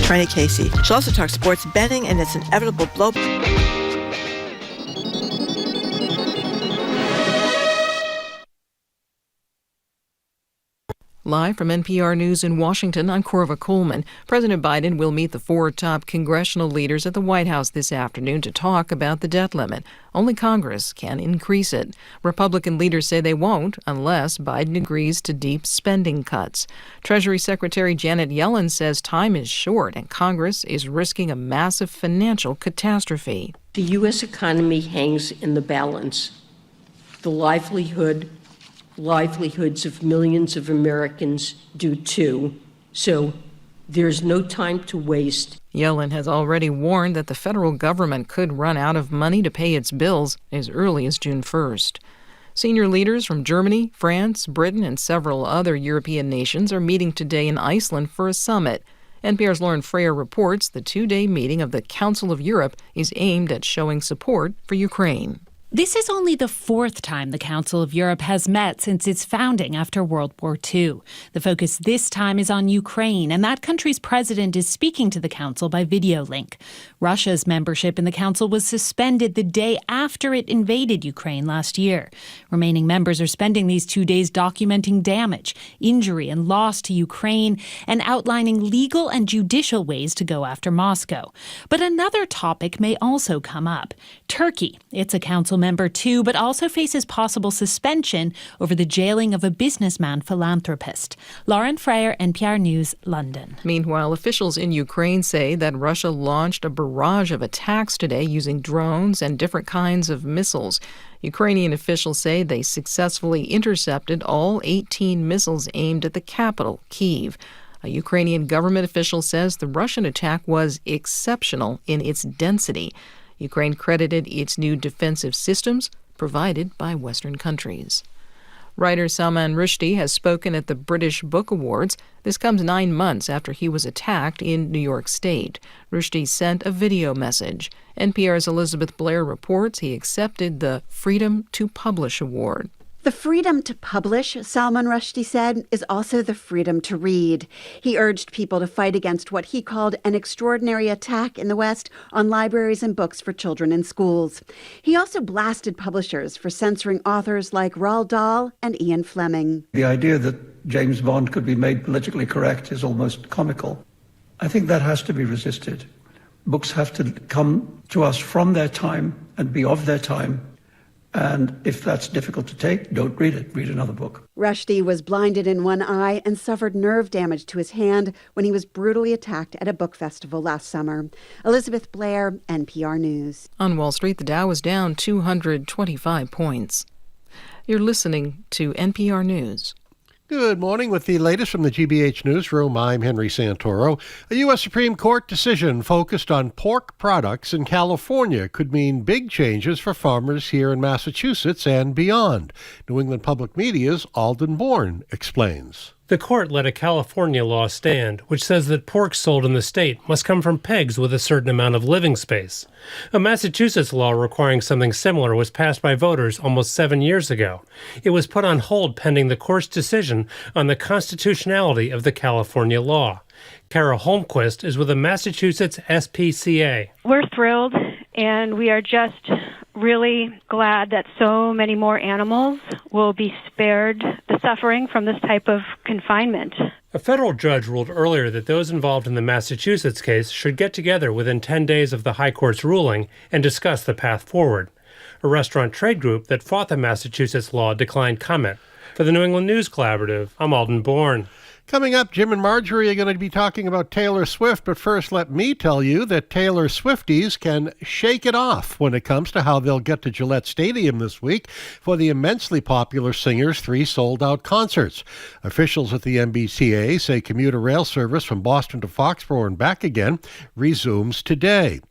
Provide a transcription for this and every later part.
attorney Casey. She'll also talk sports betting and its inevitable blow. Live from NPR News in Washington, I'm Corva Coleman. President Biden will meet the 4 top congressional leaders at the White House this afternoon to talk about the debt limit. Only Congress can increase it. Republican leaders say they won't unless Biden agrees to deep spending cuts. Treasury Secretary Janet Yellen says time is short and Congress is risking a massive financial catastrophe. The U.S. economy hangs in the balance. The livelihoods of millions of Americans do too. So there's no time to waste. Yellen has already warned that the federal government could run out of money to pay its bills as early as June 1st. Senior leaders from Germany, France, Britain, and several other European nations are meeting today in Iceland for a summit. NPR's Lauren Freyer reports the 2-day meeting of the Council of Europe is aimed at showing support for Ukraine. This is only the 4th time the Council of Europe has met since its founding after World War II. The focus this time is on Ukraine, and that country's president is speaking to the Council by video link. Russia's membership in the Council was suspended the day after it invaded Ukraine last year. Remaining members are spending these 2 days documenting damage, injury, and loss to Ukraine and outlining legal and judicial ways to go after Moscow. But another topic may also come up. Turkey. It's a Council member too, but also faces possible suspension over the jailing of a businessman philanthropist. Lauren Freyer, NPR News, London. Meanwhile, officials in Ukraine say that Russia launched a barrage of attacks today using drones and different kinds of missiles. Ukrainian officials say they successfully intercepted all 18 missiles aimed at the capital, Kyiv. A Ukrainian government official says the Russian attack was exceptional in its density. Ukraine credited its new defensive systems provided by Western countries. Writer Salman Rushdie has spoken at the British Book Awards. This comes 9 months after he was attacked in New York State. Rushdie sent a video message. NPR's Elizabeth Blair reports he accepted the Freedom to Publish Award. The freedom to publish, Salman Rushdie said, is also the freedom to read. He urged people to fight against what he called an extraordinary attack in the West on libraries and books for children in schools. He also blasted publishers for censoring authors like Roald Dahl and Ian Fleming. The idea that James Bond could be made politically correct is almost comical. I think that has to be resisted. Books have to come to us from their time and be of their time. And if that's difficult to take, don't read it. Read another book. Rushdie was blinded in one eye and suffered nerve damage to his hand when he was brutally attacked at a book festival last summer. Elizabeth Blair, NPR News. On Wall Street, the Dow was down 225 points. You're listening to NPR News. Good morning. With the latest from the GBH Newsroom, I'm Henry Santoro. A U.S. Supreme Court decision focused on pork products in California could mean big changes for farmers here in Massachusetts and beyond. New England Public Media's Alden Bourne explains. The court let a California law stand, which says that pork sold in the state must come from pigs with a certain amount of living space. A Massachusetts law requiring something similar was passed by voters almost 7 years ago. It was put on hold pending the court's decision on the constitutionality of the California law. Kara Holmquist is with the Massachusetts SPCA. We're thrilled, and we are just really glad that so many more animals will be spared the suffering from this type of confinement. A federal judge ruled earlier that those involved in the Massachusetts case should get together within 10 days of the High Court's ruling and discuss the path forward. A restaurant trade group that fought the Massachusetts law declined comment. For the New England News Collaborative, I'm Alden Bourne. Coming up, Jim and Marjorie are going to be talking about Taylor Swift, but first let me tell you that Taylor Swifties can shake it off when it comes to how they'll get to Gillette Stadium this week for the immensely popular singer's 3 sold-out concerts. Officials at the MBTA say commuter rail service from Boston to Foxborough and back again resumes today.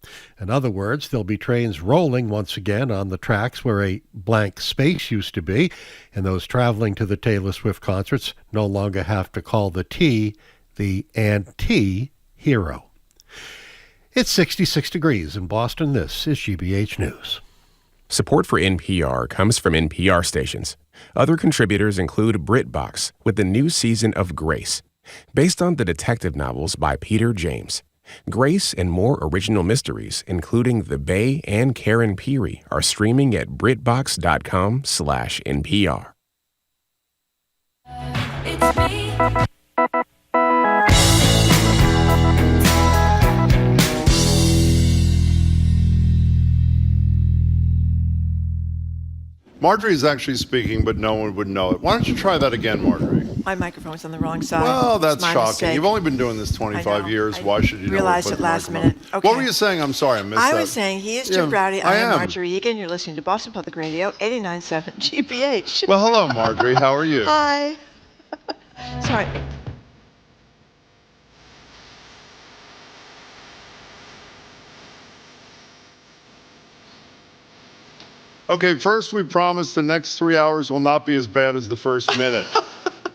In other words, there'll be trains rolling once again on the tracks where a blank space used to be, and those traveling to the Taylor Swift concerts no longer have to call the T the anti-hero. It's 66 degrees in Boston. This is GBH News. Support for NPR comes from NPR stations. Other contributors include BritBox with the new season of Grace, based on the detective novels by Peter James. Grace and more original mysteries, including The Bay and Karen Peary, are streaming at BritBox.com/NPR. It's me. Marjorie's actually speaking, but no one would know it. Why don't you try that again, Marjorie? My microphone's on the wrong side. Well, that's It's my shocking. mistake. You've only been doing this 25 years. Why should you realized know it last minute. Okay. What were you saying? I'm sorry, I missed that. I was saying he is Jim Browdy. I am am. Marjorie Egan. You're listening to Boston Public Radio, 89.7 GBH. Well, hello, Marjorie. How are you? Hi. Sorry. Okay, first we promise the next 3 hours will not be as bad as the first minute.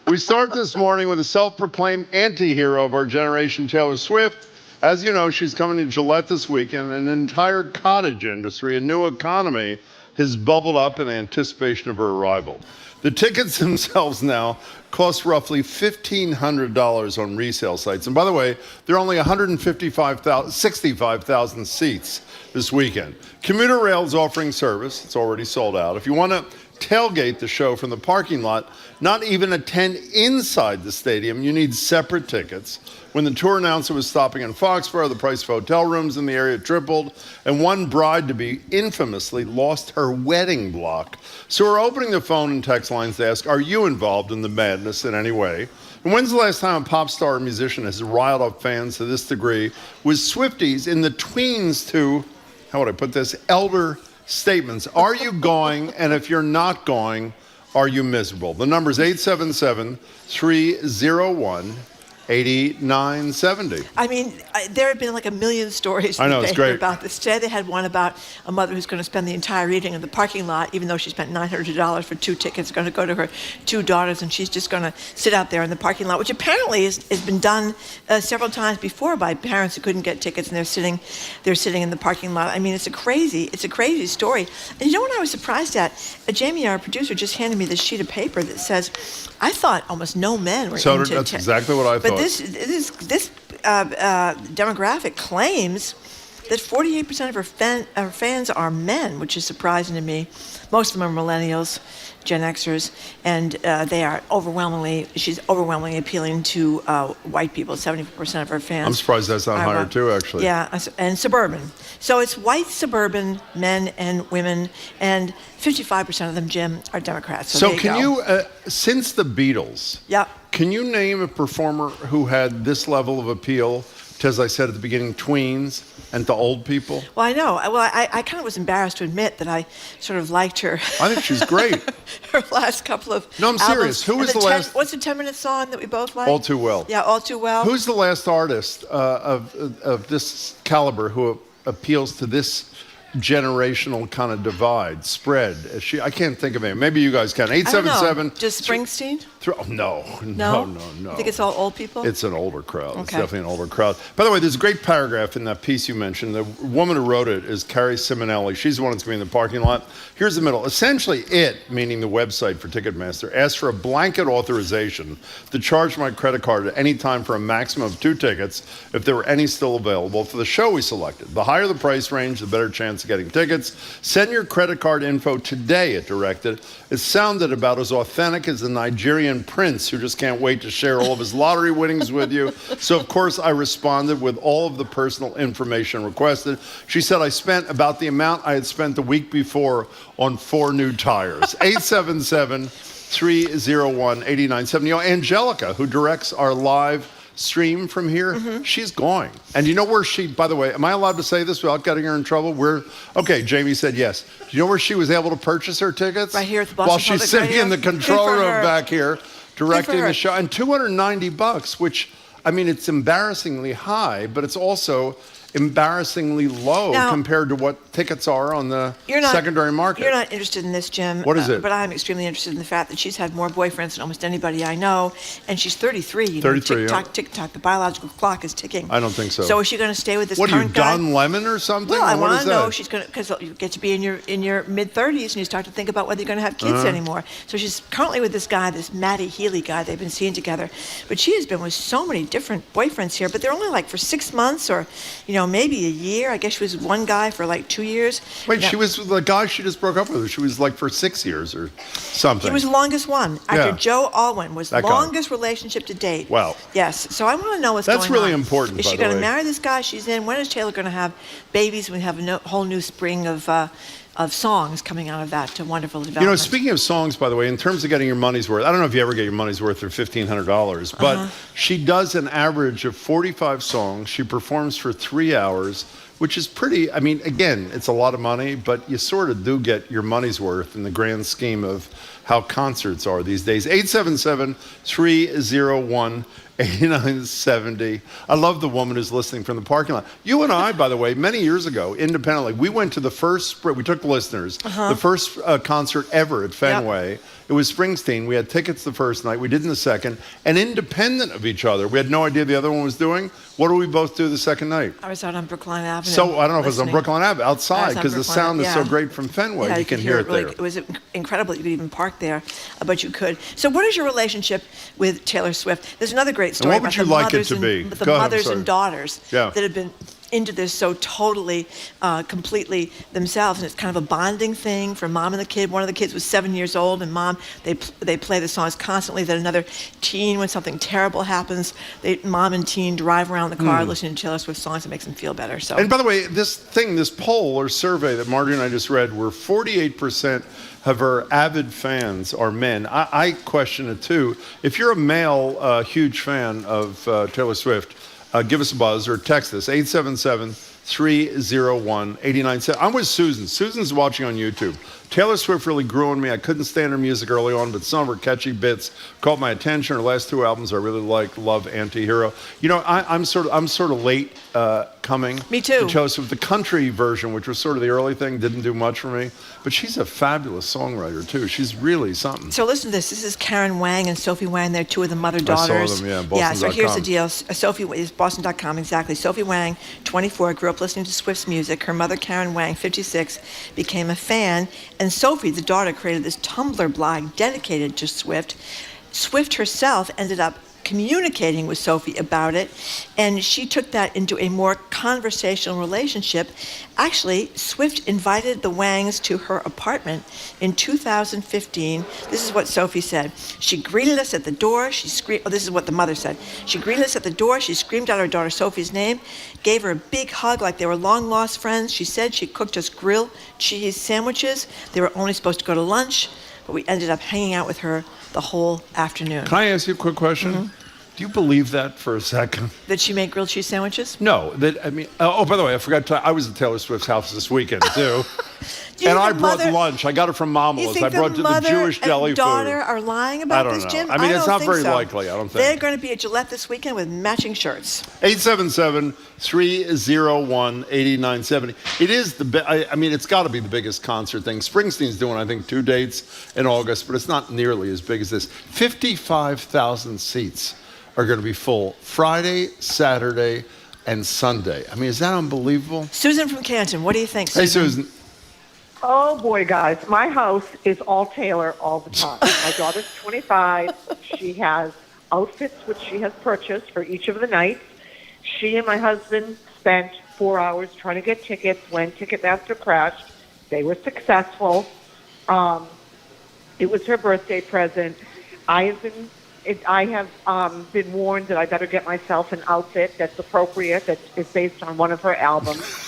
We start this morning with a self-proclaimed anti-hero of our generation, Taylor Swift. As you know, she's coming to Gillette this weekend. An entire cottage industry, a new economy, has bubbled up in anticipation of her arrival. The tickets themselves now cost roughly $1,500 on resale sites. And by the way, there are only 65,000 seats this weekend. Commuter Rail is offering service. It's already sold out. If you want to tailgate the show from the parking lot, not even attend inside the stadium, you need separate tickets. When the tour announced it was stopping in Foxborough, the price of hotel rooms in the area tripled, and one bride-to-be infamously lost her wedding block. So we're opening the phone and text lines to ask, are you involved in the madness in any way? And when's the last time a pop star or musician has riled up fans to this degree with Swifties in the tweens to, how would I put this, elder statements? Are you going? And if you're not going, are you miserable? The number is 877-301-8970. I mean, there have been like a million stories I know, it's great. about this. Today they had one about a mother who's going to spend the entire evening in the parking lot, even though she spent $900 for 2 tickets, going to go to her 2 daughters, and she's just going to sit out there in the parking lot, which apparently has been done several times before by parents who couldn't get tickets, and they're sitting in the parking lot. I mean, it's a crazy story. And you know what I was surprised at? Jamie, our producer, just handed me this sheet of paper that says, I thought almost no men were into That's exactly what I thought. But this demographic claims that 48% of her fans are men, which is surprising to me. Most of them are millennials, Gen Xers, and she's overwhelmingly appealing to white people. 70% of her fans. I'm surprised that's not higher too, actually. Yeah, and suburban. So it's white suburban men and women, and 55% of them, Jim, are Democrats. So can you, since the Beatles, yeah, can you name a performer who had this level of appeal to, as I said at the beginning, tweens and to old people? Well, I know. Well, I kind of was embarrassed to admit that I sort of liked her. I think she's great. Her last couple of No, I'm serious. Who was the last? What's the 10-minute song that we both like? All Too Well. Yeah, All Too Well. Who's the last artist of this caliber who appeals to this generational kind of divide, spread? I can't think of any. Maybe you guys can. 877. Just Springsteen? No. I think it's all old people? It's an older crowd. Okay. It's definitely an older crowd. By the way, there's a great paragraph in that piece you mentioned. The woman who wrote it is Carrie Simonelli. She's the one that's going to be in the parking lot. Here's the middle. Essentially, meaning the website for Ticketmaster, asked for a blanket authorization to charge my credit card at any time for a maximum of 2 tickets if there were any still available for the show we selected. The higher the price range, the better chance of getting tickets. Send your credit card info today, it directed. It sounded about as authentic as a Nigerian prince who just can't wait to share all of his lottery winnings with you. So, of course, I responded with all of the personal information requested. She said I spent about the amount I had spent the week before on 4 new tires. 877-301-8970. Angelica, who directs our live stream from here, she's going. And you know where by the way, am I allowed to say this without getting her in trouble? Okay, Jamie said yes. Do you know where she was able to purchase her tickets? Right here at the Boston While she's sitting in the control room back here, directing the show. And $290, which, I mean, it's embarrassingly high, but it's also embarrassingly low Now, compared to what tickets are on the secondary market. You're not interested in this, Jim. What is it? But I'm extremely interested in the fact that she's had more boyfriends than almost anybody I know, and she's 33. You know, 33, tick-tock, the biological clock is ticking. I don't think so. So is she going to stay with this What are you, current guy? Don Lemon or something? Well, I What want is to know that? if she's going to, because you get to be in your mid-30s and you start to think about whether you're going to have kids anymore. So she's currently with this guy, this Matty Healy guy. They've been seeing together, but she has been with so many different boyfriends here. But they're only like for 6 months or, maybe a year. I guess she was with one guy for like 2 years. Wait, she was with the guy she just broke up with. She was like for 6 years or something. He was the longest one. After Joe Alwyn was That guy. longest relationship to date. Wow. Yes. So I want to know what's going on. That's really important, Is by she the going to way. marry this guy she's in? When is Taylor going to have babies? We have a whole new spring of songs coming out of that wonderful development. Speaking of songs, by the way, in terms of getting your money's worth, I don't know if you ever get your money's worth for $1,500, but she does an average of 45 songs. She performs for 3 hours, which is pretty, again, it's a lot of money, but you sort of do get your money's worth in the grand scheme of how concerts are these days. 877-301-8970. I love the woman who's listening from the parking lot. You and I, by the way, many years ago, independently, we went to the first, we took the listeners, the first concert ever at Fenway. Yep. It was Springsteen. We had tickets the first night. We did in the second. And independent of each other, we had no idea the other one was doing. What did we both do the second night? I was out on Brookline Avenue. So I don't know if it was on Brookline Avenue, outside, because the Brookline, sound is so great from Fenway. Yeah, you can hear it there. It was incredible. You could even park there, but you could. So what is your relationship with Taylor Swift? There's another great story And what would about you like it to be? the Go ahead, mothers sorry. and daughters that have been into this so totally, completely themselves, and it's kind of a bonding thing for mom and the kid. One of the kids was 7 years old, and mom, they play the songs constantly. Then another teen, when something terrible happens, mom and teen drive around the car listening to Taylor Swift songs. It makes them feel better. So. And by the way, this poll or survey that Marty and I just read, where 48% of her avid fans are men. I question it too. If you're a male huge fan of Taylor Swift, give us a buzz or text us, 877-301-8970. I'm with Susan. Susan's watching on YouTube. Taylor Swift really grew on me. I couldn't stand her music early on, but some of her catchy bits caught my attention. Her last 2 albums I really like, Love, Anti-Hero. I'm sort of late coming. Me too. To Taylor Swift. The country version, which was sort of the early thing, didn't do much for me. But she's a fabulous songwriter too. She's really something. So listen to this. This is Karen Wang and Sophie Wang. They're two of the mother-daughters. I saw them, Boston.com. So here's the deal. Sophie is Boston.com, exactly. Sophie Wang, 24, grew up listening to Swift's music. Her mother, Karen Wang, 56, became a fan. And Sophie, the daughter, created this Tumblr blog dedicated to Swift. Swift herself ended up communicating with Sophie about it, and she took that into a more conversational relationship. Actually, Swift invited the Wangs to her apartment in 2015. This is what Sophie said. She greeted us at the door. She screamed. Oh, this is what the mother said. She greeted us at the door. She screamed out her daughter Sophie's name, gave her a big hug like they were long-lost friends. She said she cooked us grilled cheese sandwiches. They were only supposed to go to lunch, but we ended up hanging out with her the whole afternoon. Can I ask you a quick question? Mm-hmm. Do you believe that for a second? Did she make grilled cheese sandwiches? No. By the way, I forgot to I was at Taylor Swift's house this weekend, too. And I brought lunch. I got it from Mama's. I brought the Jewish deli and daughter are lying about this, Jim? I mean, it's not very so. likely, I don't think. They're going to be at Gillette this weekend with matching shirts. 877-301-8970. It is it's got to be the biggest concert thing. Springsteen's doing, I think, 2 dates in August, but it's not nearly as big as this. 55,000 seats are going to be full Friday, Saturday, and Sunday. I mean, is that unbelievable? Susan from Canton, what do you think, Susan? Hey, Susan. Oh, boy, guys. My house is all Taylor all the time. My daughter's 25. She has outfits which she has purchased for each of the nights. She and my husband spent 4 hours trying to get tickets when Ticketmaster crashed. They were successful. It was her birthday present. I have been warned that I better get myself an outfit that's appropriate, that is based on one of her albums.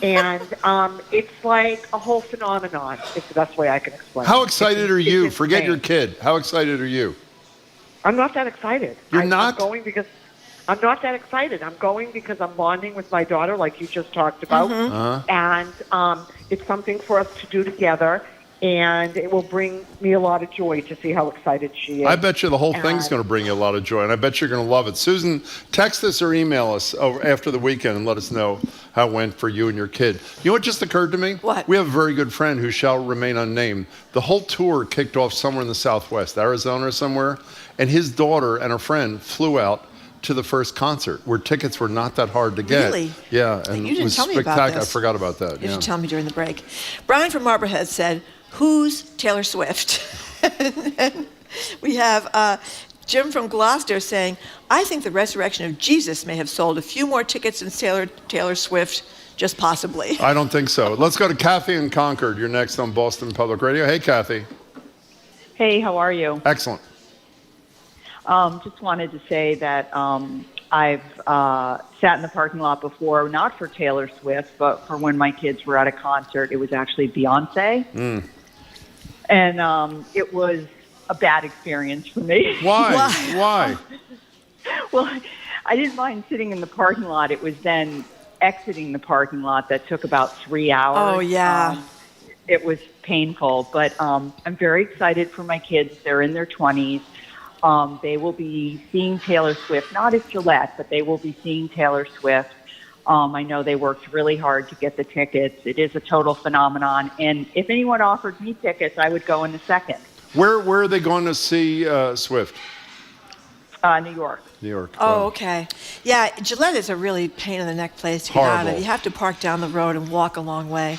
And it's like a whole phenomenon. It's the best way I can explain it. How excited are you? It's Forget insane. your kid. How excited are you? I'm not that excited. You're not? I'm going because I'm not that excited. I'm going because I'm bonding with my daughter, like you just talked about. Uh-huh. And it's something for us to do together. and it will bring me a lot of joy to see how excited she is. I bet you the whole thing's going to bring you a lot of joy, and I bet you're going to love it. Susan, text us or email us after the weekend and let us know how it went for you and your kid. You know what just occurred to me? What? We have a very good friend who shall remain unnamed. The whole tour kicked off somewhere in the Southwest, Arizona or somewhere, and his daughter and a friend flew out to the first concert where tickets were not that hard to get. Really? Yeah, and You it didn't was tell me about spectacular. I this. forgot about that. You Yeah. didn't tell me during the break. Brian from Marblehead said, "Who's Taylor Swift?" And we have Jim from Gloucester saying, "I think the resurrection of Jesus may have sold a few more tickets than Taylor Swift, just possibly." I don't think so. Let's go to Kathy in Concord. You're next on Boston Public Radio. Hey, Kathy. Hey, how are you? Excellent. Just wanted to say that I've sat in the parking lot before, not for Taylor Swift, but for when my kids were at a concert. It was actually Beyonce. And it was a bad experience for me. Why? Why? Well, I didn't mind sitting in the parking lot. It was then exiting the parking lot that took about 3 hours. Oh, yeah. It was painful, but I'm very excited for my kids. They're in their 20s. They will be seeing Taylor Swift, not at Gillette, but they will be seeing Taylor Swift. I know they worked really hard to get the tickets. It is a total phenomenon. And if anyone offered me tickets, I would go in a second. Where are they going to see Swift? New York. New York. Oh, okay. Yeah, Gillette is a really pain in the neck place to get out of. Horrible. You have to park down the road and walk a long way.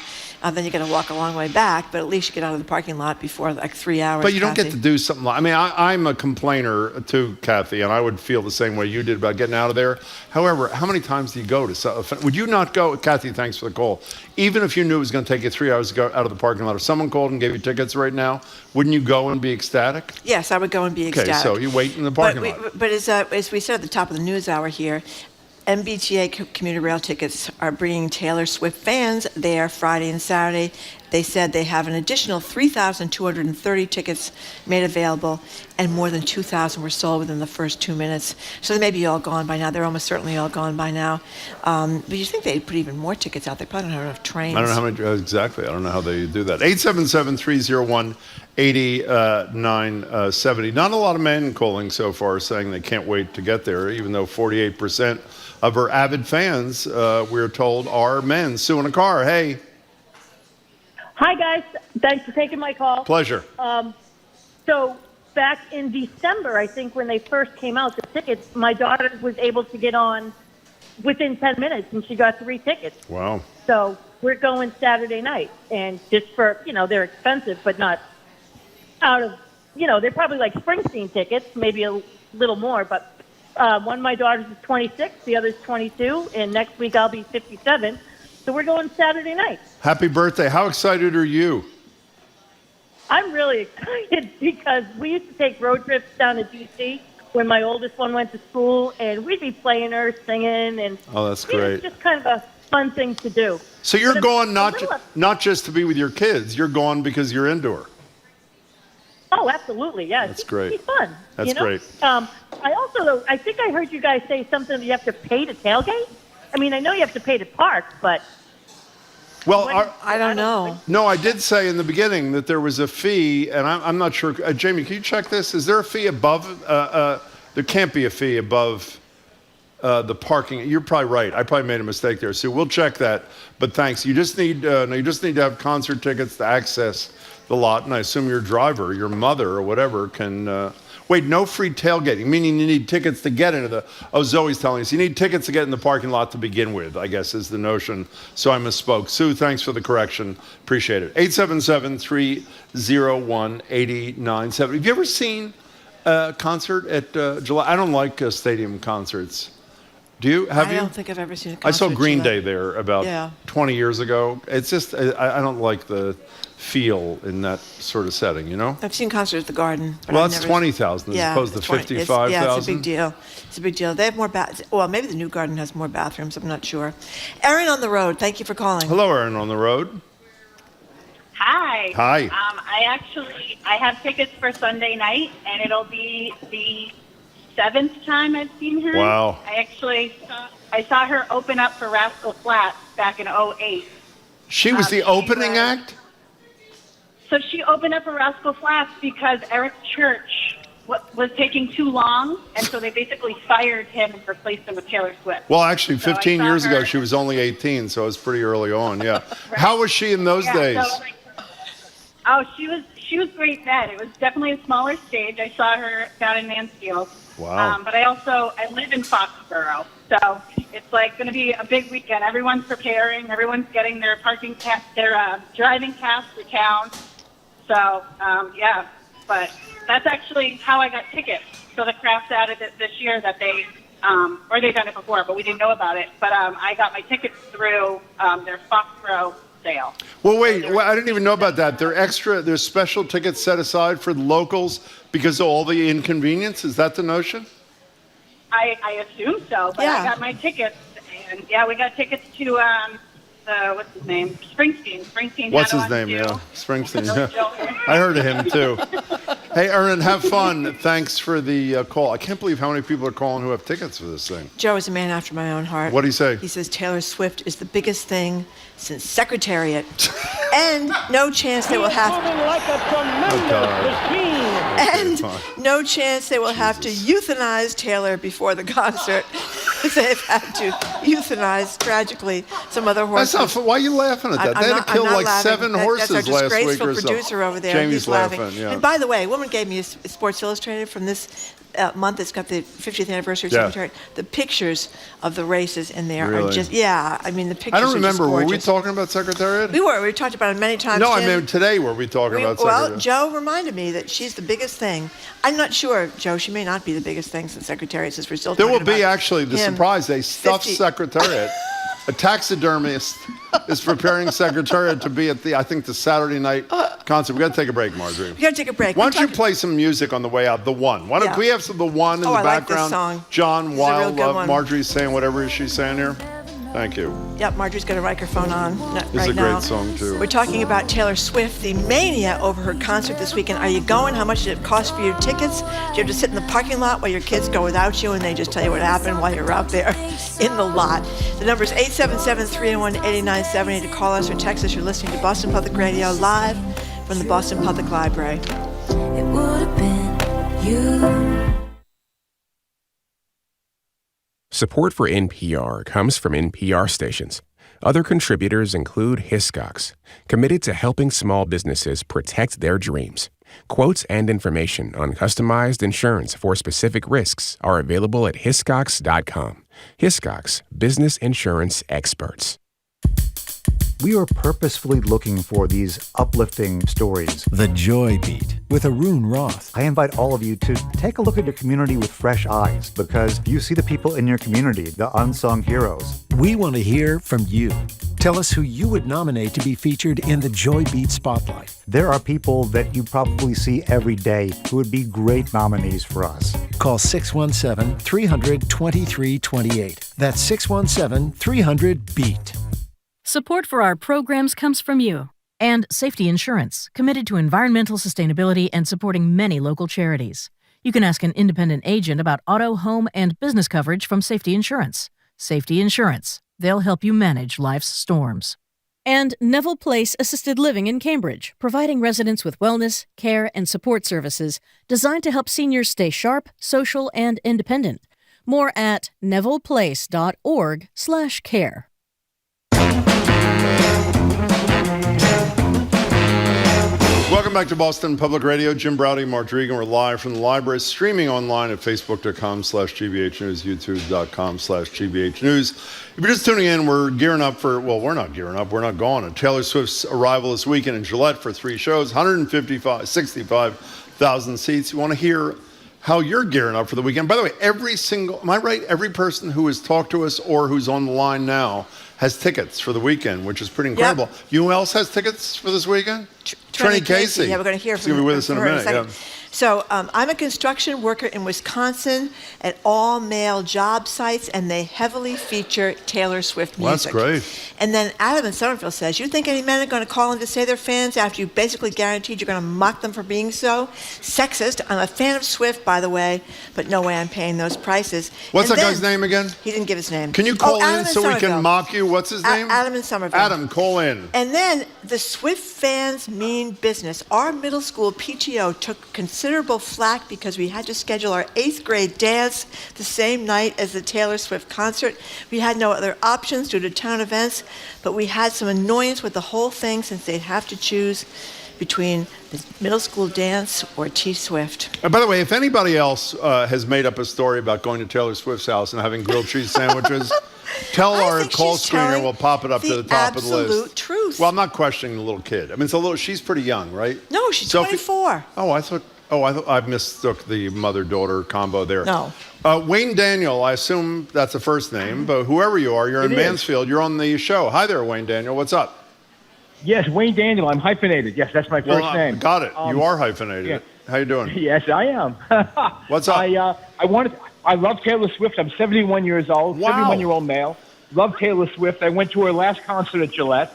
Then you got to walk a long way back, but at least you get out of the parking lot before like 3 hours. But you don't get Kathy. to do something like, I mean, I'm a complainer too, Kathy, and I would feel the same way you did about getting out of there. However, how many times do you go to, would you not go, Kathy, thanks for the call, even if you knew it was going to take you 3 hours to go out of the parking lot, if someone called and gave you tickets right now, wouldn't you go and be ecstatic? Yes, I would go and be ecstatic. Okay, so you wait in the parking lot. But as we said at the top of the news hour here, MBTA commuter rail tickets are bringing Taylor Swift fans there Friday and Saturday. They said they have an additional 3,230 tickets made available, and more than 2,000 were sold within the first 2 minutes. So they may be all gone by now. They're almost certainly all gone by now. But you think they'd put even more tickets out? They probably don't have enough trains. I don't know how many, exactly. I don't know how they do that. 877-301-8970. Not a lot of men calling so far saying they can't wait to get there, even though 48% of her avid fans, we're told, are men. Sue in a car. Hey. Hi, guys. Thanks for taking my call. Pleasure. So back in December, I think when they first came out, the tickets, my daughter was able to get on within 10 minutes, and she got 3 tickets. Wow. So we're going Saturday night, and just for, they're expensive, but not out of, they're probably like Springsteen tickets, maybe a little more, but one of my daughters is 26, the other's 22, and next week I'll be 57. So we're going Saturday night. Happy birthday. How excited are you? I'm really excited because we used to take road trips down to D.C. when my oldest one went to school, and we'd be playing her, singing, and Oh, that's great. it's just kind of a fun thing to do. So you're But going a little- not just to be with your kids. You're going because you're into her. Oh, absolutely, yeah. That's great. It's fun. That's great. I also, though, I think I heard you guys say something that you have to pay to tailgate. I mean, I know you have to pay to park, but... Well, I don't know. No, I did say in the beginning that there was a fee, and I'm not sure. Jamie, can you check this? Is there a fee above? There can't be a fee above the parking. You're probably right. I probably made a mistake there. So we'll check that. But thanks. You just need to have concert tickets to access the lot, and I assume your driver, your mother, or whatever can. Wait, no free tailgating, meaning you need tickets to get into the... Oh, Zoe's telling us you need tickets to get in the parking lot to begin with, I guess is the notion. So I misspoke. Sue, thanks for the correction. Appreciate it. 877-301-8970. Have you ever seen a concert at July? I don't like stadium concerts. Do you? Have you? I don't think I've ever seen a concert. I saw Green at Day Gillette. there about 20 years ago. It's just, I don't like the feel in that sort of setting, I've seen concerts at the Garden. But Well, I've that's never- 20,000 as opposed to 55,000. Yeah, it's a big deal. It's a big deal. They have more well, maybe the new Garden has more bathrooms. I'm not sure. Erin on the road. Thank you for calling. Hello, Erin on the road. Hi. Hi. I have tickets for Sunday night, and it'll be the 7th time I've seen her. Wow. I saw her open up for Rascal Flatts back in 2008. She was the opening act? So she opened up a Rascal Flatts because Eric Church was taking too long, and so they basically fired him and replaced him with Taylor Swift. Well, actually, So 15 I saw years ago, her- she was only 18, so it was pretty early on, yeah. How was she in those days? So, oh, she was great then. It was definitely a smaller stage. I saw her down in Mansfield. Wow. But I live in Foxborough, so it's like going to be a big weekend. Everyone's preparing. Everyone's getting their driving pass for town. So yeah, but that's actually how I got tickets. So the Crafts added it this year that they, or they've done it before, but we didn't know about it. But I got my tickets through their Foxborough sale. Well, wait, I didn't even know about that. There's special tickets set aside for the locals because of all the inconvenience. Is that the notion? I assume so, but I got my tickets, and we got tickets to what's his name? Springsteen. What's had his one, name? too. Yeah, Springsteen. Yeah. I heard of him too. Hey, Ernan, have fun. Thanks for the call. I can't believe how many people are calling who have tickets for this thing. Joe is a man after my own heart. What'd he say? He says Taylor Swift is the biggest thing since Secretariat, and no chance they will have. And no chance they will have to euthanize Taylor before the concert. They've had to euthanize, tragically, some other horses. That's not. Why are you laughing at that? They had to kill like laughing. 7 horses That's our last week disgraceful or so. producer over there. Jamie's He's laughing. Yeah. And by the way, a woman gave me a Sports Illustrated from this month. It's got the 50th anniversary of Secretariat. The pictures of the races in there are just, I mean, the pictures I don't are remember. just Were gorgeous. we talking about Secretariat? We were. We talked about it many times. No, I Jim. mean today. Were we talking about Secretariat? Well, Joe reminded me that she's the biggest thing. I'm not sure, Joe. She may not be the biggest thing since Secretariat, since we're still There talking will be about actually the him. surprise. They stuffed 50. Secretariat. A taxidermist is preparing Secretariat to be at the Saturday night concert. We got to take a break, Marjorie. We got to take a break. Why don't you play some music on the way out? The One. Why don't we have some The One in the I like this background? song. John This is a real Wild good Love. one. Marjorie's saying whatever she's saying here. Thank you. Yep, Marjorie's got a microphone on right now. This is a great song, too. We're talking about Taylor Swift, the mania over her concert this weekend. Are you going? How much did it cost for your tickets? Do you have to sit in the parking lot while your kids go without you and they just tell you what happened while you're out there in the lot? The number is 877-301-8970 to call us or text us. You're listening to Boston Public Radio live from the Boston Public Library. It would have been you. Support for NPR comes from NPR stations. Other contributors include Hiscox, committed to helping small businesses protect their dreams. Quotes and information on customized insurance for specific risks are available at hiscox.com. Hiscox, business insurance experts. We are purposefully looking for these uplifting stories. The Joy Beat with Arun Roth. I invite all of you to take a look at your community with fresh eyes because you see the people in your community, the unsung heroes. We want to hear from you. Tell us who you would nominate to be featured in the Joy Beat Spotlight. There are people that you probably see every day who would be great nominees for us. Call 617-300-2328. That's 617-300-BEAT. Support for our programs comes from you. And Safety Insurance, committed to environmental sustainability and supporting many local charities. You can ask an independent agent about auto, home, and business coverage from Safety Insurance. Safety Insurance. They'll help you manage life's storms. And Neville Place Assisted Living in Cambridge, providing residents with wellness, care, and support services designed to help seniors stay sharp, social, and independent. More at nevilleplace.org/care. Welcome back to Boston Public Radio. Jim Browdy, Mark Regan. We're live from the library, streaming online at facebook.com/GBH News, youtube.com/GBH News. If you're just tuning in, we're gearing up for, well, we're not gearing up, we're not going. Taylor Swift's arrival this weekend in Gillette for 3 shows, 65,000 seats. You want to hear how you're gearing up for the weekend. By the way, am I right? Every person who has talked to us or who's on the line now has tickets for the weekend, which is pretty incredible. Yep. You know who else has tickets for this weekend? Trini Casey. Yeah, we're going to hear She's going to be with us in a minute. So I'm a construction worker in Wisconsin at all-male job sites, and they heavily feature Taylor Swift music. Well, that's great. And then Adam in Somerville says, you think any men are going to call in to say they're fans after you basically guaranteed you're going to mock them for being so? Sexist. I'm a fan of Swift, by the way, but no way I'm paying those prices. What's And that then- guy's name again? He didn't give his name. Can you call Adam in so we Somerville. can mock you? What's his name? Adam in Somerville. Adam, call in. And then the Swift fans mean business. Our middle school PTO took considerable flack because we had to schedule our 8th grade dance the same night as the Taylor Swift concert. We had no other options due to town events, but we had some annoyance with the whole thing since they'd have to choose between the middle school dance or T Swift. By the way, if anybody else has made up a story about going to Taylor Swift's house and having grilled cheese sandwiches, tell our call screener, we'll pop it up to the top of the list. Absolute truth. Well, I'm not questioning the little kid. I mean, she's pretty young, right? No, she's Sophie- 24. I thought I mistook the mother-daughter combo there. No. Wayne Daniel, I assume that's a first name, but whoever you are, you're in It is. Mansfield. You're on the show. Hi there, Wayne Daniel. What's up? Yes, Wayne Daniel. I'm hyphenated. Yes, that's my first name. Got it. You are hyphenated. yeah. How you doing? Yes, I am. What's up? I love Taylor Swift. I'm 71 years old, Wow. 71-year-old male. Love Taylor Swift. I went to her last concert at Gillette.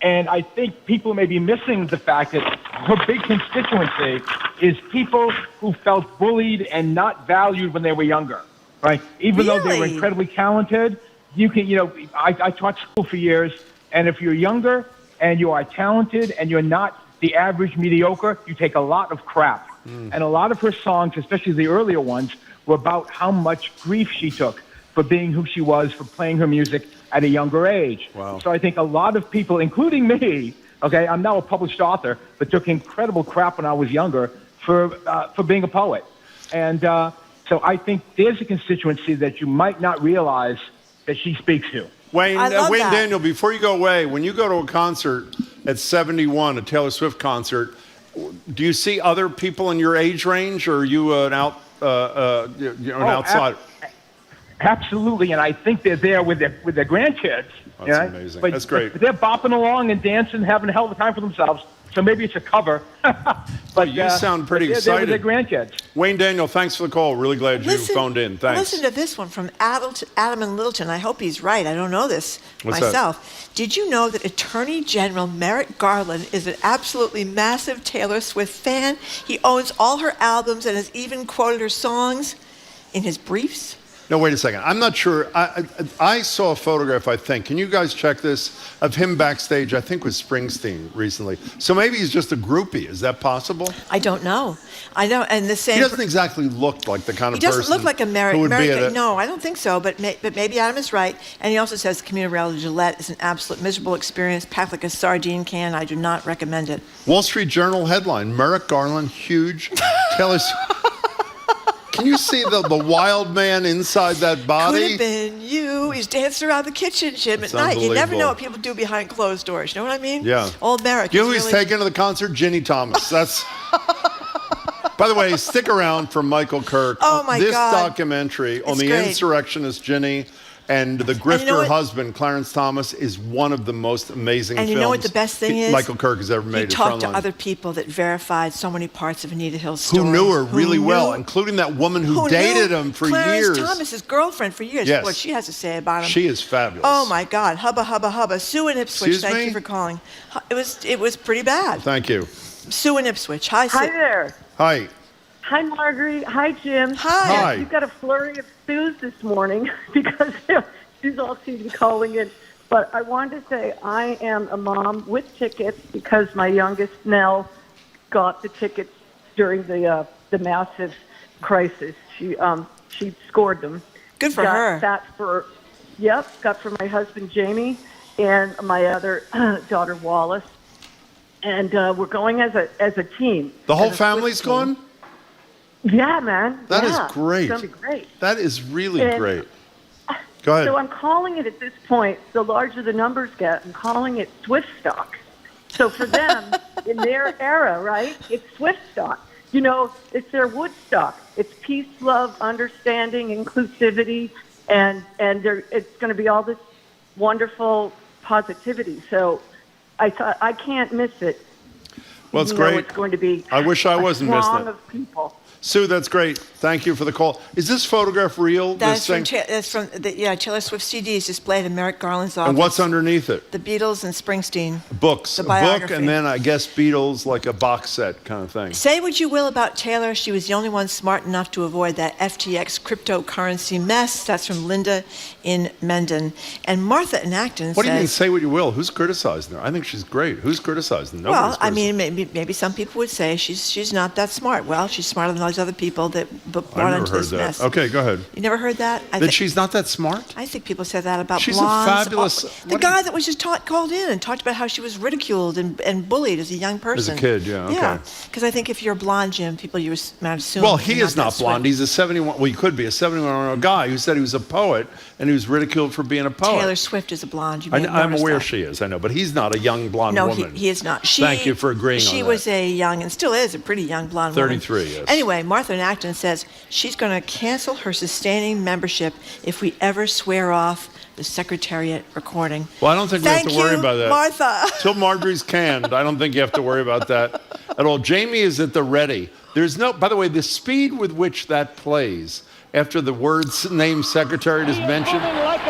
And I think people may be missing the fact that her big constituency is people who felt bullied and not valued when they were younger, right? Even though they were Really? incredibly talented, I taught school for years, and if you're younger and you are talented and you're not the average mediocre, you take a lot of crap. And a lot of her songs, especially the earlier ones, were about how much grief she took for being who she was, for playing her music at a younger age. Wow. So I think a lot of people, including me, okay, I'm now a published author, but took incredible crap when I was younger for being a poet. And so I think there's a constituency that you might not realize that she speaks to. Wayne I love that. Daniel, before you go away, when you go to a concert at 71, a Taylor Swift concert, do you see other people in your age range, or are you an outsider? Absolutely, and I think they're there with their grandkids. That's amazing. That's great. But they're bopping along and dancing, having a hell of a time for themselves. So maybe it's a cover. But you sound pretty they're excited. there with their grandkids. Wayne Daniel, thanks for the call. Really glad you phoned in. Thanks. Listen to this one from Adam in Littleton. I hope he's right. I don't know this What's myself. Did you know that Attorney General Merrick Garland is an absolutely massive Taylor Swift fan? He owns all her albums and has even quoted her songs in his briefs. No, wait a second. I'm not sure. I saw a photograph, I think. Can you guys check this? Of him backstage, I think with Springsteen recently. So maybe he's just a groupie. Is that possible? I don't know. I know, and the same. He doesn't exactly look like the kind of He person doesn't look like a who would be at a... No, I don't think so. But maybe Adam is right. And he also says the commuter rail to Gillette is an absolute miserable experience, packed like a sardine can. I do not recommend it. Wall Street Journal headline: Merrick Garland, huge. Taylor Swift. Can you see the wild man inside that body? Could have been you. He's dancing around the kitchen, Jim, That's at night. You never unbelievable. know what people do behind closed doors. You know what I mean? Yeah. Old Merrick. You know who he's he's really- taken to the concert? Ginny Thomas. That's. By the way, stick around for Michael Kirk. Oh, my this God. documentary on It's the great. insurrectionist Ginny and the grifter you know what? husband, Clarence Thomas, is one of the most amazing And films you know what the best thing is? Michael Kirk has ever He made. at talked to Frontline. other people that verified so many parts of Anita Hill's story. Who knew her really Who well, knew- including that woman who who dated knew him for Clarence years. Thomas's girlfriend for years. Yes. What she has to say about him. She is fabulous. Oh my God! Hubba hubba hubba. Sue in Ipswich. Excuse Thank me? you for calling. It was pretty bad. Thank you. Sue in Ipswich. Hi, Sue. Hi there. Hi. Hi, Marguerite. Hi, Jim. Hi. You've got a flurry of Sues this morning because she's all seemed to be calling in. But I wanted to say I am a mom with tickets because my youngest, Nell, got the tickets during the massive crisis. She scored them. Good for got her. Got for my husband, Jamie, and my other daughter, Wallace. And we're going as a team. The whole as a family's Swift team. gone? Yeah, man. That is Yeah. great. It's going to be great. That is really And- great. Go ahead. So I'm calling it at this point, the larger the numbers get, I'm calling it Swift stock. So for them, in their era, right, it's Swift stock. You know, it's their Woodstock. It's peace, love, understanding, inclusivity, and it's going to be all this wonderful positivity. So I thought I can't miss it. Well, it's You know great. it's going to be I wish I wasn't missing throng it. of people. Sue, that's great. Thank you for the call. Is this photograph real? That's this from, that's from Taylor Swift CD is displayed in Merrick Garland's office. And what's underneath it? The Beatles and Springsteen. Books. The A book, biography. and then I guess Beatles, like a box set kind of thing. Say what you will about Taylor, she was the only one smart enough to avoid that FTX cryptocurrency mess. That's from Linda in Mendon. And Martha in Acton What do you mean, says, say what you will? Who's criticizing her? I think she's great. Who's criticizing her? well, I mean, maybe some people would say she's not that smart. Well, she's smarter than all these other people that brought I've never into heard this that. mess. Okay, go ahead. You never heard that? That she's not that smart? I think people said that about She's blondes. a fabulous... The guy that was just called in and talked about how she was ridiculed and bullied as a young person. As a kid, yeah, okay. Yeah, because I think if you're blonde, Jim, people you might assume. Well, he you're is not that blonde. sweet. He's a 71... Well, he could be a 71-year-old guy who said he was a poet, and he was ridiculed for being a poet. Taylor Swift is a blonde. You may have I'm noticed aware that. she is, I know. But he's not a young blonde No, woman. he is not. Thank you for agreeing on that. She was a young, and still is, a pretty young blonde woman. 33, yes. Anyway, Martha in Acton says she's going to cancel her sustaining membership if we ever swear off the Secretariat recording. Well, I don't think we have to worry about that. Martha. Till Marjorie's canned, I don't think you have to worry about that at all. Jamie is at the ready. There's no... By the way, the speed with which that plays after the words name Secretariat is mentioned...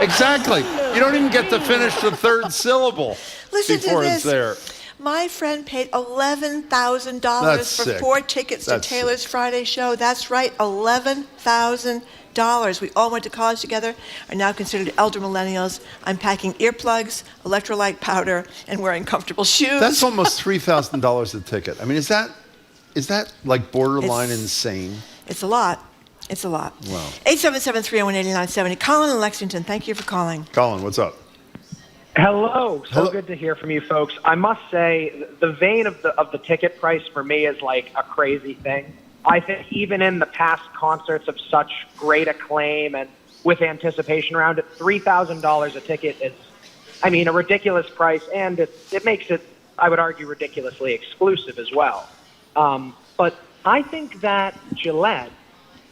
Exactly. You don't even get to finish the third syllable Listen before to it's this. there. My friend paid $11,000 That's for sick. 4 tickets That's to Taylor's Friday show. That's right, $11,000. We all went to college together, are now considered elder millennials. I'm packing earplugs, electrolyte powder, and wearing comfortable shoes. That's almost $3,000 a ticket. I mean, is that like borderline It's- insane? It's a lot. It's a lot. Wow. 877-301-8970. Colin in Lexington, thank you for calling. Colin, what's up? Hello. So Hello. good to hear from you folks. I must say, the vein of the ticket price for me is like a crazy thing. I think even in the past concerts of such great acclaim and with anticipation around it, $3,000 a ticket is, I mean, a ridiculous price, and it makes it, I would argue, ridiculously exclusive as well. But I think that Gillette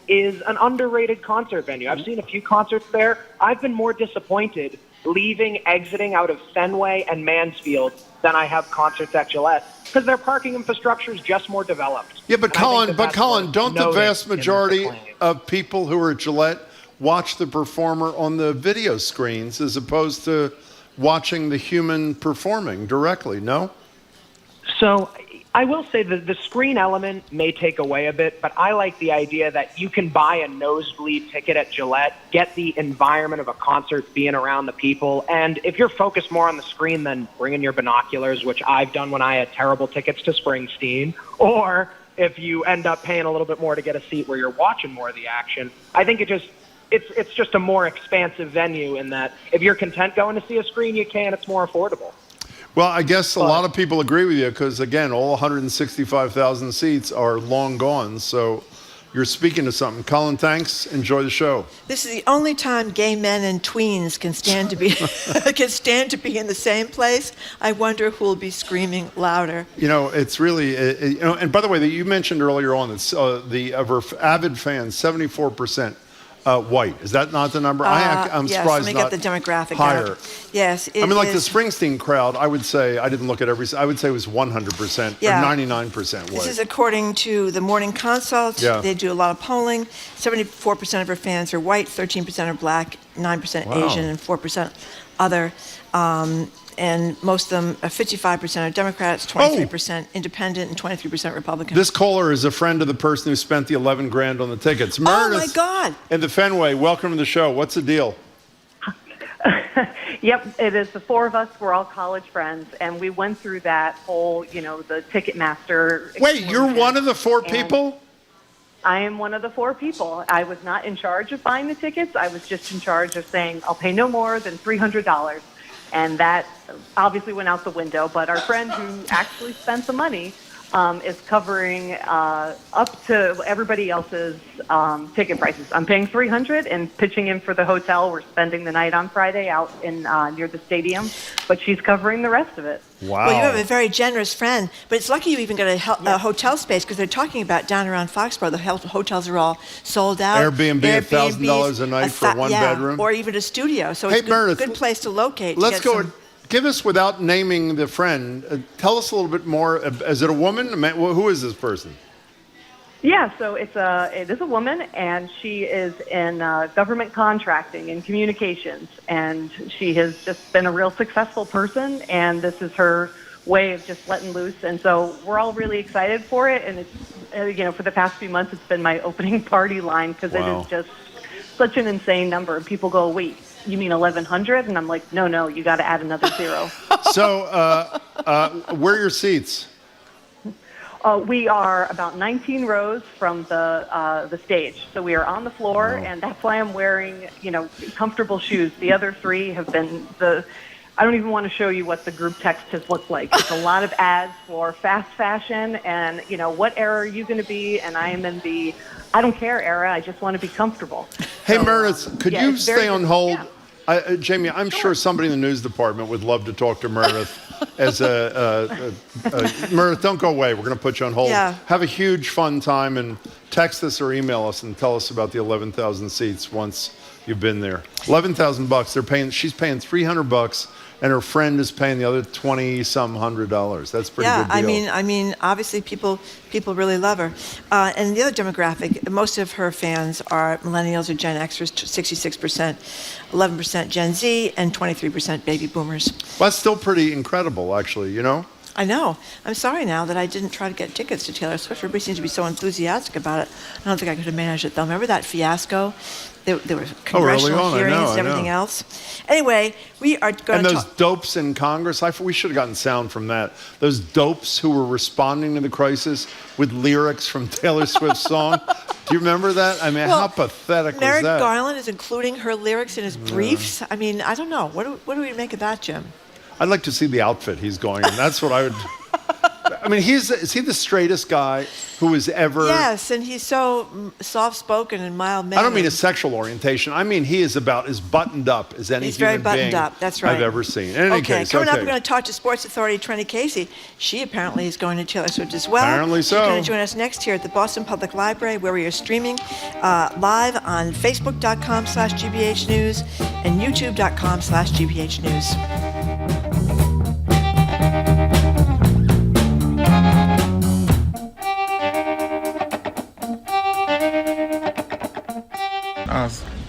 is an underrated concert venue. I've seen a few concerts there. I've been more disappointed exiting out of Fenway and Mansfield than I have concerts at Gillette because their parking infrastructure is just more developed. Yeah, but And I think Colin, that's worth don't the noting vast in this majority acclaim. of people who are at Gillette watch the performer on the video screens as opposed to watching the human performing directly? No? So I will say that the screen element may take away a bit, but I like the idea that you can buy a nosebleed ticket at Gillette, get the environment of a concert being around the people, and if you're focused more on the screen, then bring in your binoculars, which I've done when I had terrible tickets to Springsteen, or if you end up paying a little bit more to get a seat where you're watching more of the action. I think it's just a more expansive venue in that if you're content going to see a screen, you can. It's more affordable. Well, I guess a lot of people agree with you because, again, all 165,000 seats are long gone. So you're speaking to something. Colin, thanks. Enjoy the show. This is the only time gay men and tweens can stand to be in the same place. I wonder who will be screaming louder. You know, it's really, and by the way, you mentioned earlier on that of our avid fans, 74%. White. Is that not the number? I'm yes, surprised let me not get the demographic higher. out. Yes, I mean, like the is- Springsteen crowd, I would say, I didn't look at I would say it was 100% Yeah. or 99% white. This is according to the Morning Consult. Yeah. They do a lot of polling. 74% of her fans are white, 13% are black, 9% Wow. Asian, and 4% other. And most of them, 55% are Democrats, 23% Independent, and 23% Republican. This caller is a friend of the person who spent the 11 grand on the tickets. Meredith, my God. in the Fenway, welcome to the show. What's the deal? Yep, it is the four of us. We're all college friends, and we went through that whole, the Ticketmaster. Wait, you're one of the four And people? I am one of the four people. I was not in charge of buying the tickets. I was just in charge of saying, I'll pay no more than $300. And that obviously went out the window. But our friend who actually spent the money is covering up to everybody else's ticket prices. I'm paying $300 and pitching in for the hotel. We're spending the night on Friday out in near the stadium, but she's covering the rest of it. Wow. Well, you have a very generous friend, but it's lucky you even got a hotel space because they're talking about down around Foxborough, the hotels are all sold out. Airbnb, $1,000 a night for one bedroom. Or even a studio. So Hey, it's a Meredith, good place to locate. Let's go. Give us, without naming the friend, tell us a little bit more. Is it a woman? Who is this person? Yeah, so it is a woman, and she is in government contracting and communications, and she has just been a real successful person, and this is her way of just letting loose, and so we're all really excited for it, and it's, for the past few months, it's been my opening party line, because It is just such an insane number, and people go, wait, you mean 1,100? And I'm like, no, you got to add another zero. So, where are your seats? We are about 19 rows from the stage. So we are on the floor, and that's why I'm wearing, comfortable shoes. The other three have been I don't even want to show you what the group text has looked like. It's a lot of ads for fast fashion and, what era are you going to be? And I am in the I don't care era. I just want to be comfortable. Hey, Meredith, could you stay on hold? Yeah. Jamie, I'm sure somebody in the news department would love to talk to Meredith. Meredith, don't go away. We're going to put you on hold. Yeah. Have a huge fun time and text us or email us and tell us about the 11,000 seats once you've been there. $11,000. She's paying $300, and her friend is paying the other $20-some-$100. That's a pretty good deal. I mean, obviously people really love her. And the other demographic, most of her fans are millennials or Gen Xers, 66%, 11% Gen Z, and 23% baby boomers. Well, that's still pretty incredible, actually, I know. I'm sorry now that I didn't try to get tickets to Taylor Swift. Everybody seems to be so enthusiastic about it. I don't think I could have managed it, though. Remember that fiasco? There were congressional hearings and everything else. Anyway, we are going to And those dopes in Congress, we should have gotten sound from that. Those dopes who were responding to the crisis with lyrics from Taylor Swift's song. Do you remember that? I mean, how pathetic was that? Merrick Garland is including her lyrics in his briefs. I mean, I don't know. What do we make of that, Jim? I'd like to see the outfit he's going in. That's what I would... I mean, is he the straightest guy who has ever... Yes, and he's so soft-spoken and mild-mannered. I don't mean his sexual orientation. I mean he is about as buttoned up as any He's very human being buttoned up. That's right. I've ever seen. In any case, coming up, we're going to talk to Sports Authority Trenny Casey. She apparently is going to Taylor Swift as well. Apparently so. She's going to join us next here at the Boston Public Library, where we are streaming live on Facebook.com/GBH News and YouTube.com/GBH News.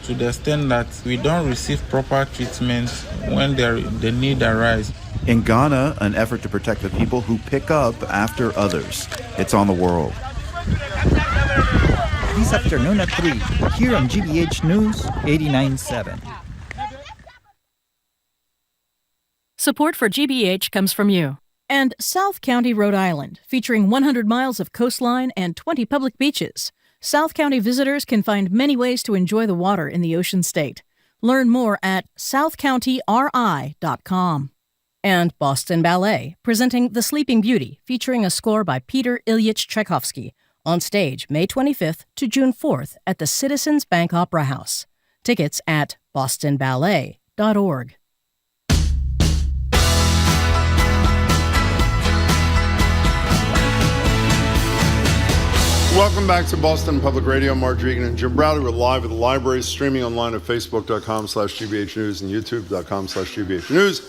To the extent that we don't receive proper treatment when the need arises. In Ghana, an effort to protect the people who pick up after others. It's on the world. This afternoon at 3, here on GBH News 89.7. Support for GBH comes from you. And South County, Rhode Island, featuring 100 miles of coastline and 20 public beaches. South County visitors can find many ways to enjoy the water in the Ocean State. Learn more at southcountyri.com. And Boston Ballet, presenting The Sleeping Beauty, featuring a score by Peter Ilyich Tchaikovsky, on stage May 25th to June 4th at the Citizens Bank Opera House. Tickets at bostonballet.org. Welcome back to Boston Public Radio. Mark Regan and Jim Browder. We're live at the library, streaming online at Facebook.com/GBH News and YouTube.com/GBH News.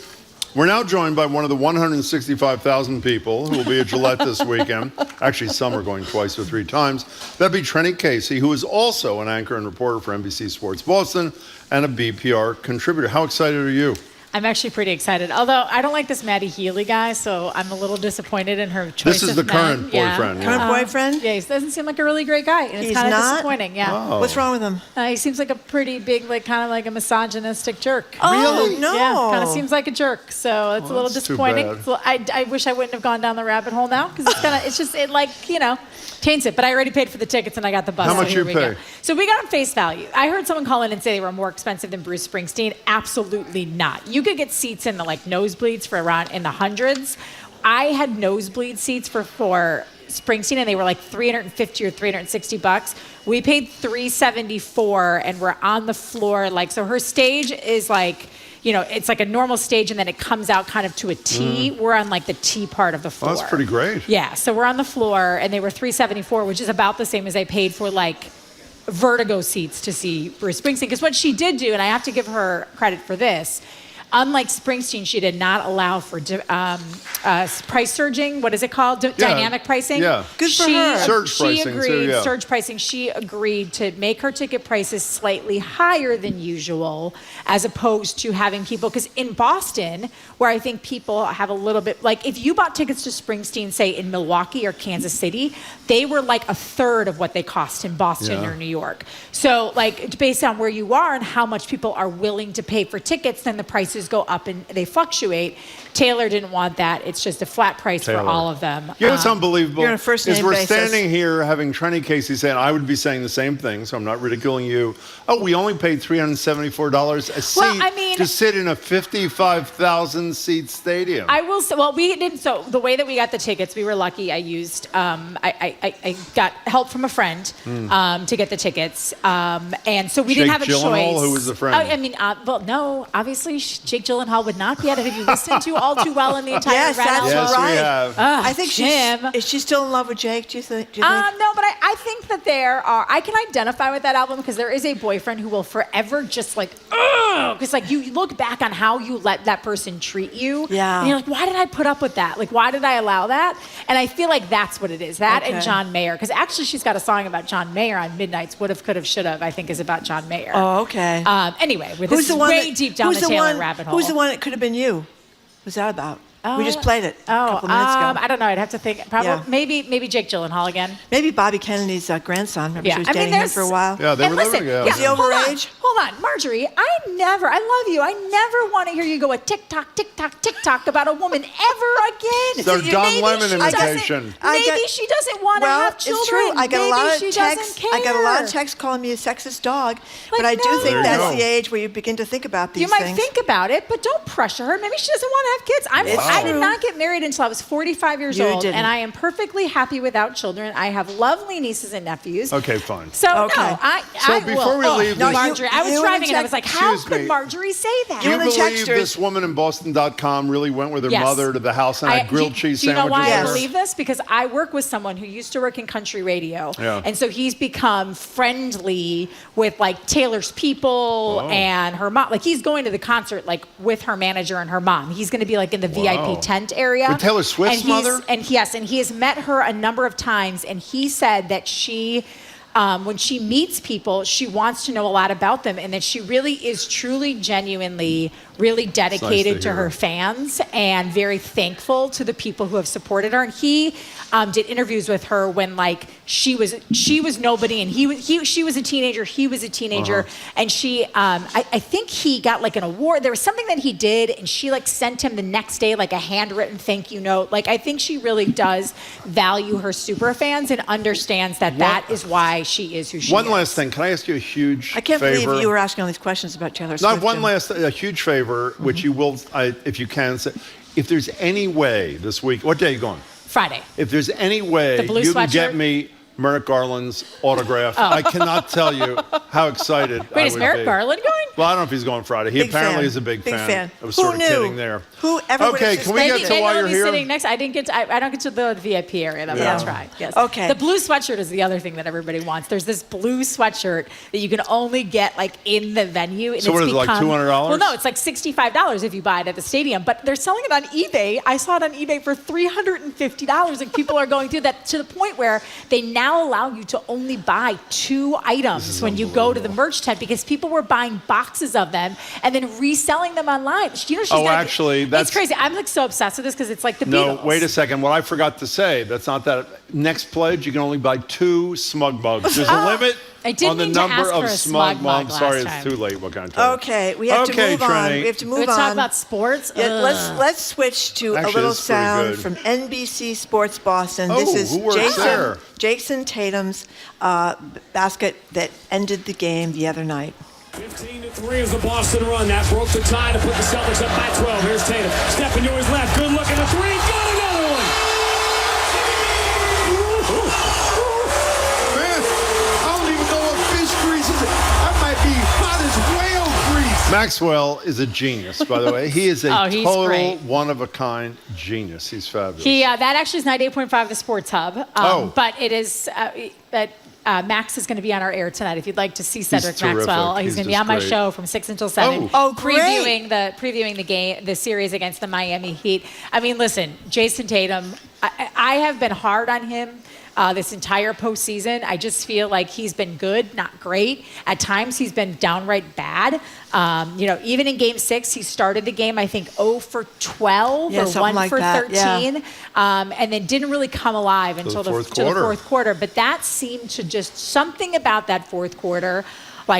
We're now joined by one of the 165,000 people who will be at Gillette this weekend. Actually, some are going twice or three times. That'd be Trenny Casey, who is also an anchor and reporter for NBC Sports Boston and a BPR contributor. How excited are you? I'm actually pretty excited. Although I don't like this Maddie Healy guy, so I'm a little disappointed in her choice. This is the current boyfriend. Current boyfriend? Yeah, he doesn't seem like a really great guy. And it's He's kind of not? disappointing. Yeah. Oh. What's wrong with him? He seems like a pretty big, kind of like a misogynistic jerk. Oh, really? No. Yeah, kind of seems like a jerk. So it's a little that's too disappointing. bad. I wish I wouldn't have gone down the rabbit hole now because it's just taints it. But I already paid for the tickets and I got the bus. How so much here you we pay? go. So we got on face value. I heard someone call in and say they were more expensive than Bruce Springsteen. Absolutely not. You could get seats in the nosebleeds for around in the hundreds. I had nosebleed seats for Springsteen and they were like $350 or $360. We paid $374 and we're on the floor. So her stage is it's like a normal stage and then it comes out kind of to a T. We're on the T part of the floor. Oh, that's pretty great. Yeah, so we're on the floor and they were $374, which is about the same as I paid for Vertigo seats to see Bruce Springsteen. Because what she did do, and I have to give her credit for this, unlike Springsteen, she did not allow for price surging. What is it called? Dynamic pricing. Yeah. Good for her. Surge She pricing, agreed. too, yeah. Surge pricing. She agreed to make her ticket prices slightly higher than usual, as opposed to having people. Because in Boston, where I think people have a little bit like, if you bought tickets to Springsteen, say in Milwaukee or Kansas City, they were like a third of what they cost in Boston or New York. So, like, based on where you are and how much people are willing to pay for tickets, then the prices go up and they fluctuate. Taylor didn't want that. It's just a flat price for all of them. You know what's unbelievable? You're on a first is name we're basis. standing here having Trenny Casey saying, I would be saying the same thing, so I'm not ridiculing you. Oh, we only paid $374 a seat to sit in a 55,000 seat stadium. I will say, well, we didn't. So the way that we got the tickets, we were lucky. I used, I got help from a friend to get the tickets, and so we didn't have a Jake Gyllenhaal, choice. who was the friend? I mean, well, no, obviously Jake Gyllenhaal would not be at it. Have you listened to All Too Well in the entire Yes, Red that's album? we right. have. I think Jim. is she still in love with Jake? Do you think? No, but I think that I can identify with that album because there is a boyfriend who will forever just like, because like you look back on how you let that person treat you. Yeah. And you're like, why did I put up with that? Like, why did I allow that? And I feel like that's what it is. That and John Mayer. Because actually she's got a song about John Mayer on Midnight's Would've, Could've, Should've, I think is about John Mayer. Oh, okay. Anyway, this is way deep down the Taylor rabbit hole. Who's the one that could have been you? What's that about? We just played it a couple minutes ago. I don't know. I'd have to think. Probably, maybe Jake Gyllenhaal again. Maybe Bobby Kennedy's grandson. Remember she was dating him there's- for a while. Yeah, they were living together. Is he overage? Hold on, Marjorie. I love you. I never want to hear you go a tick-tock, tick-tock, tick-tock about a woman ever again. It's our Don Maybe Lemon she imitation. Maybe she doesn't want to have children. It's true. I got a lot of texts. Care. I got a lot of texts calling me a sexist dog. But I do think that's the age where you begin to think about these You things. might think about it, but don't pressure her. Maybe she doesn't want to have kids. I did not get married until I was 45 years old, didn't. and I am perfectly happy without children. I have lovely nieces and nephews. Okay, fine. So no, So before we leave this, Marjorie, I was driving and I was like, how Excuse could me. Marjorie say that? Do you believe this woman in Boston.com really went with her Yes. mother to the house and had grilled cheese do you know sandwiches why I with her? believe this? Because I work with someone who used to work in country radio. Yeah. And so he's become friendly with like Taylor's people and her mom. Like he's going to the concert like with her manager and her mom. He's going to be like in the VIP tent area. With Taylor Swift's mother? And he has met her a number of times, and he said that she, when she meets people, she wants to know a lot about them, and that she really is truly, genuinely, really dedicated to her fans and very thankful to the people who have supported her. And he did interviews with her when like she was nobody, and she was a teenager, he was a teenager, and she I think he got like an award. There was something that he did, and she like sent him the next day like a handwritten thank you note. Like I think she really does value her super fans and understands that that is why she is who she is. One last thing. Can I ask you a huge I can't favor? believe you were asking all these questions about Taylor Swift. Not one last, a huge favor, which you will, if you can, say, if there's any way this week, what day are you going? Friday. If there's any way The blue you can get sweatshirt? me Merrick Garland's autograph, I cannot tell you how excited I Wait, would is Merrick be. Garland going? Well, I don't know if he's going Friday. He Big apparently fan. is a big fan. I was Who sort of knew? kidding there. Whoever would Okay, have can we get to Maybe why I'll you're be here? sitting next. I don't get to the VIP area. That Yeah. That's right. Yes. Okay. The blue sweatshirt is the other thing that everybody wants. There's this blue sweatshirt that you can only get like in the venue. And So what is it, like $200? Well, no, it's like $65 if you buy it at the stadium. But they're selling it on eBay. I saw it on eBay for $350, and people are going through that to the point where they now allow you to only buy 2 items when you go to the merch tent because people were buying boxes of them and then reselling them online. You know, she's Actually, that's it's crazy. I'm like so obsessed with this because it's like the No, Beatles. wait a second. What I forgot to say, that's not that. Next pledge, you can only buy 2 smug mugs. There's a limit I didn't on the mean to number ask of for a smug smug mug mugs. Sorry, last it's time. too late. What can I tell you? Okay, we have to move on. Trini. We have to move Let's on. talk about sports. Yeah, Ugh. let's switch to Actually, a little this is pretty sound good. from NBC Sports Boston. Oh, This is who works there? Jason Tatum's basket that ended the game the other night. 15-3 is the Boston run. That broke the tie to put the Celtics up by 12. Here's Tatum. Stepping to his left. Good look at the three. Got another one. Man, I don't even know what fish grease is. That might be hot as whale grease. Maxwell is a genius, by the way. He is a He's total great. one-of-a-kind genius. He's fabulous. That actually is 98.5 the Sports Hub. But it is that Max is going to be on our air tonight. If you'd like to see Cedric terrific. Maxwell, he's going to be on my great. show from 6 until 7. Oh, great. previewing the game, the series against the Miami Heat. I mean, listen, Jason Tatum. I have been hard on him this entire postseason. I just feel like he's been good, not great. At times, he's been downright bad. Even in Game 6, he started the game, I think, 0 for 12 or 1 for 13, and then didn't really come alive until the fourth quarter. But that seemed to just something about that fourth quarter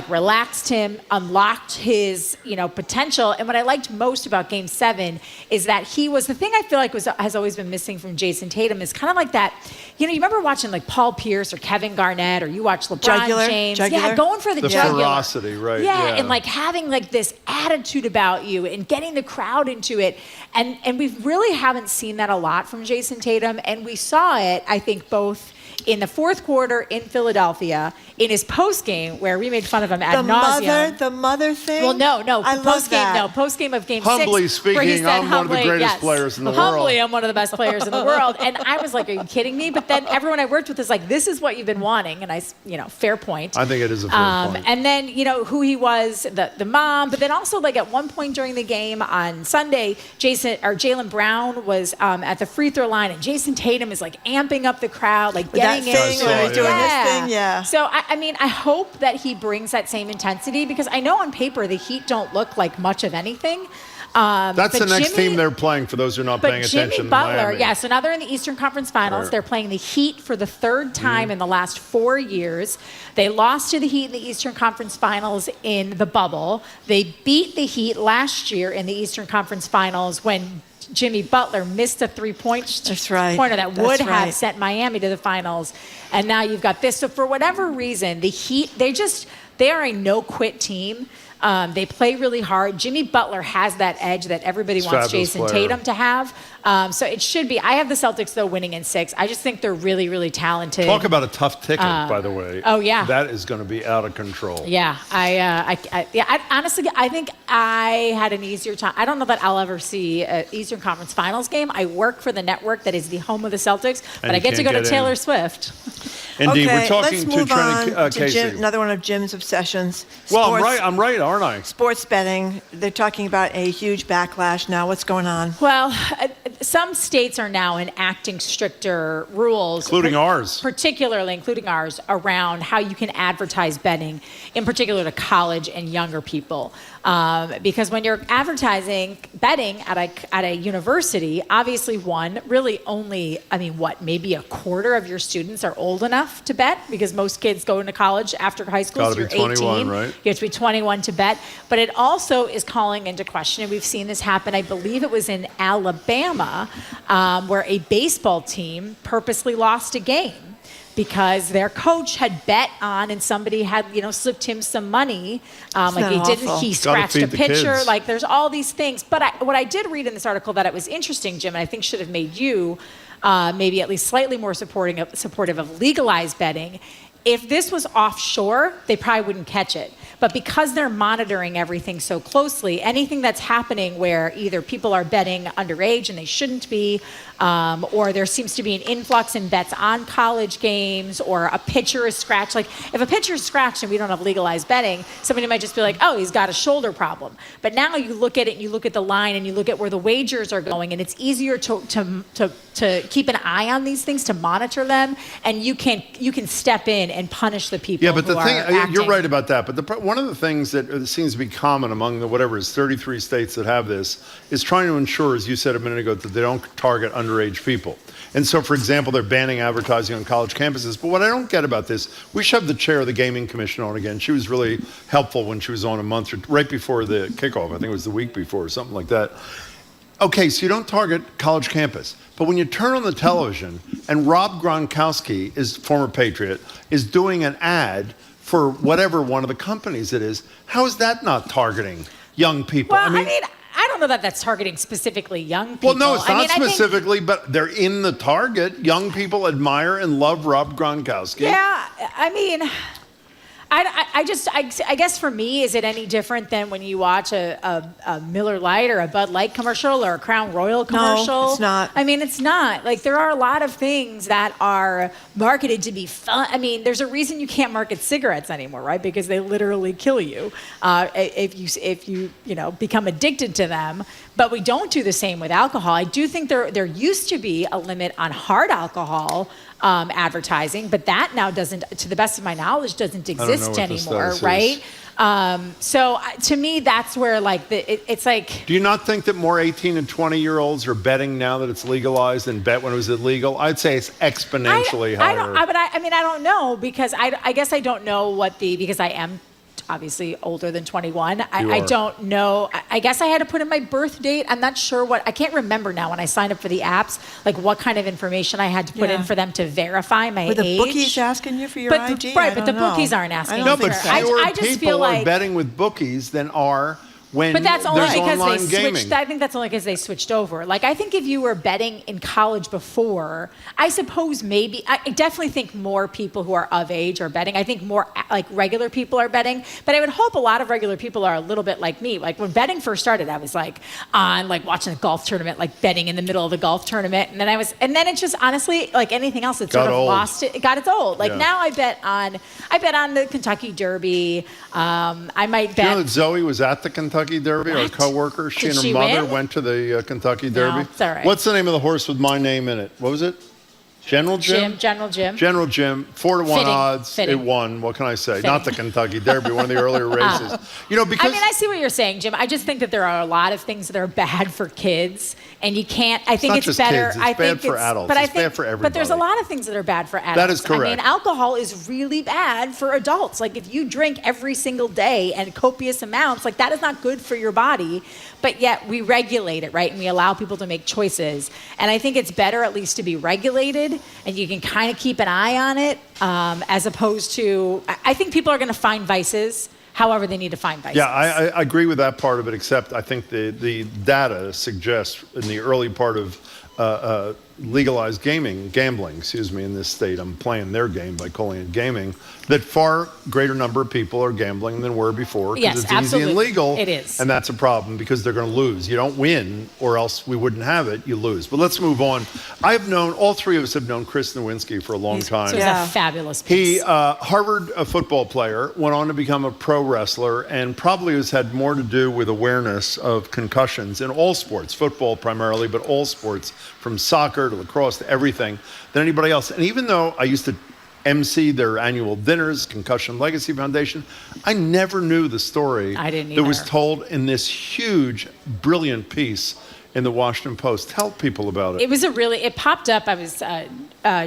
relaxed him, unlocked his, potential. And what I liked most about Game 7 is that he was, the thing I feel like has always been missing from Jason Tatum is kind of like that, you remember watching Paul Pierce or Kevin Garnett, or you watch LeBron James. Yeah, going for the jugular. Ferocity, right. Yeah, and having this attitude about you and getting the crowd into it. And we really haven't seen that a lot from Jason Tatum. And we saw it, I think, both in the fourth quarter in Philadelphia, in his post game where we made fun of him ad nauseum. The mother thing. Well, no, I love that. No, post game of Game 6. Humbly speaking, I'm one of the greatest players in the world. Humbly, I'm one of the best players in the world. And I was like, are you kidding me? But then everyone I worked with is like, this is what you've been wanting, and fair point. I think it is a fair point. And then who he was, the mom, but then also at one point during the game on Sunday, Jaylen Brown was at the free throw line, and Jason Tatum is amping up the crowd, getting that thing where he's doing this thing, yeah. So I hope that he brings that same intensity, because I know on paper the Heat don't look like much of anything. That's the next team they're playing, for those who are not paying attention. Jimmy Butler, Miami. so now they're in the Eastern Conference Finals. Right. They're playing the Heat for the third time in the last 4 years. They lost to the Heat in the Eastern Conference Finals in the bubble. They beat the Heat last year in the Eastern Conference Finals when Jimmy Butler missed a three-point pointer that would have sent Miami to the finals. And now you've got this. So for whatever reason, the Heat, they are a no-quit team. They play really hard. Jimmy Butler has that edge that everybody wants Jason Tatum to have. So it should be. I have the Celtics, though, winning in 6. I just think they're really, really talented. Talk about a tough ticket, by the way. Oh, yeah. That is going to be out of control. Yeah. Honestly, I think I had an easier time. I don't know that I'll ever see an Eastern Conference Finals game. I work for the network that is the home of the Celtics, but I get to go to Taylor Swift. Indeed, okay, we're talking let's move on to Casey. another one of Jim's obsessions. Well, I'm right, aren't I? Sports betting. They're talking about a huge backlash now. What's going on? Well, some states are now enacting stricter rules, including ours, around how you can advertise betting, in particular to college and younger people. Because when you're advertising betting at a university, obviously maybe a quarter of your students are old enough to bet, because most kids go into college after high school, so you're 21, 18. right? You have to be 21 to bet. But it also is calling into question, and we've seen this happen, I believe it was in Alabama, where a baseball team purposely lost a game because their coach had bet on, and somebody had, slipped him some money. He scratched a pitcher. There's all these things. But what I did read in this article that it was interesting, Jim, and I think should have made you maybe at least slightly more supportive of legalized betting. If this was offshore, they probably wouldn't catch it. But because they're monitoring everything so closely, anything that's happening where either people are betting underage and they shouldn't be, or there seems to be an influx in bets on college games, or a pitcher is scratched. If a pitcher is scratched and we don't have legalized betting, somebody might just be like, oh, he's got a shoulder problem. But now you look at it, and you look at the line, and you look at where the wagers are going, and it's easier to keep an eye on these things, to monitor them, and you can step in and punish the people. Yeah, but who the thing, acting. you're right about that. But one of the things that seems to be common among the 33 states that have this is trying to ensure, as you said a minute ago, that they don't target underage people. And so, for example, they're banning advertising on college campuses. But what I don't get about this, we should have the chair of the Gaming Commission on again. She was really helpful when she was on right before the kickoff. I think it was the week before or something like that. Okay, so you don't target college campus. But when you turn on the television and Rob Gronkowski, former Patriot, is doing an ad for whatever one of the companies it is, how is that not targeting young people? Well, I don't know that that's targeting specifically young people. Well, no, it's not specifically, but they're in the target. Young people admire and love Rob Gronkowski. Yeah, I I guess for me, is it any different than when you watch a Miller Lite or a Bud Light commercial or a Crown Royal commercial? No, it's not. I mean, it's not. Like, there are a lot of things that are marketed to be fun. I mean, there's a reason you can't market cigarettes anymore, right? Because they literally kill you if you become addicted to them. But we don't do the same with alcohol. I do think there used to be a limit on hard alcohol advertising, but that now doesn't, to the best of my knowledge, doesn't exist anymore, right? So to me, that's where it's like. Do you not think that more 18 and 20-year-olds are betting now that it's legalized than bet when it was illegal? I'd say it's exponentially higher. I don't know, because I guess I don't know because I am obviously older than 21. I don't know. I guess I had to put in my birth date. I'm not sure I can't remember now when I signed up for the apps, like what kind of information I had to put in for them to verify my age. Were the bookies asking you for your ID? Right, but the bookies aren't asking. No, but fewer people are betting with bookies than are when but that's only there's because online they gaming. switched. I think that's only because they switched over. Like, I think if you were betting in college before, I suppose maybe I definitely think more people who are of age are betting. I think more like regular people are betting, but I would hope a lot of regular people are a little bit like me. Like, when betting first started, I was like on watching a golf tournament, like betting in the middle of the golf tournament, and then it just honestly, like anything else, it sort of lost it. It got its old. Like now I bet on the Kentucky Derby. I might bet. You know that Zoe was at the Kentucky Derby, our co-worker. She and her mother went to the Kentucky Derby. No, it's all right. What's the name of the horse with my name in it? What was it? General Jim? General Jim. General Jim. 4-1 odds. Fitting. It won. What can I say? Not the Kentucky Derby, one of the earlier races. Because I mean, I see what you're saying, Jim. I just think that there are a lot of things that are bad for kids, and you can't. I think it's better. Kids. It's bad for adults. But it's bad for everybody. But there's a lot of things that are bad for adults. That is correct. I mean, alcohol is really bad for adults. Like, if you drink every single day and copious amounts, like, that is not good for your body. But yet we regulate it, right? And we allow people to make choices. And I think it's better at least to be regulated, and you can kind of keep an eye on it, as opposed to, I think people are going to find vices however they need to find vices. Yeah, I agree with that part of it, except I think the data suggests in the early part of legalized gambling, in this state, I'm playing their game by calling it gaming, that far greater number of people are gambling than were before, because it's easy and legal. It is. And that's a problem, because they're going to lose. You don't win, or else we wouldn't have it. You lose. But let's move on. All three of us have known Chris Nowinski for a long time. So he's a fabulous piece. He, Harvard football player, went on to become a pro wrestler, and probably has had more to do with awareness of concussions in all sports, football primarily, but all sports, from soccer to lacrosse to everything, than anybody else. And even though I used to MC their annual dinners, Concussion Legacy Foundation, I never knew the story that was told in this huge, brilliant piece in the Washington Post. Tell people about it. It popped up. I was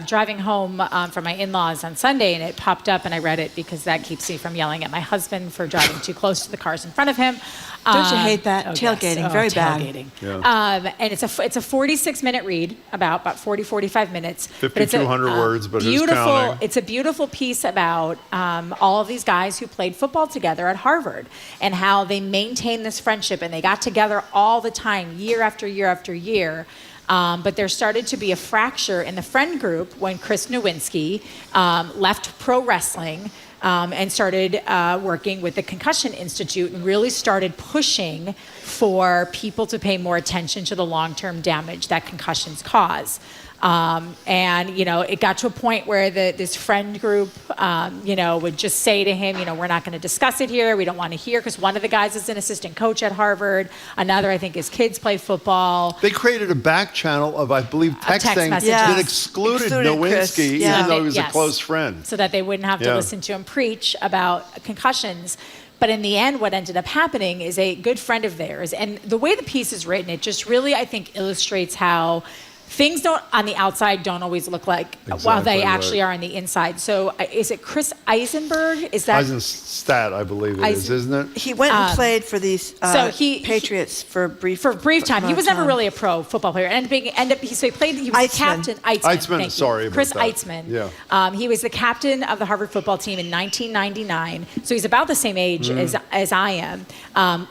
driving home from my in-laws on Sunday, and it popped up, and I read it because that keeps me from yelling at my husband for driving too close to the cars in front of him. Don't you hate that? Tailgating, yes. very tailgating. bad. And it's a 46-minute read, about 40, 45 minutes. 5,200 words, but who's counting? It's a beautiful piece about all of these guys who played football together at Harvard, and how they maintained this friendship, and they got together all the time, year after year after year. But there started to be a fracture in the friend group when Chris Nowinski left pro wrestling and started working with the Concussion Institute, and really started pushing for people to pay more attention to the long-term damage that concussions cause. And, it got to a point where this friend group, would just say to him, we're not going to discuss it here. We don't want to hear, because one of the guys is an assistant coach at Harvard. Another, I think, his kids play football. They created a back channel of, I believe, texting that excluded Nowinski, even though he was a close friend. So that they wouldn't have to listen to him preach about concussions. But in the end, what ended up happening is a good friend of theirs. And the way the piece is written, it just really, I think, illustrates how things on the outside don't always look like while they actually are on the inside. So is it Chris Eisenberg? Is that Eisenstadt, I believe it is, isn't it? He went and played for these Patriots for a brief time. He was never really a pro football player. And he was the captain. Eitzman, sorry about Chris that. Eitzman. Yeah. He was the captain of the Harvard football team in 1999. So he's about the same age as I am.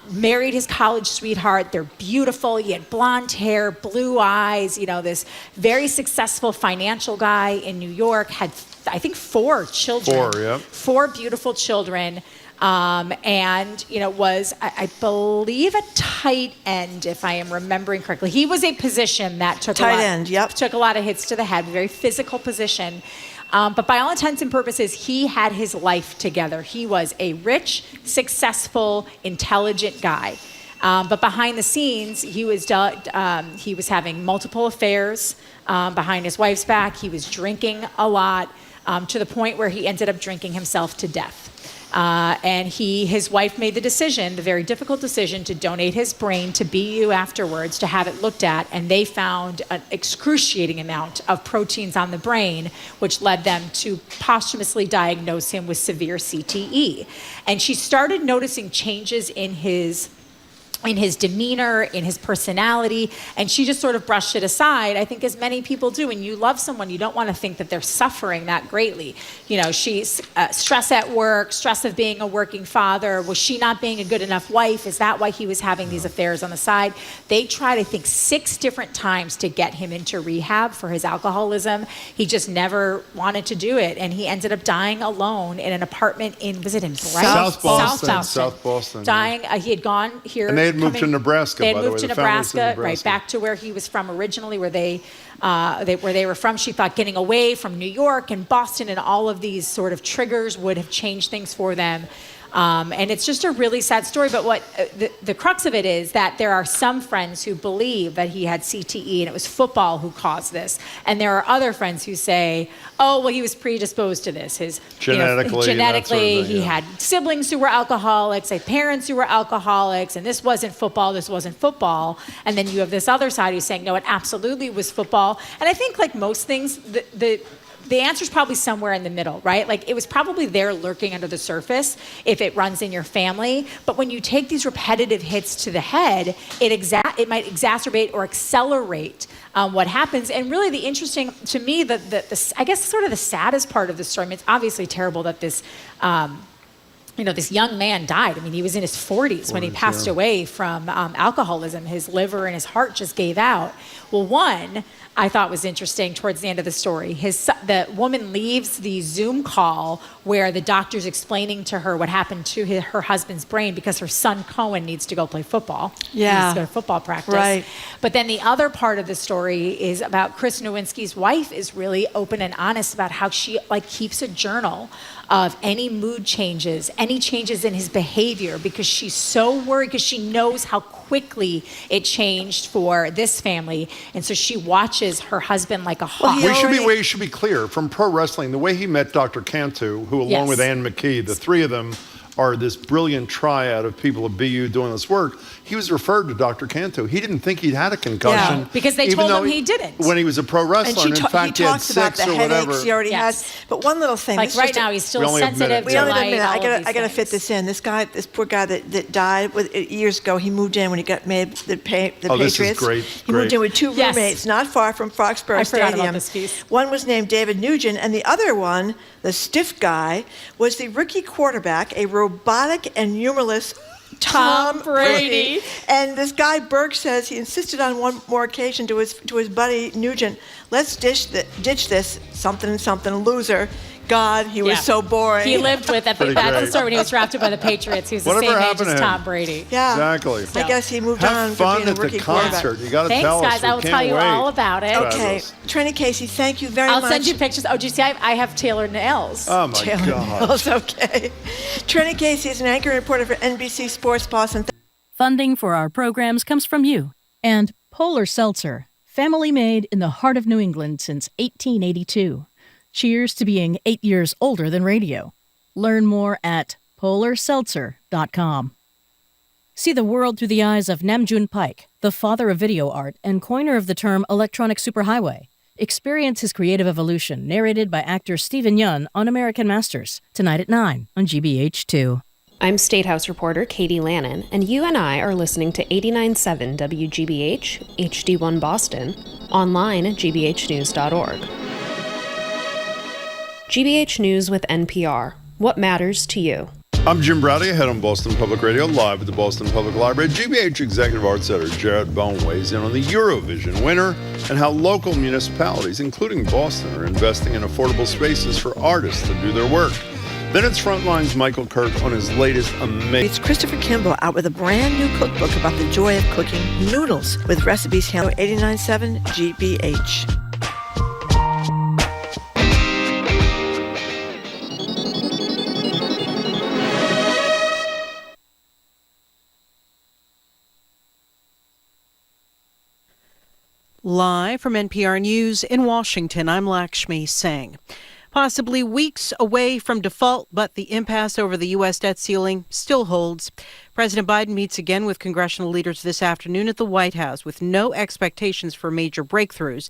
Married his college sweetheart. They're beautiful. He had blonde hair, blue eyes, this very successful financial guy in New York, had I think 4 children. 4, yep. 4 beautiful children. And, was, I believe, a tight end, if I am remembering correctly. He was a position that took took a lot of hits to the head, very physical position. But by all intents and purposes, he had his life together. He was a rich, successful, intelligent guy. But behind the scenes, he was having multiple affairs behind his wife's back. He was drinking a lot to the point where he ended up drinking himself to death. And his wife made the decision, the very difficult decision, to donate his brain to BU afterwards to have it looked at. And they found an excruciating amount of proteins on the brain, which led them to posthumously diagnose him with severe CTE. And she started noticing changes in his demeanor, in his personality, and she just sort of brushed it aside, I think, as many people do. When you love someone, you don't want to think that they're suffering that greatly. She's stress at work, stress of being a working father. Was she not being a good enough wife? Is that why he was having these affairs on the side? They tried, I think, 6 different times to get him into rehab for his alcoholism. He just never wanted to do it, and he ended up dying alone in an apartment in Brighton? South Boston. Dying, he had gone here. And they had moved to Nebraska. They had by the moved way. to The family was in Nebraska, right back to where he was from originally, where they were from. She thought getting away from New York and Boston and all of these sort of triggers would have changed things for them. And it's just a really sad story. But what the crux of it is that there are some friends who believe that he had CTE and it was football who caused this. And there are other friends who say, oh, well, he was predisposed to this. Genetically, he had siblings who were alcoholics, parents who were alcoholics, and this wasn't football. And then you have this other side who's saying, no, it absolutely was football. And I think, like most things, the answer is probably somewhere in the middle, right? Like, it was probably there lurking under the surface if it runs in your family. But when you take these repetitive hits to the head, it might exacerbate or accelerate what happens. And really, the interesting, to me, I guess sort of the saddest part of the story, I mean, it's obviously terrible that this young man died. I mean, he was in his 40s when he passed away from alcoholism. His liver and his heart just gave out. Well, one, I thought was interesting towards the end of the story. The woman leaves the Zoom call where the doctor's explaining to her what happened to her husband's brain because her son Cohen needs to go play football. Yeah. He needs to go to football practice. Right. But then the other part of the story is about Chris Nowinski's wife is really open and honest about how she keeps a journal of any mood changes, any changes in his behavior, because she's so worried because she knows how quickly it changed for this family. And so she watches her husband like a hawk. We should be clear, from pro wrestling, the way he met Dr. Cantu, who along with Ann McKee, the three of them are this brilliant triad of people at BU doing this work. He was referred to Dr. Cantu. He didn't think he'd had a concussion. Yeah, because they told him he didn't. When he was a pro wrestler, and in fact, he had talks about 6 the or headaches whatever. he already has. But one little thing. Right now, he's still sensitive We to only have a light. minute. I got to fit this in. This poor guy that died years ago, he moved in when he got made the Patriots. This is great. He moved in with 2 roommates, not far from Foxborough Stadium. I forgot about this piece. One was named David Nugent, and the other one, the stiff guy, was the rookie quarterback, a robotic and humorless Tom Brady. And this guy Burke says he insisted on one more occasion to his buddy Nugent, let's ditch this something loser. God, he was so boring. He lived with at the start when he was drafted by the Patriots. He was the same age as Tom Brady. Yeah, exactly. I guess he moved on. Have fun being a at rookie the concert. quarterback. You got to tell us. Thanks, guys. I will tell you all about it. Okay, Trini Casey, thank you very much. I'll send you pictures. Oh, do you see? I have tailored nails. Oh my God. Nails, okay. Trini Casey is an anchor and reporter for NBC Sports Boston. Funding for our programs comes from you and Polar Seltzer, family made in the heart of New England since 1882. Cheers to being 8 years older than radio. Learn more at polarseltzer.com. See the world through the eyes of Namjoon Paik, the father of video art and coiner of the term electronic superhighway. Experience his creative evolution, narrated by actor Stephen Yun on American Masters, tonight at 9 on GBH2. I'm State House reporter Katie Lannon, and you and I are listening to 89.7 WGBH, HD1 Boston, online at gbhnews.org. GBH News with NPR. What matters to you? I'm Jim Browdy, head on Boston Public Radio, live at the Boston Public Library. GBH Executive Arts Editor Jared Bone weighs in on the Eurovision winner and how local municipalities, including Boston, are investing in affordable spaces for artists to do their work. Then it's Frontline's Michael Kirk on his latest amazing... It's Christopher Kimble out with a brand new cookbook about the joy of cooking noodles with recipes handled 89.7 GBH. Live from NPR News in Washington, I'm Lakshmi Singh. Possibly weeks away from default, but the impasse over the U.S. debt ceiling still holds. President Biden meets again with congressional leaders this afternoon at the White House with no expectations for major breakthroughs.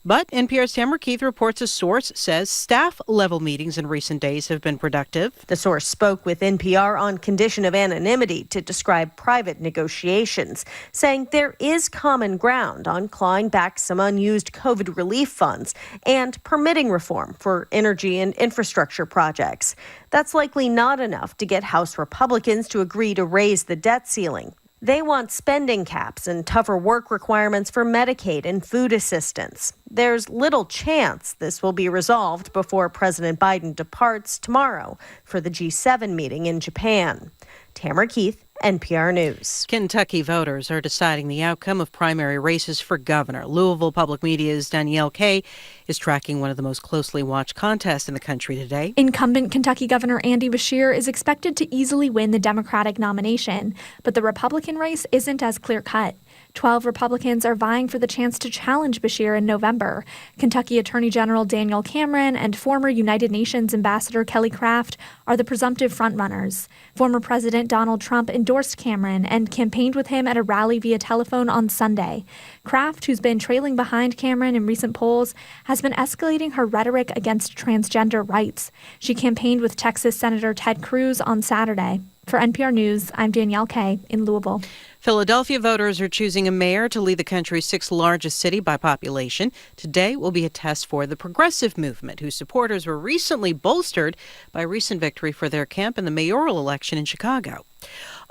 But NPR's Tamara Keith reports a source says staff-level meetings in recent days have been productive. The source spoke with NPR on condition of anonymity to describe private negotiations, saying there is common ground on clawing back some unused COVID relief funds and permitting reform for energy and infrastructure projects. That's likely not enough to get House Republicans to agree to raise the debt ceiling. They want spending caps and tougher work requirements for Medicaid and food assistance. There's little chance this will be resolved before President Biden departs tomorrow for the G7 meeting in Japan. Tamara Keith, NPR News. Kentucky voters are deciding the outcome of primary races for governor. Louisville Public Media's Danielle Kay is tracking one of the most closely watched contests in the country today. Incumbent Kentucky Governor Andy Beshear is expected to easily win the Democratic nomination, but the Republican race isn't as clear-cut. 12 Republicans are vying for the chance to challenge Beshear in November. Kentucky Attorney General Daniel Cameron and former United Nations Ambassador Kelly Craft are the presumptive frontrunners. Former President Donald Trump endorsed Cameron and campaigned with him at a rally via telephone on Sunday. Craft, who's been trailing behind Cameron in recent polls, has been escalating her rhetoric against transgender rights. She campaigned with Texas Senator Ted Cruz on Saturday. For NPR News, I'm Danielle Kay in Louisville. Philadelphia voters are choosing a mayor to lead the country's sixth largest city by population. Today will be a test for the progressive movement, whose supporters were recently bolstered by a recent victory for their camp in the mayoral election in Chicago.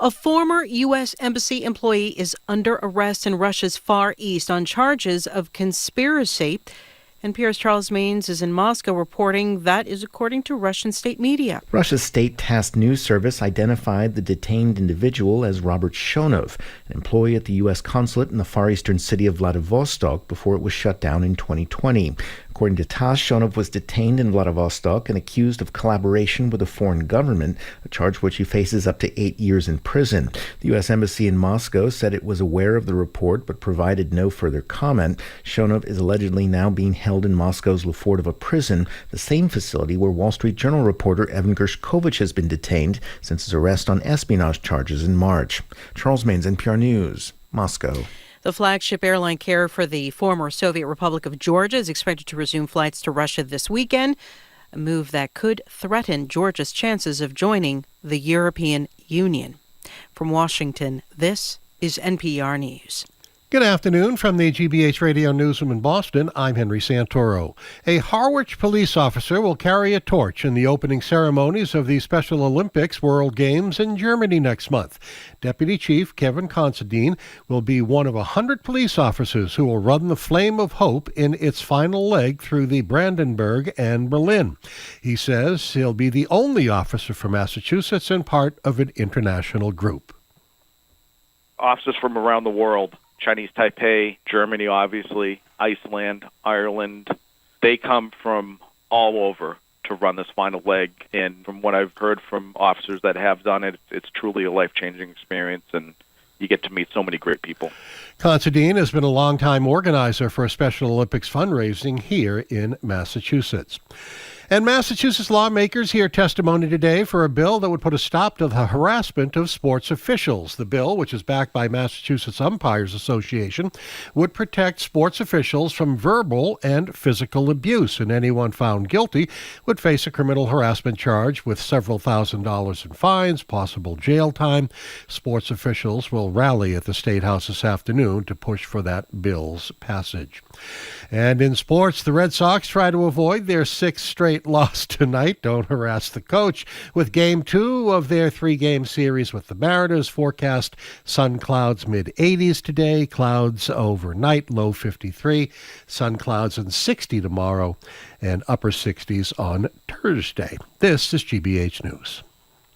A former U.S. Embassy employee is under arrest in Russia's Far East on charges of conspiracy. NPR's Charles Maines is in Moscow reporting that is according to Russian state media. Russia's state-tasked news service identified the detained individual as Robert Shonov, an employee at the U.S. consulate in the far eastern city of Vladivostok before it was shut down in 2020. According to TASS, Shonov was detained in Vladivostok and accused of collaboration with a foreign government, a charge which he faces up to 8 years in prison. The U.S. Embassy in Moscow said it was aware of the report but provided no further comment. Shonov is allegedly now being held in Moscow's Lefortovo prison, the same facility where Wall Street Journal reporter Evan Gershkovich has been detained since his arrest on espionage charges in March. Charles Maines, NPR News, Moscow. The flagship airline carrier for the former Soviet Republic of Georgia is expected to resume flights to Russia this weekend, a move that could threaten Georgia's chances of joining the European Union. From Washington, this is NPR News. Good afternoon from the GBH Radio Newsroom in Boston. I'm Henry Santoro. A Harwich police officer will carry a torch in the opening ceremonies of the Special Olympics World Games in Germany next month. Deputy Chief Kevin Considine will be one of 100 police officers who will run the Flame of Hope in its final leg through the Brandenburg and Berlin. He says he'll be the only officer from Massachusetts and part of an international group. Officers from around the world. Chinese Taipei, Germany, obviously, Iceland, Ireland. They come from all over to run this final leg. And from what I've heard from officers that have done it, it's truly a life-changing experience, and you get to meet so many great people. Considine has been a longtime organizer for Special Olympics fundraising here in Massachusetts. And Massachusetts lawmakers hear testimony today for a bill that would put a stop to the harassment of sports officials. The bill, which is backed by Massachusetts Umpires Association, would protect sports officials from verbal and physical abuse, and anyone found guilty would face a criminal harassment charge with several $1,000s in fines, possible jail time. Sports officials will rally at the State House this afternoon to push for that bill's passage. And in sports, the Red Sox try to avoid their sixth straight State lost tonight. Don't harass the coach. With Game 2 of their 3-game series with the Mariners, forecast sun clouds mid-80s today, clouds overnight, low 53, sun clouds and 60 tomorrow, and upper 60s on Thursday. This is GBH News.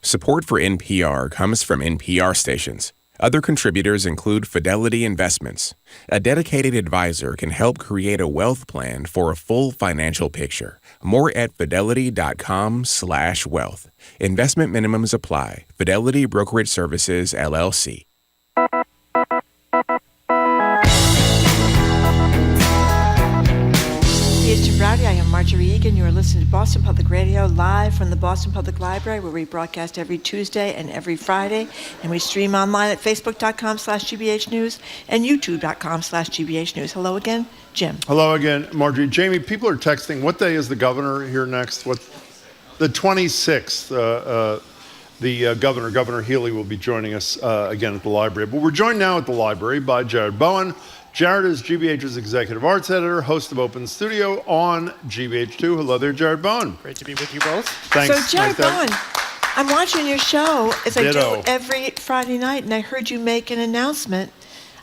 Support for NPR comes from NPR stations. Other contributors include Fidelity Investments. A dedicated advisor can help create a wealth plan for a full financial picture. More at fidelity.com/wealth. Investment minimums apply. Fidelity Brokerage Services, LLC. It's Jim Browdy. I am Marjorie Egan. You are listening to Boston Public Radio live from the Boston Public Library, where we broadcast every Tuesday and every Friday, and we stream online at facebook.com/GBH News and youtube.com/GBH News. Hello again, Jim. Hello again, Marjorie. Jamie, people are texting. What day is the governor here next? The 26th. Governor Healy will be joining us again at the library. But we're joined now at the library by Jared Bowen. Jared is GBH's executive arts editor, host of Open Studio on GBH2. Hello there, Jared Bowen. Great to be with you both. Thanks. So, Jared Bowen, I'm watching your show as I Ditto. do every Friday night, and I heard you make an announcement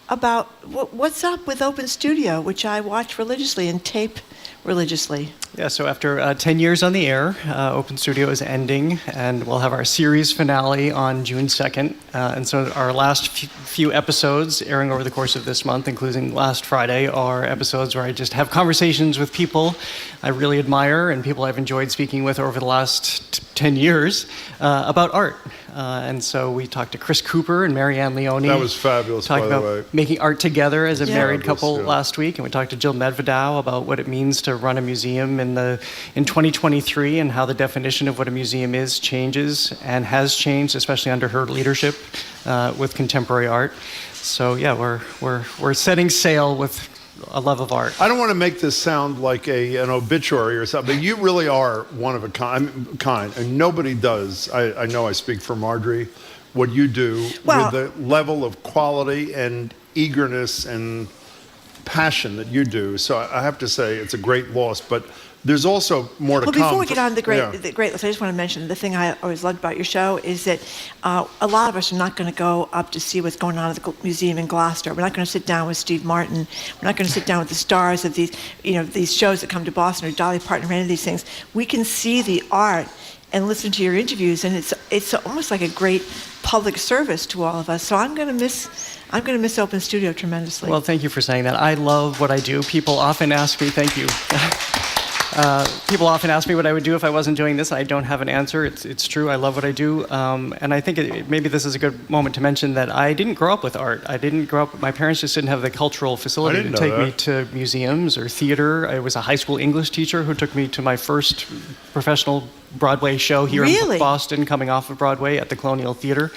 about what's up with Open Studio, which I watch religiously and tape religiously. Yeah, so after 10 years on the air, Open Studio is ending, and we'll have our series finale on June 2nd. And so our last few episodes airing over the course of this month, including last Friday, are episodes where I just have conversations with people I really admire and people I've enjoyed speaking with over the last 10 years about art. And so we talked to Chris Cooper and Marianne Leone. That was fabulous, by the about way. making art together as a married Fabulous, couple yeah. last week. And we talked to Jill Medvedow about what it means to run a museum in 2023 and how the definition of what a museum is changes and has changed, especially under her leadership with contemporary art. So yeah, we're setting sail with a love of art. I don't want to make this sound like an obituary or something, but you really are one of a kind, and nobody does. I know I speak for Marjorie. What you do with the level of quality and eagerness and passion that you do. So I have to say it's a great loss, but there's also more to come. Well, before we get on to the great list, I just want to mention the thing I always loved about your show is that a lot of us are not going to go up to see what's going on at the museum in Gloucester. We're not going to sit down with Steve Martin. We're not going to sit down with the stars of these shows that come to Boston or Dolly Parton or any of these things. We can see the art and listen to your interviews, and it's almost like a great public service to all of us. So I'm going to miss Open Studio tremendously. Well, thank you for saying that. I love what I do. People often ask me, thank you. People often ask me what I would do if I wasn't doing this. I don't have an answer. It's true. I love what I do. And I think maybe this is a good moment to mention that I didn't grow up with art. My parents just didn't have the cultural facility to take me to museums or theater. I was a high school English teacher who took me to my first professional Broadway show here in Boston, coming off of Broadway at the Colonial Theater.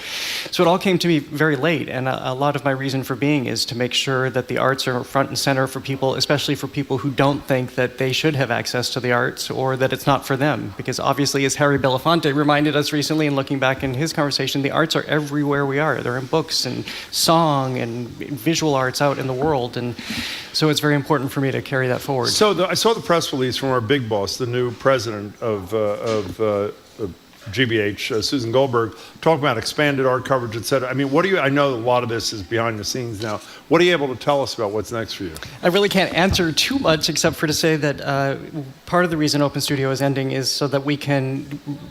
So it all came to me very late, and a lot of my reason for being is to make sure that the arts are front and center for people, especially for people who don't think that they should have access to the arts or that it's not for them. Because obviously, as Harry Belafonte reminded us recently, and looking back in his conversation, the arts are everywhere we are. They're in books and song and visual arts out in the world, and so it's very important for me to carry that forward. So I saw the press release from our big boss, the new president of GBH, Susan Goldberg, talking about expanded art coverage, et cetera. I mean, I know a lot of this is behind the scenes now. What are you able to tell us about what's next for you? I really can't answer too much except for to say that part of the reason Open Studio is ending is so that we can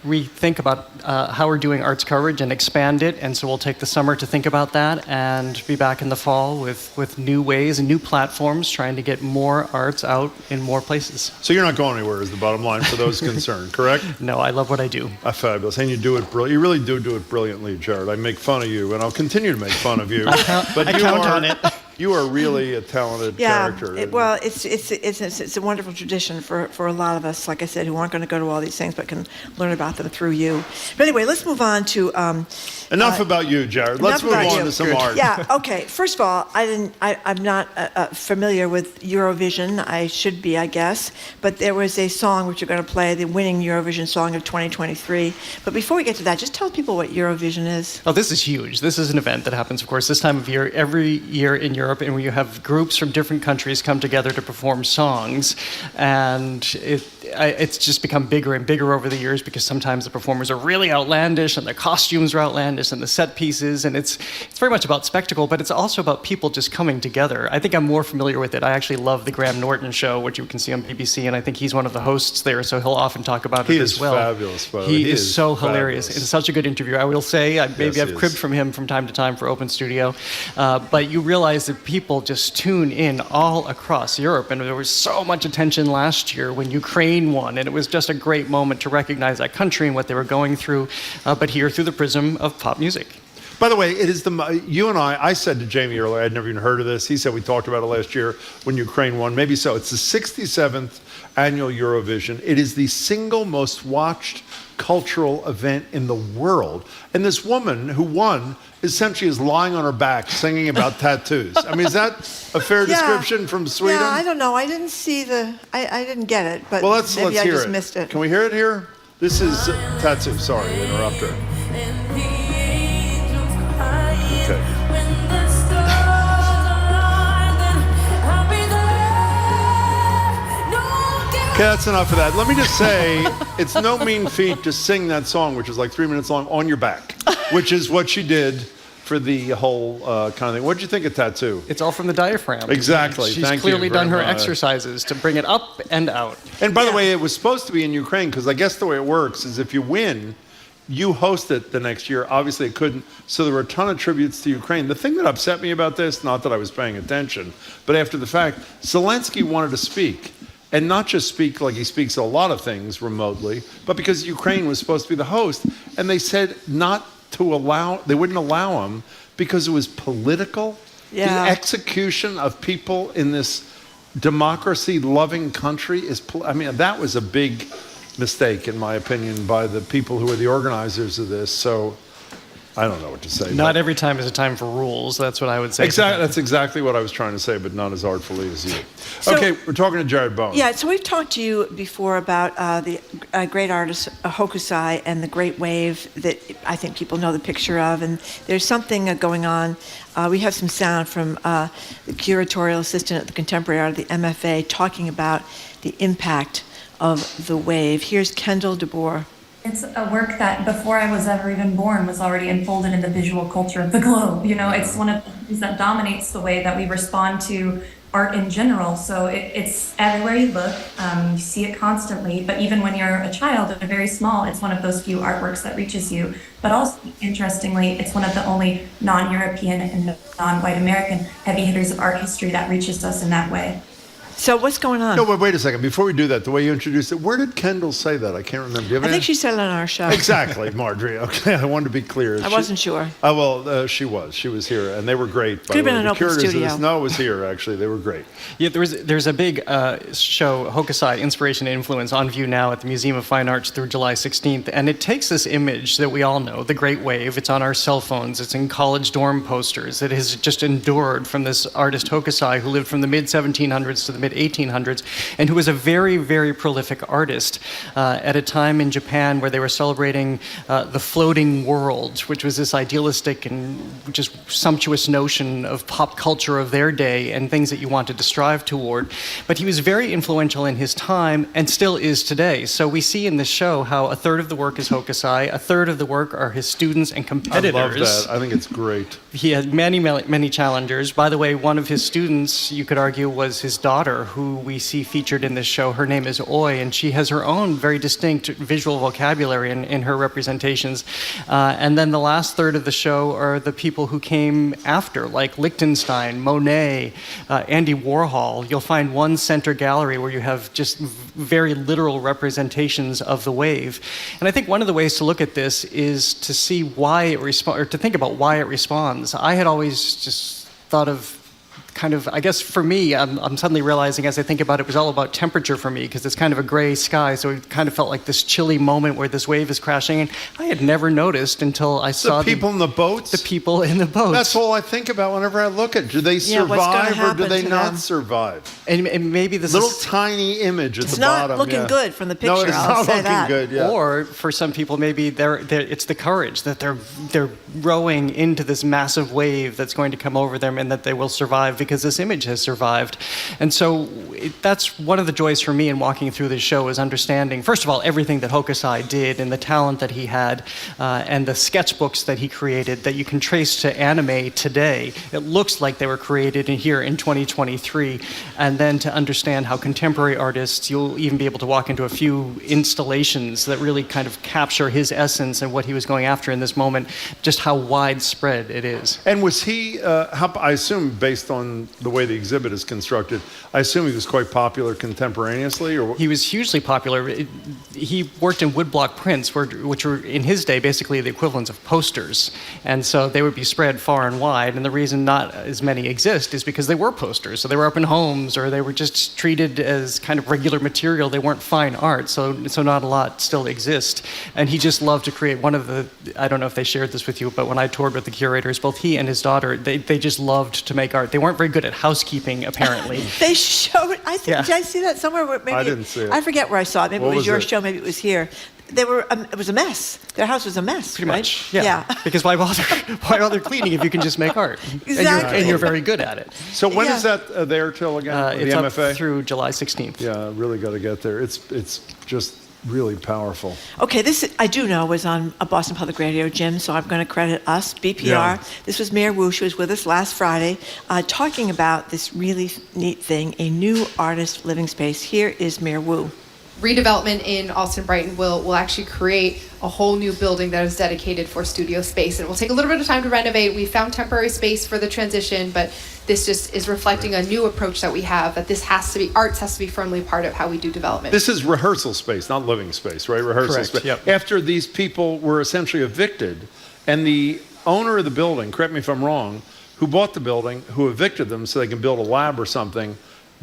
rethink about how we're doing arts coverage and expand it. And so we'll take the summer to think about that and be back in the fall with new ways and new platforms, trying to get more arts out in more places. So you're not going anywhere is the bottom line for those concerned, correct? No, I love what I do. Fabulous. And you do it brilliantly. You really do it brilliantly, Jared. I make fun of you, and I'll continue to make fun of you. But I count on it. You are really a talented character. It's a wonderful tradition for a lot of us, like I said, who aren't going to go to all these things, but can learn about them through you. But anyway, let's move on to enough about you, Jared. Let's move on to some art. Yeah. Okay. First of all, I'm not familiar with Eurovision. I should be, I guess. But there was a song which you're going to play, the winning Eurovision song of 2023. But before we get to that, just tell people what Eurovision is. Oh, this is huge. This is an event that happens, of course, this time of year every year in Europe. Europe, and where you have groups from different countries come together to perform songs, and it's just become bigger and bigger over the years because sometimes the performers are really outlandish and the costumes are outlandish and the set pieces, and it's very much about spectacle, but it's also about people just coming together. I think I'm more familiar with it. I actually love the Graham Norton show, which you can see on BBC, and I think he's one of the hosts there, so he'll often talk about it as well. Fabulous, by the way. He is so hilarious. It's such a good interview. I will say, I've cribbed from him from time to time for Open Studio, but you realize that people just tune in all across Europe, and there was so much attention last year when Ukraine won, and it was just a great moment to recognize that country and what they were going through, but here through the prism of pop music. By the way, it is you and I said to Jamie earlier, I'd never even heard of this. He said we talked about it last year when Ukraine won. Maybe so. It's the 67th annual Eurovision. It is the single most watched cultural event in the world. And this woman who won essentially is lying on her back singing about tattoos. I mean, is that a fair description from Sweden? Yeah, I don't know. I didn't see I didn't get it, but well, let's maybe I hear just it. missed it. Can we hear it here? This is Tattoo. Sorry to interrupt her. Okay. Okay, that's enough of that. Let me just say, it's no mean feat to sing that song, which is like 3 minutes long, on your back, which is what she did for the whole kind of thing. What did you think of Tattoo? It's all from the diaphragm. Exactly. She's Thank you clearly very done her much. exercises to bring it up and out. And by the way, it was supposed to be in Ukraine, because I guess the way it works is if you win, you host it the next year. Obviously, it couldn't. So there were a ton of tributes to Ukraine. The thing that upset me about this, not that I was paying attention, but after the fact, Zelensky wanted to speak. And not just speak like he speaks a lot of things remotely, but because Ukraine was supposed to be the host. And they said they wouldn't allow him because it was political. Yeah. The execution of people in this democracy-loving country that was a big mistake, in my opinion, by the people who are the organizers of this. So I don't know what to say. Not every time is a time for rules. That's what I would say. Exactly. That's exactly what I was trying to say, but not as artfully as you. So, okay, we're talking to Jared Bowen. Yeah, so we've talked to you before about the great artist Hokusai and the Great Wave that I think people know the picture of, and there's something going on. We have some sound from the curatorial assistant at the Contemporary Art of the MFA talking about the impact of the wave. Here's Kendall DeBoer. It's a work that before I was ever even born was already enfolded in the visual culture of the globe. You know, it's one of the things that dominates the way that we respond to art in general. So it's everywhere you look, you see it constantly, but even when you're a child and very small, it's one of those few artworks that reaches you. But also, interestingly, it's one of the only non-European and non-white American heavy hitters of art history that reaches us in that way. So what's going on? No, wait a second. Before we do that, the way you introduced it, where did Kendall say that? I can't remember. Do you have I any- think she said it on our show. Exactly, Marjorie. Okay, I wanted to be clear. I wasn't sure. Oh, well, she was here, and they were great. Could have been an open studio. No, it was here, actually. They were great. Yeah, there's a big show, Hokusai, Inspiration and Influence, on view now at the Museum of Fine Arts through July 16th, and it takes this image that we all know, the Great Wave. It's on our cell phones. It's in college dorm posters. It has just endured from this artist Hokusai, who lived from the mid-1700s to the mid-1800s, and who was a very, very prolific artist at a time in Japan where they were celebrating the floating world, which was this idealistic and just sumptuous notion of pop culture of their day and things that you wanted to strive toward. But he was very influential in his time and still is today. So we see in this show how a third of the work is Hokusai, a third of the work are his students and competitors. I love that. I think it's great. He had many, many challengers. By the way, one of his students, you could argue, was his daughter, who we see featured in this show. Her name is Oi, and she has her own very distinct visual vocabulary in her representations. And then the last third of the show are the people who came after, like Lichtenstein, Monet, Andy Warhol. You'll find one center gallery where you have just very literal representations of the wave. And I think one of the ways to look at this is to see why it responds, or to think about why it responds. I had always just thought of kind of, I guess for me, I'm suddenly realizing as I think about it, it was all about temperature for me, because it's kind of a gray sky, so it kind of felt like this chilly moment where this wave is crashing, and I had never noticed until I saw the people in the boats. The people in the boats. That's all I think about whenever I look at. Do they survive or do they not survive? And maybe this little tiny image at the bottom. It's not looking good from the picture. No, it's I'll not say looking that. good. Yeah. Or for some people, maybe it's the courage that they're rowing into this massive wave that's going to come over them, and that they will survive because this image has survived. And so that's one of the joys for me in walking through this show, is understanding, first of all, everything that Hokusai did and the talent that he had, and the sketchbooks that he created that you can trace to anime today. It looks like they were created here in 2023. And then to understand how contemporary artists, you'll even be able to walk into a few installations that really kind of capture his essence and what he was going after in this moment, just how widespread it is. And was he, I assume based on the way the exhibit is constructed, I assume he was quite popular contemporaneously? Or He was hugely popular. He worked in woodblock prints, which were in his day basically the equivalents of posters. And so they would be spread far and wide. And the reason not as many exist is because they were posters. So they were up in homes, or they were just treated as kind of regular material. They weren't fine art. So not a lot still exist. And he just loved to create one of the, I don't know if they shared this with you, but when I toured with the curators, both he and his daughter, they just loved to make art. They weren't very good at housekeeping, apparently. They showed, I think, Yeah. did I see that somewhere? Maybe, I didn't see it. I forget where I saw it. Maybe What it was was your it? show, maybe it was here. They were, it was a mess. Their house was a mess, Pretty right? much, yeah. Because why bother cleaning if you can just make art? Exactly. And you're very good at it. So when is that there till again? It's the up MFA? through July 16th. Yeah, really got to get there. It's just really powerful. Okay, this I do know was on a Boston Public Radio, Jim, so I'm going to credit us, BPR. Yeah. This was Mayor Wu. She was with us last Friday talking about this really neat thing, a new artist living space. Here is Mayor Wu. Redevelopment in Alston Brighton will actually create a whole new building that is dedicated for studio space, and it will take a little bit of time to renovate. We found temporary space for the transition, but this just is reflecting a new approach that we have, that this has to be, arts has to be firmly part of how we do development. This is rehearsal space, not living space, right? Rehearsal Correct, space. yep. After these people were essentially evicted, and the owner of the building, correct me if I'm wrong, who bought the building, who evicted them so they can build a lab or something,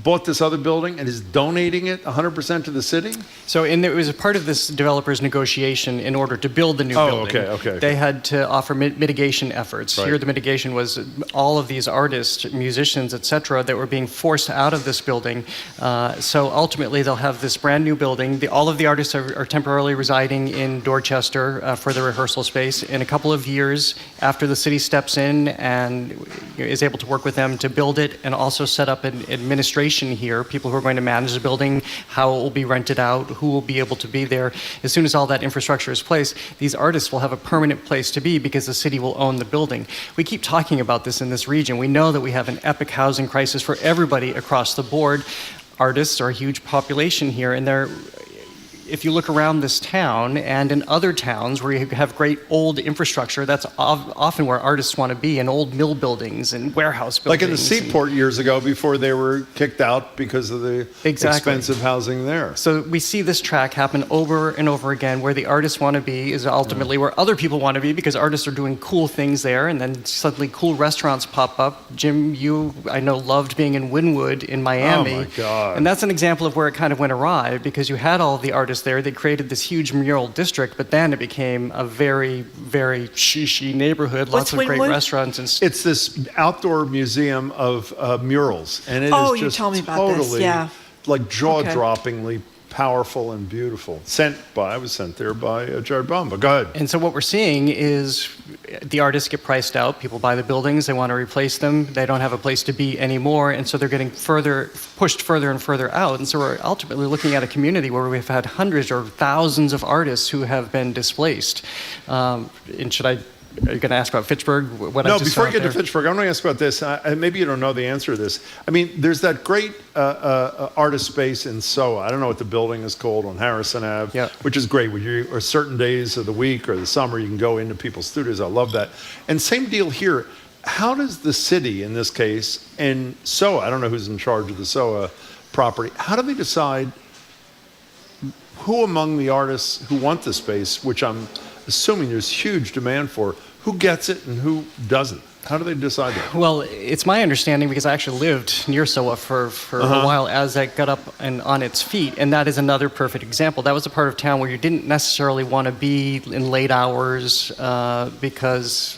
bought this other building and is donating it 100% to the city? So it was a part of this developer's negotiation in order to build the new building. Okay. They had to offer mitigation efforts. Right. Here the mitigation was all of these artists, musicians, etc., that were being forced out of this building. So ultimately they'll have this brand new building. All of the artists are temporarily residing in Dorchester for the rehearsal space. In a couple of years, after the city steps in and is able to work with them to build it and also set up an administration here, people who are going to manage the building, how it will be rented out, who will be able to be there. As soon as all that infrastructure is placed, these artists will have a permanent place to be because the city will own the building. We keep talking about this in this region. We know that we have an epic housing crisis for everybody across the board. Artists are a huge population here, and they're, if you look around this town and in other towns where you have great old infrastructure, that's often where artists want to be, in old mill buildings and warehouse buildings. Like in the Seaport years ago, before they were kicked out because of the expensive housing there. So we see this track happen over and over again. Where the artists want to be is ultimately where other people want to be, because artists are doing cool things there, and then suddenly cool restaurants pop up. Jim, you, I know, loved being in Wynwood in Miami. Oh my God. And that's an example of where it kind of went awry, because you had all of the artists there. They created this huge mural district, but then it became a very, very shishi neighborhood. Lots of great restaurants. And it's this outdoor museum of murals, and it is you just told me about totally this, yeah. like jaw-droppingly powerful and beautiful. I was sent there by Jared Bomba. Go ahead. And so what we're seeing is the artists get priced out. People buy the buildings. They want to replace them. They don't have a place to be anymore. And so they're getting pushed further and further out. And so we're ultimately looking at a community where we've had hundreds or thousands of artists who have been displaced. And are you going to ask about Fitchburg? No, before I get to Fitchburg, I want to ask about this. Maybe you don't know the answer to this. I mean, there's that great artist space in SOA. I don't know what the building is called on Harrison Ave, which is great. Or certain days of the week or the summer, you can go into people's studios. I love that. And same deal here. How does the city, in this case, and SOA, I don't know who's in charge of the SOA property, how do they decide who among the artists who want the space, which I'm assuming there's huge demand for, who gets it and who doesn't? How do they decide that? Well, it's my understanding, because I actually lived near SOA for a while as that got up and on its feet, and that is another perfect example. That was a part of town where you didn't necessarily want to be in late hours because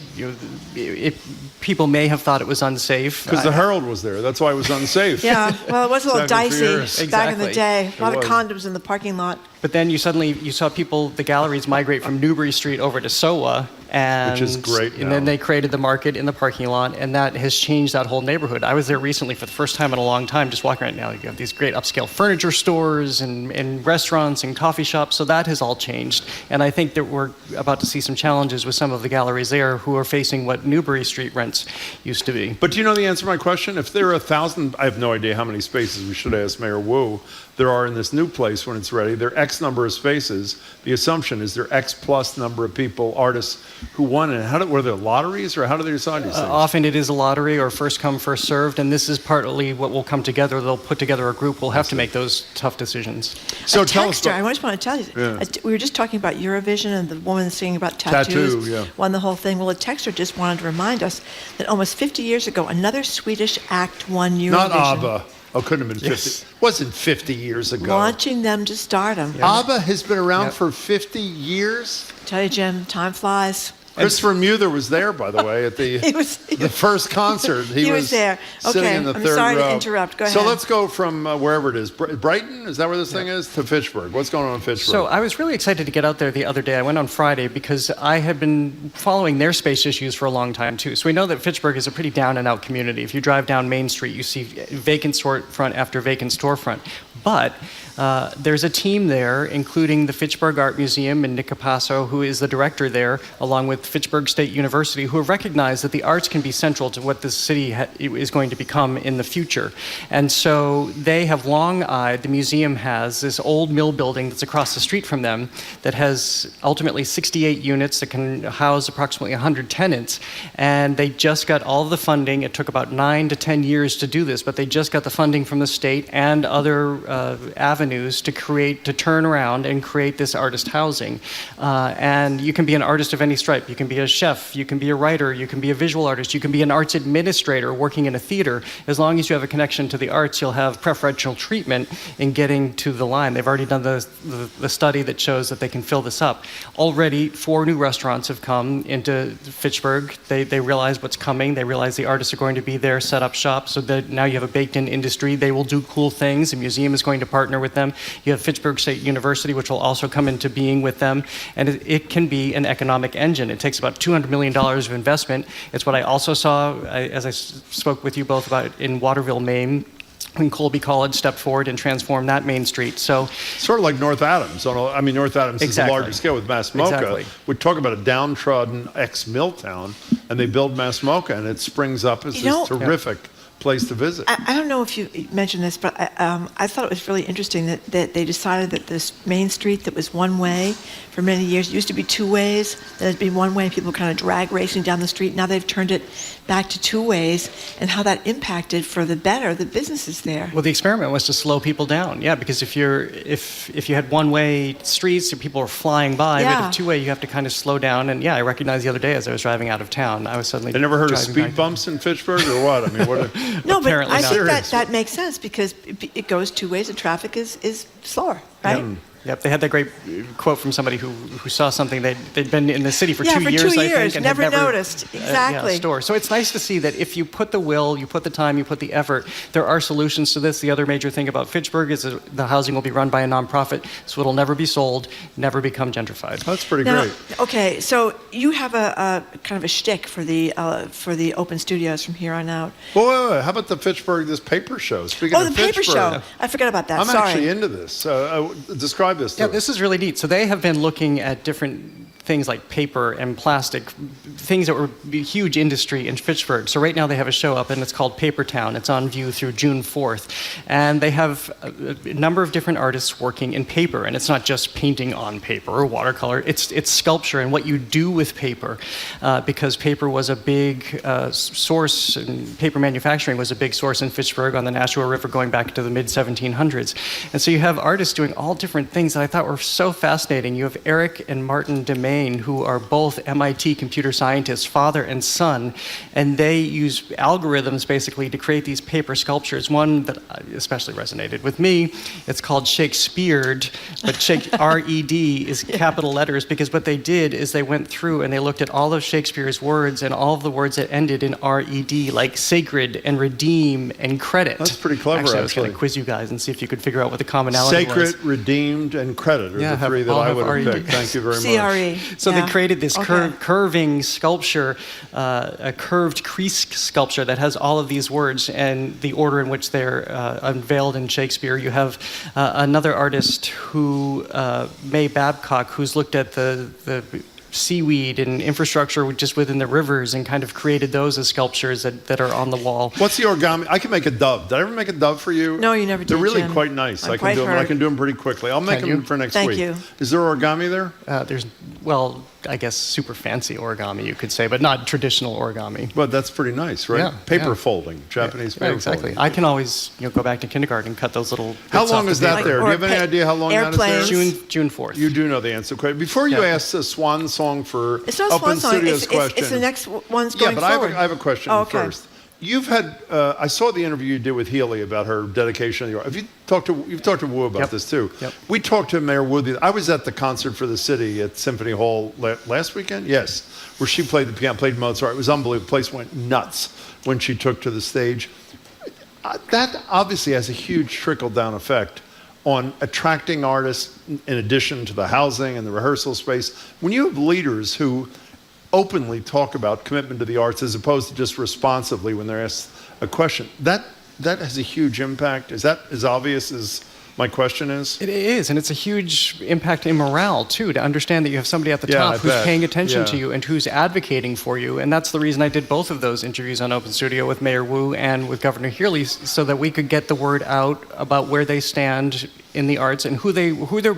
people may have thought it was unsafe. Because the Herald was there. That's why it was unsafe. Yeah, well, it was a little dicey back in the day. A lot of was. condoms in the parking lot. But then you saw the galleries migrate from Newbury Street over to SOA, And, which is great now. And then they created the market in the parking lot, and that has changed that whole neighborhood. I was there recently for the first time in a long time, just walking right now. You have these great upscale furniture stores and restaurants and coffee shops, so that has all changed. And I think that we're about to see some challenges with some of the galleries there who are facing what Newbury Street rents used to be. But do you know the answer to my question? If there are 1,000, I have no idea how many spaces, we should ask Mayor Wu, there are in this new place when it's ready. There are X number of spaces. The assumption is there are X plus number of people, artists, who won it. Were there lotteries, or how do they decide these things? Often it is a lottery or first come, first served, and this is partly what will come together. They'll put together a group. We'll have to make those tough decisions. So tell us. I just want to tell you, we were just talking about Eurovision and the woman singing about tattoos. Won the whole thing. Well, a texter just wanted to remind us that almost 50 years ago, another Swedish act won Eurovision. Not ABBA. Oh, couldn't have been 50. Wasn't 50 years ago. Launching them to stardom. ABBA has been around for 50 years. Tell you, Jim, time flies. Christopher Muther was there, by the way, at the the first concert. He was there. Sitting in the third row. I'm sorry to interrupt. Go ahead. So let's go from wherever it is. Brighton? Is that where this thing is? To Fitchburg. What's going on in Fitchburg? So I was really excited to get out there the other day. I went on Friday because I had been following their space issues for a long time, too. So we know that Fitchburg is a pretty down-and-out community. If you drive down Main Street, you see vacant storefront after vacant storefront. But there's a team there, including the Fitchburg Art Museum and Nick Capasso, who is the director there, along with Fitchburg State University, who have recognized that the arts can be central to what this city is going to become in the future. And so they have long-eyed, the museum has this old mill building that's across the street from them that has ultimately 68 units that can house approximately 100 tenants. And they just got all of the funding. It took about 9 to 10 years to do this, but they just got the funding from the state and other avenues to turn around and create this artist housing. And you can be an artist of any stripe. You can be a chef, you can be a writer, you can be a visual artist, you can be an arts administrator working in a theater. As long as you have a connection to the arts, you'll have preferential treatment in getting to the line. They've already done the study that shows that they can fill this up. Already 4 new restaurants have come into Fitchburg. They realize what's coming. They realize the artists are going to be there, set up shop, so that now you have a baked-in industry. They will do cool things. The museum is going to partner with them. You have Fitchburg State University, which will also come into being with them, and it can be an economic engine. It takes about $200 million of investment. It's what I also saw, as I spoke with you both about, in Waterville, Maine, when Colby College stepped forward and transformed that Main Street. So sort of like North Adams. North Adams is a larger scale with Mass Mocha. Exactly. We talk about a downtrodden ex-Milltown, and they build Mass Mocha, and it springs up as this terrific place to visit. I don't know if you mentioned this, but I thought it was really interesting that they decided that this Main Street that was one way for many years, it used to be 2 ways, then it'd be one way and people kind of drag racing down the street. Now they've turned it back to 2 ways, and how that impacted for the better the businesses there. Well, the experiment was to slow people down, because if you had one-way streets and people were flying by, but if 2-way, you have to kind of slow down. And I recognized the other day as I was driving out of town, I was suddenly. I never heard of speed bumps in Fitchburg or what? I mean, what? No, but I think that makes sense because it goes 2 ways. The traffic is slower, right? Yep, they had that great quote from somebody who saw something they'd been in the city for 2 years, I think, and never had never noticed. Exactly. Store. So it's nice to see that if you put the will, you put the time, you put the effort, there are solutions to this. The other major thing about Fitchburg is that the housing will be run by a nonprofit, so it'll never be sold, never become gentrified. That's pretty great. Okay, so you have a kind of a shtick for the open studios from here on out. Well, wait. How about the Fitchburg, this paper show? Speaking of the paper show. I forgot about that. I'm actually into this. Describe this to us. This is really neat. So they have been looking at different things like paper and plastic, things that were a huge industry in Fitchburg. So right now they have a show up, and it's called Paper Town. It's on view through June 4th. And they have a number of different artists working in paper. And it's not just painting on paper or watercolor. It's sculpture and what you do with paper, because paper was a big source, and paper manufacturing was a big source in Fitchburg on the Nashua River going back to the mid-1700s. And so you have artists doing all different things that I thought were so fascinating. You have Eric and Martin DeMay, who are both MIT computer scientists, father and son, and they use algorithms basically to create these paper sculptures. One that especially resonated with me, it's called Shakespeared, but R-E-D is capital letters, because what they did is they went through and they looked at all of Shakespeare's words and all of the words that ended in R-E-D, like sacred and redeem and credit. That's pretty clever, actually. I was going to quiz you guys and see if you could figure out what the commonality was. Sacred, redeemed, and credit are the 3 that I would have picked. Thank you very much. CRE. So Yeah. they created this Okay. curving sculpture, a curved crease sculpture that has all of these words and the order in which they're unveiled in Shakespeare. You have another artist May Babcock, who's looked at the seaweed and infrastructure just within the rivers and kind of created those as sculptures that are on the wall. What's the origami? I can make a dove. Did I ever make a dove for you? No, you never did, They're really Jim. quite nice. I'm I can quite do them. I hurt. can do them pretty quickly. I'll make Can them you? for next Thank week. you. Is there origami there? Well, I guess super fancy origami, you could say, but not traditional origami. Well, that's pretty nice, right? Yeah, Paper yeah. folding, Japanese Yeah, paper exactly. folding. I can always go back to kindergarten and cut those little. How bits long off is the that paper. there? Do you have any idea how long that is there? June 4th. You do know the answer. Before you Yeah. ask the swan song for It's not Open swan song. Studios It's question. the next one's Yeah, going but forward. I have a question Oh, okay. first. You've had I saw the interview you did with Healy about her dedication to the art. You've talked to Wu about this too. Yep. We talked to Mayor Wu. I was at the concert for the city at Symphony Hall last weekend. Yes, where she played the piano, played Mozart. It was unbelievable. The place went nuts when she took to the stage. That obviously has a huge trickle-down effect on attracting artists in addition to the housing and the rehearsal space. When you have leaders who openly talk about commitment to the arts as opposed to just responsively when they're asked a question, that has a huge impact. Is that as obvious as my question is? It is, and it's a huge impact in morale, too, to understand that you have somebody at the Yeah, top I who's bet. paying attention Yeah. to you and who's advocating for you. And that's the reason I did both of those interviews on Open Studio with Mayor Wu and with Governor Healy, so that we could get the word out about where they stand in the arts and what their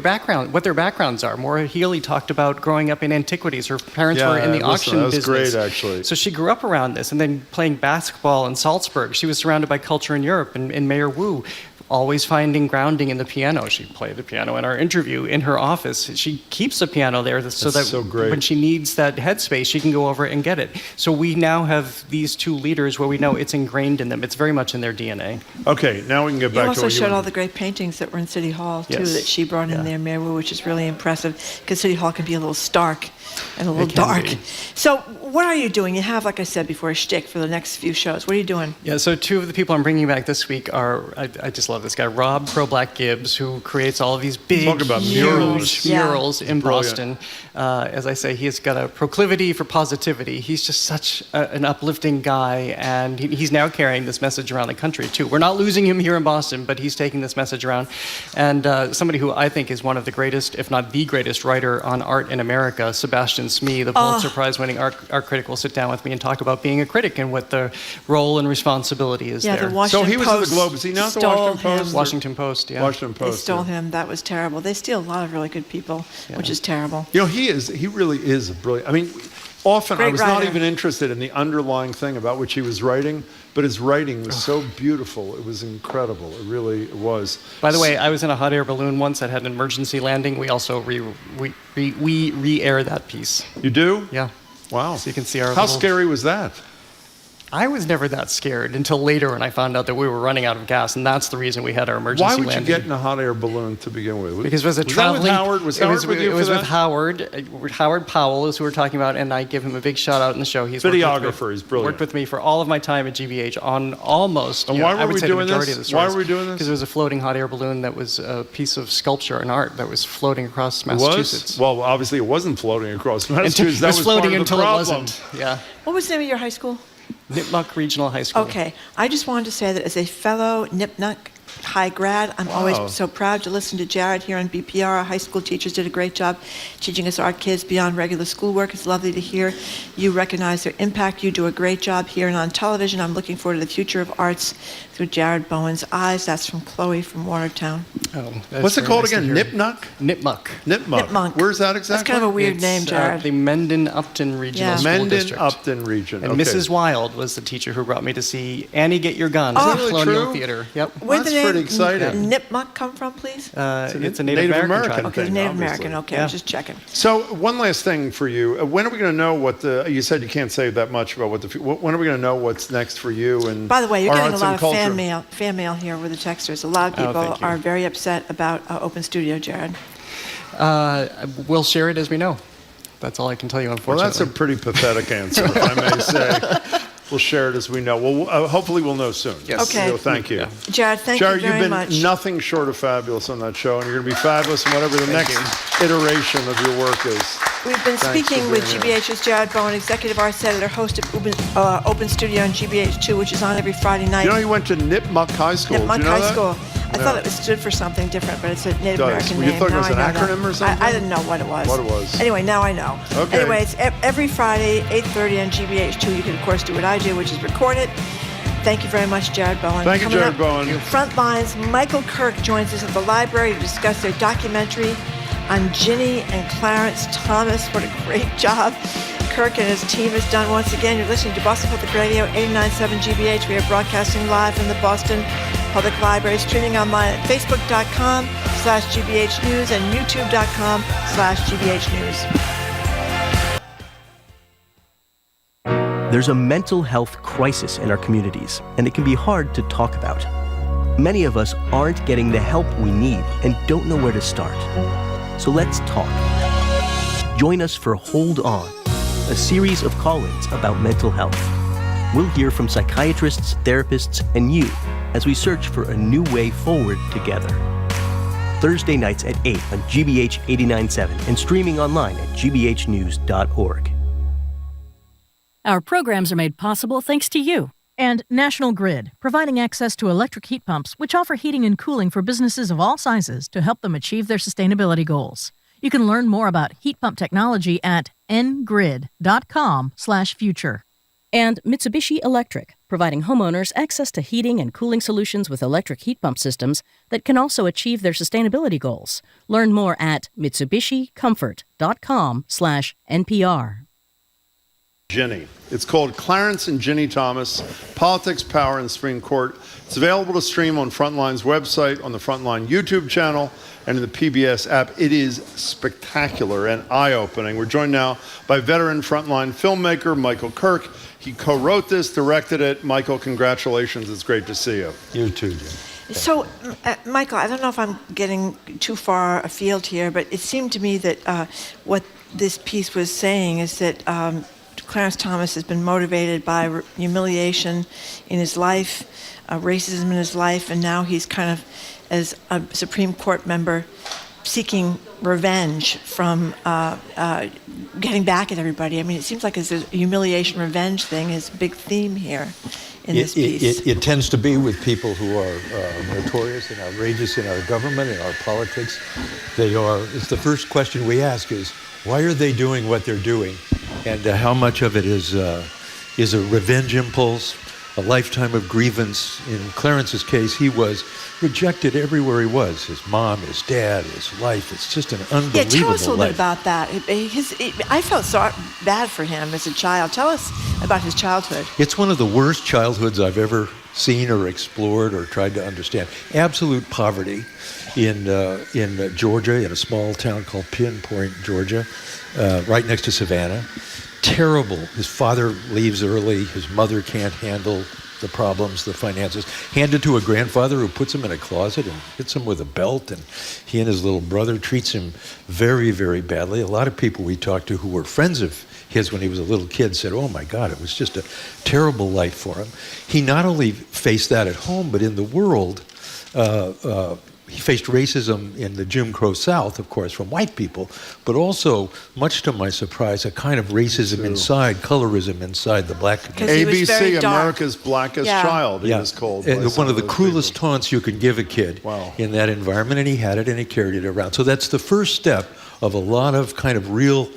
backgrounds are. Maura Healy talked about growing up in antiquities. Her parents were in the auction that was business. great, actually. So she grew up around this, and then playing basketball in Salzburg. She was surrounded by culture in Europe, and Mayor Wu always finding grounding in the piano. She played the piano in our interview in her office. She keeps a piano there so That's that so great. when she needs that headspace, she can go over and get it. So we now have these two leaders where we know it's ingrained in them. It's very much in their DNA. Okay, now we can get You back to also what you showed were- all the great paintings that were in City Hall, too, Yes. that she brought in there, Mayor Wu, which is really impressive, because City Hall can be a little stark and a little It can dark. be. So what are you doing? You have, like I said before, a shtick for the next few shows. What are you doing? Yeah, so two of the people I'm bringing back this week are, I just love this guy, Rob Pro-Black Gibbs, who creates all of these big, Talk about huge murals. murals in Brilliant. Boston. As I say, he's got a proclivity for positivity. He's just such an uplifting guy, and he's now carrying this message around the country, too. We're not losing him here in Boston, but he's taking this message around. And somebody who I think is one of the greatest, if not the greatest, writer on art in America, Sebastian Smee, the Pulitzer Prize-winning art critic, will sit down with me and talk about being a critic and what the role and responsibility is Yeah, there. the Washington So he was Post in the Globe. Is he not the stole Washington Post? him. Washington Post, yeah. Washington They Post. stole yeah. him. That was terrible. They steal a lot of really good people, which is terrible. You know, he really is a brilliant. I mean, often I Great was not writer. even interested in the underlying thing about which he was writing, but his writing was so beautiful. It was incredible. It really was. By the way, I was in a hot air balloon once that had an emergency landing. We also re-air that piece. You do? Yeah. Wow. So you can see our How little- scary was that? I was never that scared until later when I found out that we were running out of gas, and that's the reason we had our emergency Why would landing. you get in a hot air balloon to begin with? Because it was a that traveling. with Howard? Was Howard with you It was for with that? Howard. Howard Powell is who we're talking about, and I give him a big shout out in the show. He's worked with Videographer, he's brilliant. Worked with me for all of my time at GBH on almost. And you why know, I were would we say the doing majority this? Of the Why stories. were we doing this? Because it was a floating hot air balloon that was a piece of sculpture and art that was floating across It Massachusetts. was? Well, obviously it wasn't floating across Until- Massachusetts. it That was was floating part of the until it problem. wasn't. Yeah. What was the name of your high school? Nipmuc Regional High School. Okay, I just wanted to say that as a fellow Nipmuc high grad, I'm Wow. always so proud to listen to Jared here on BPR. Our high school teachers did a great job teaching us art kids beyond regular schoolwork. It's lovely to hear you recognize their impact. You do a great job here and on television. I'm looking forward to the future of arts through Jared Bowen's eyes. That's from Chloe from Watertown. Oh, that's What's it very called nice to again? hear. Nipmuc? Nipmuc. Nipmuc. Where's that exactly? That's kind of a weird It's, name, Jared. The Menden-Upton Regional Yeah. School Menden District. Upton region. And Okay. Mrs. Wild was the teacher who brought me to see Annie Get Your Gun Oh. at Is the that really Colonial true? Theater. Yep. Where'd That's the name pretty exciting. Nipmuc come from, please? It's a Native American tribe. Okay, thing, Native obviously. American. Okay, Yeah. I was just checking. So one last thing for you. When are we going to know what the? You said you can't say that much about what the. When are we going to know what's next for you? And By the way, you're our getting a arts lot and of culture? fan mail here with the texters. A lot of Oh, people thank you. are very upset about Open Studio, Jared. We'll share it as we know. That's all I can tell you, Well, unfortunately. that's a pretty pathetic answer, if I may say. We'll share it as we know. Well, hopefully we'll know soon. Yes. Okay. So thank you. Jared, thank Jared, you very you've been much. nothing short of fabulous on that show, and you're going to be fabulous in whatever the next iteration of your work is. We've been Thanks speaking for with being here. GBH's Jared Bowen, executive arts editor, host of Open Studio on GBH2, which is on every Friday night. You know, you went to Nipmuc High School. Nipmuc Do you know High that? School. I Yeah. thought it stood for something different, but it's a Native Does. American Well, you name. thought it Now was I an know that. acronym or something? I didn't know what it was. What it was. Anyway, now I know. Okay. Anyway, it's every Friday, 8:30 on GBH2. You can, of course, do what I do, which is record it. Thank you very much, Jared Bowen. Thank you, Coming Jared up, Bowen. Front Lines, Michael Kirk joins us at the library to discuss their documentary on Ginny and Clarence Thomas. What a great job Kirk and his team has done once again. You're listening to Boston Public Radio, 89.7 GBH. We are broadcasting live from the Boston Public Library, streaming online at facebook.com/GBH News and youtube.com/GBH News. There's a mental health crisis in our communities, and it can be hard to talk about. Many of us aren't getting the help we need and don't know where to start. So let's talk. Join us for Hold On, a series of call-ins about mental health. We'll hear from psychiatrists, therapists, and you as we search for a new way forward together. Thursday nights at 8 on GBH 89.7 and streaming online at gbhnews.org. Our programs are made possible thanks to you. And National Grid, providing access to electric heat pumps, which offer heating and cooling for businesses of all sizes to help them achieve their sustainability goals. You can learn more about heat pump technology at ngrid.com/future. And Mitsubishi Electric, providing homeowners access to heating and cooling solutions with electric heat pump systems that can also achieve their sustainability goals. Learn more at mitsubishicomfort.com/NPR. Ginny. It's called Clarence and Ginny Thomas, Politics, Power, and the Supreme Court. It's available to stream on Frontline's website, on the Frontline YouTube channel, and in the PBS app. It is spectacular and eye-opening. We're joined now by veteran Frontline filmmaker Michael Kirk. He co-wrote this, directed it. Michael, congratulations. It's great to see you. You too, Jim. So, Michael, I don't know if I'm getting too far afield here, but it seemed to me that what this piece was saying is that Clarence Thomas has been motivated by humiliation in his life, racism in his life, and now he's kind of, as a Supreme Court member, seeking revenge from getting back at everybody. I mean, it seems like it's a humiliation revenge thing is a big theme here in this piece. It tends to be with people who are notorious and outrageous in our government and our politics. It's the first question we ask is, why are they doing what they're doing? And how much of it is a revenge impulse, a lifetime of grievance? In Clarence's case, he was rejected everywhere he was. His mom, his dad, his life. It's just an unbelievable life. Yeah, tell us a little bit about that. I felt so bad for him as a child. Tell us about his childhood. It's one of the worst childhoods I've ever seen or explored or tried to understand. Absolute poverty in Georgia, in a small town called Pinpoint, Georgia, right next to Savannah. Terrible. His father leaves early. His mother can't handle the problems, the finances. Handed to a grandfather who puts him in a closet and hits him with a belt, and he and his little brother treats him very, very badly. A lot of people we talked to who were friends of his when he was a little kid said, oh my God, it was just a terrible life for him. He not only faced that at home, but in the world, he faced racism in the Jim Crow South, of course, from white people, but also, much to my surprise, a kind of racism inside, colorism inside the black community. ABC, America's Blackest Child, he was called. One of the cruelest taunts you can give a kid in that environment, and he had it and he carried it around. So that's the first step of a lot of kind of real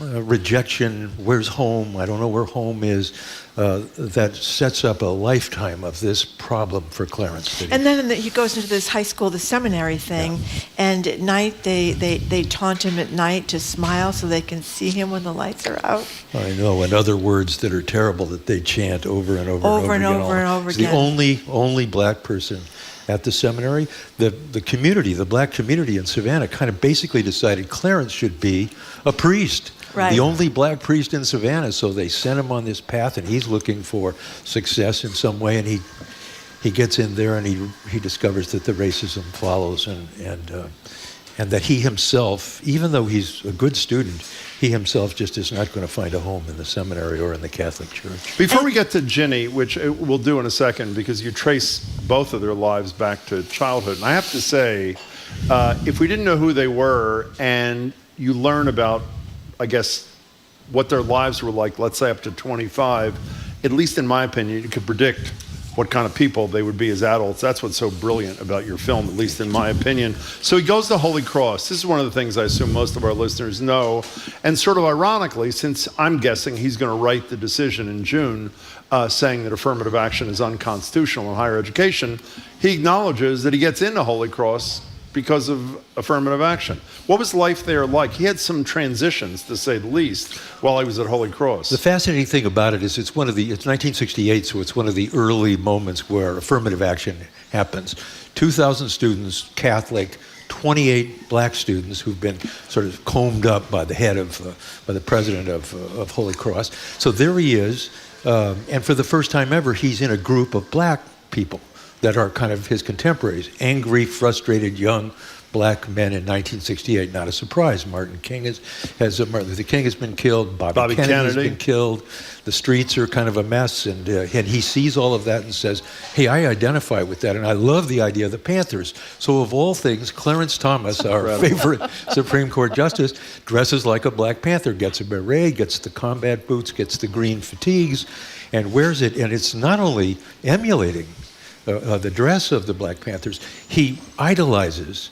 rejection. Where's home? I don't know where home is. That sets up a lifetime of this problem for Clarence. And then he goes into this high school, the seminary thing, and at night they taunt him at night to smile so they can see him when the lights are out. I know, and other words that are terrible that they chant over and over and over again. The only black person at the seminary. The community, the black community in Savannah, kind of basically decided Clarence should be a priest. Right. The only black priest in Savannah, so they sent him on this path, and he's looking for success in some way, and he and that he himself, even though he's a good student, he himself just is not going to find a home in the seminary or in the Catholic Church. Before we get to Ginny, which we'll do in a second, because you trace both of their lives back to childhood, and I have to say, if we didn't know who they were and you learn about, I guess, what their lives were like, let's say up to 25, at least in my opinion, you could predict what kind of people they would be as adults. That's what's so brilliant about your film, at least in my opinion. So he goes to Holy Cross. This is one of the things I assume most of our listeners know. And sort of ironically, since I'm guessing he's going to write the decision in June saying that affirmative action is unconstitutional in higher education, he acknowledges that he gets into Holy Cross because of affirmative action. What was life there like? He had some transitions, to say the least, while he was at Holy Cross. The fascinating thing about it is it's 1968, so it's one of the early moments where affirmative action happens. 2,000 students, Catholic, 28 black students who've been sort of combed up by the head of, by the president of Holy Cross. So there he is, and for the first time ever, he's in a group of black people that are kind of his contemporaries, angry, frustrated, young black men in 1968. Not a surprise. Martin Luther King has been killed. Bobby Kennedy has been killed. The streets are kind of a mess, and he sees all of that and says, hey, I identify with that, and I love the idea of the Panthers. So of all things, Clarence Thomas, our favorite Supreme Court justice, dresses like a Black Panther, gets a beret, gets the combat boots, gets the green fatigues, and wears it, and it's not only emulating the dress of the Black Panthers, he idolizes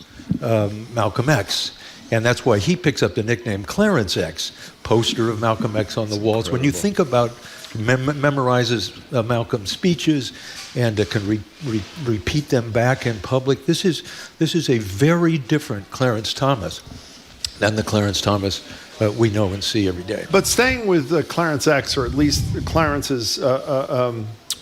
Malcolm X, and that's why he picks up the nickname Clarence X, poster of Malcolm X on the walls. When you think about memorizes Malcolm's speeches and can repeat them back in public, this is a very different Clarence Thomas than the Clarence Thomas we know and see every day. But staying with Clarence X, or at least Clarence's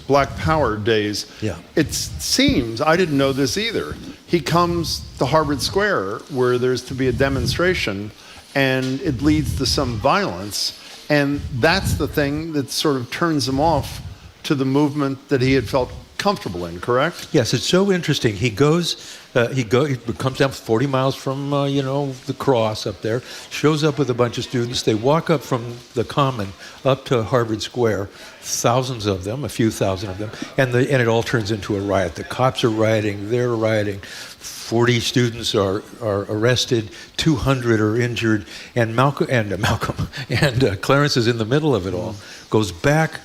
Black Power days, it seems, I didn't know this either, he comes to Harvard Square where there's to be a demonstration and it leads to some violence, and that's the thing that sort of turns him off to the movement that he had felt comfortable in, correct? Yes, it's so interesting. He comes down 40 miles from, the cross up there, shows up with a bunch of students. They walk up from the Common up to Harvard Square, thousands of them, a few thousand of them, and it all turns into a riot. The cops are rioting, they're rioting. 40 students are arrested, 200 are injured, and Clarence is in the middle of it all. Gets back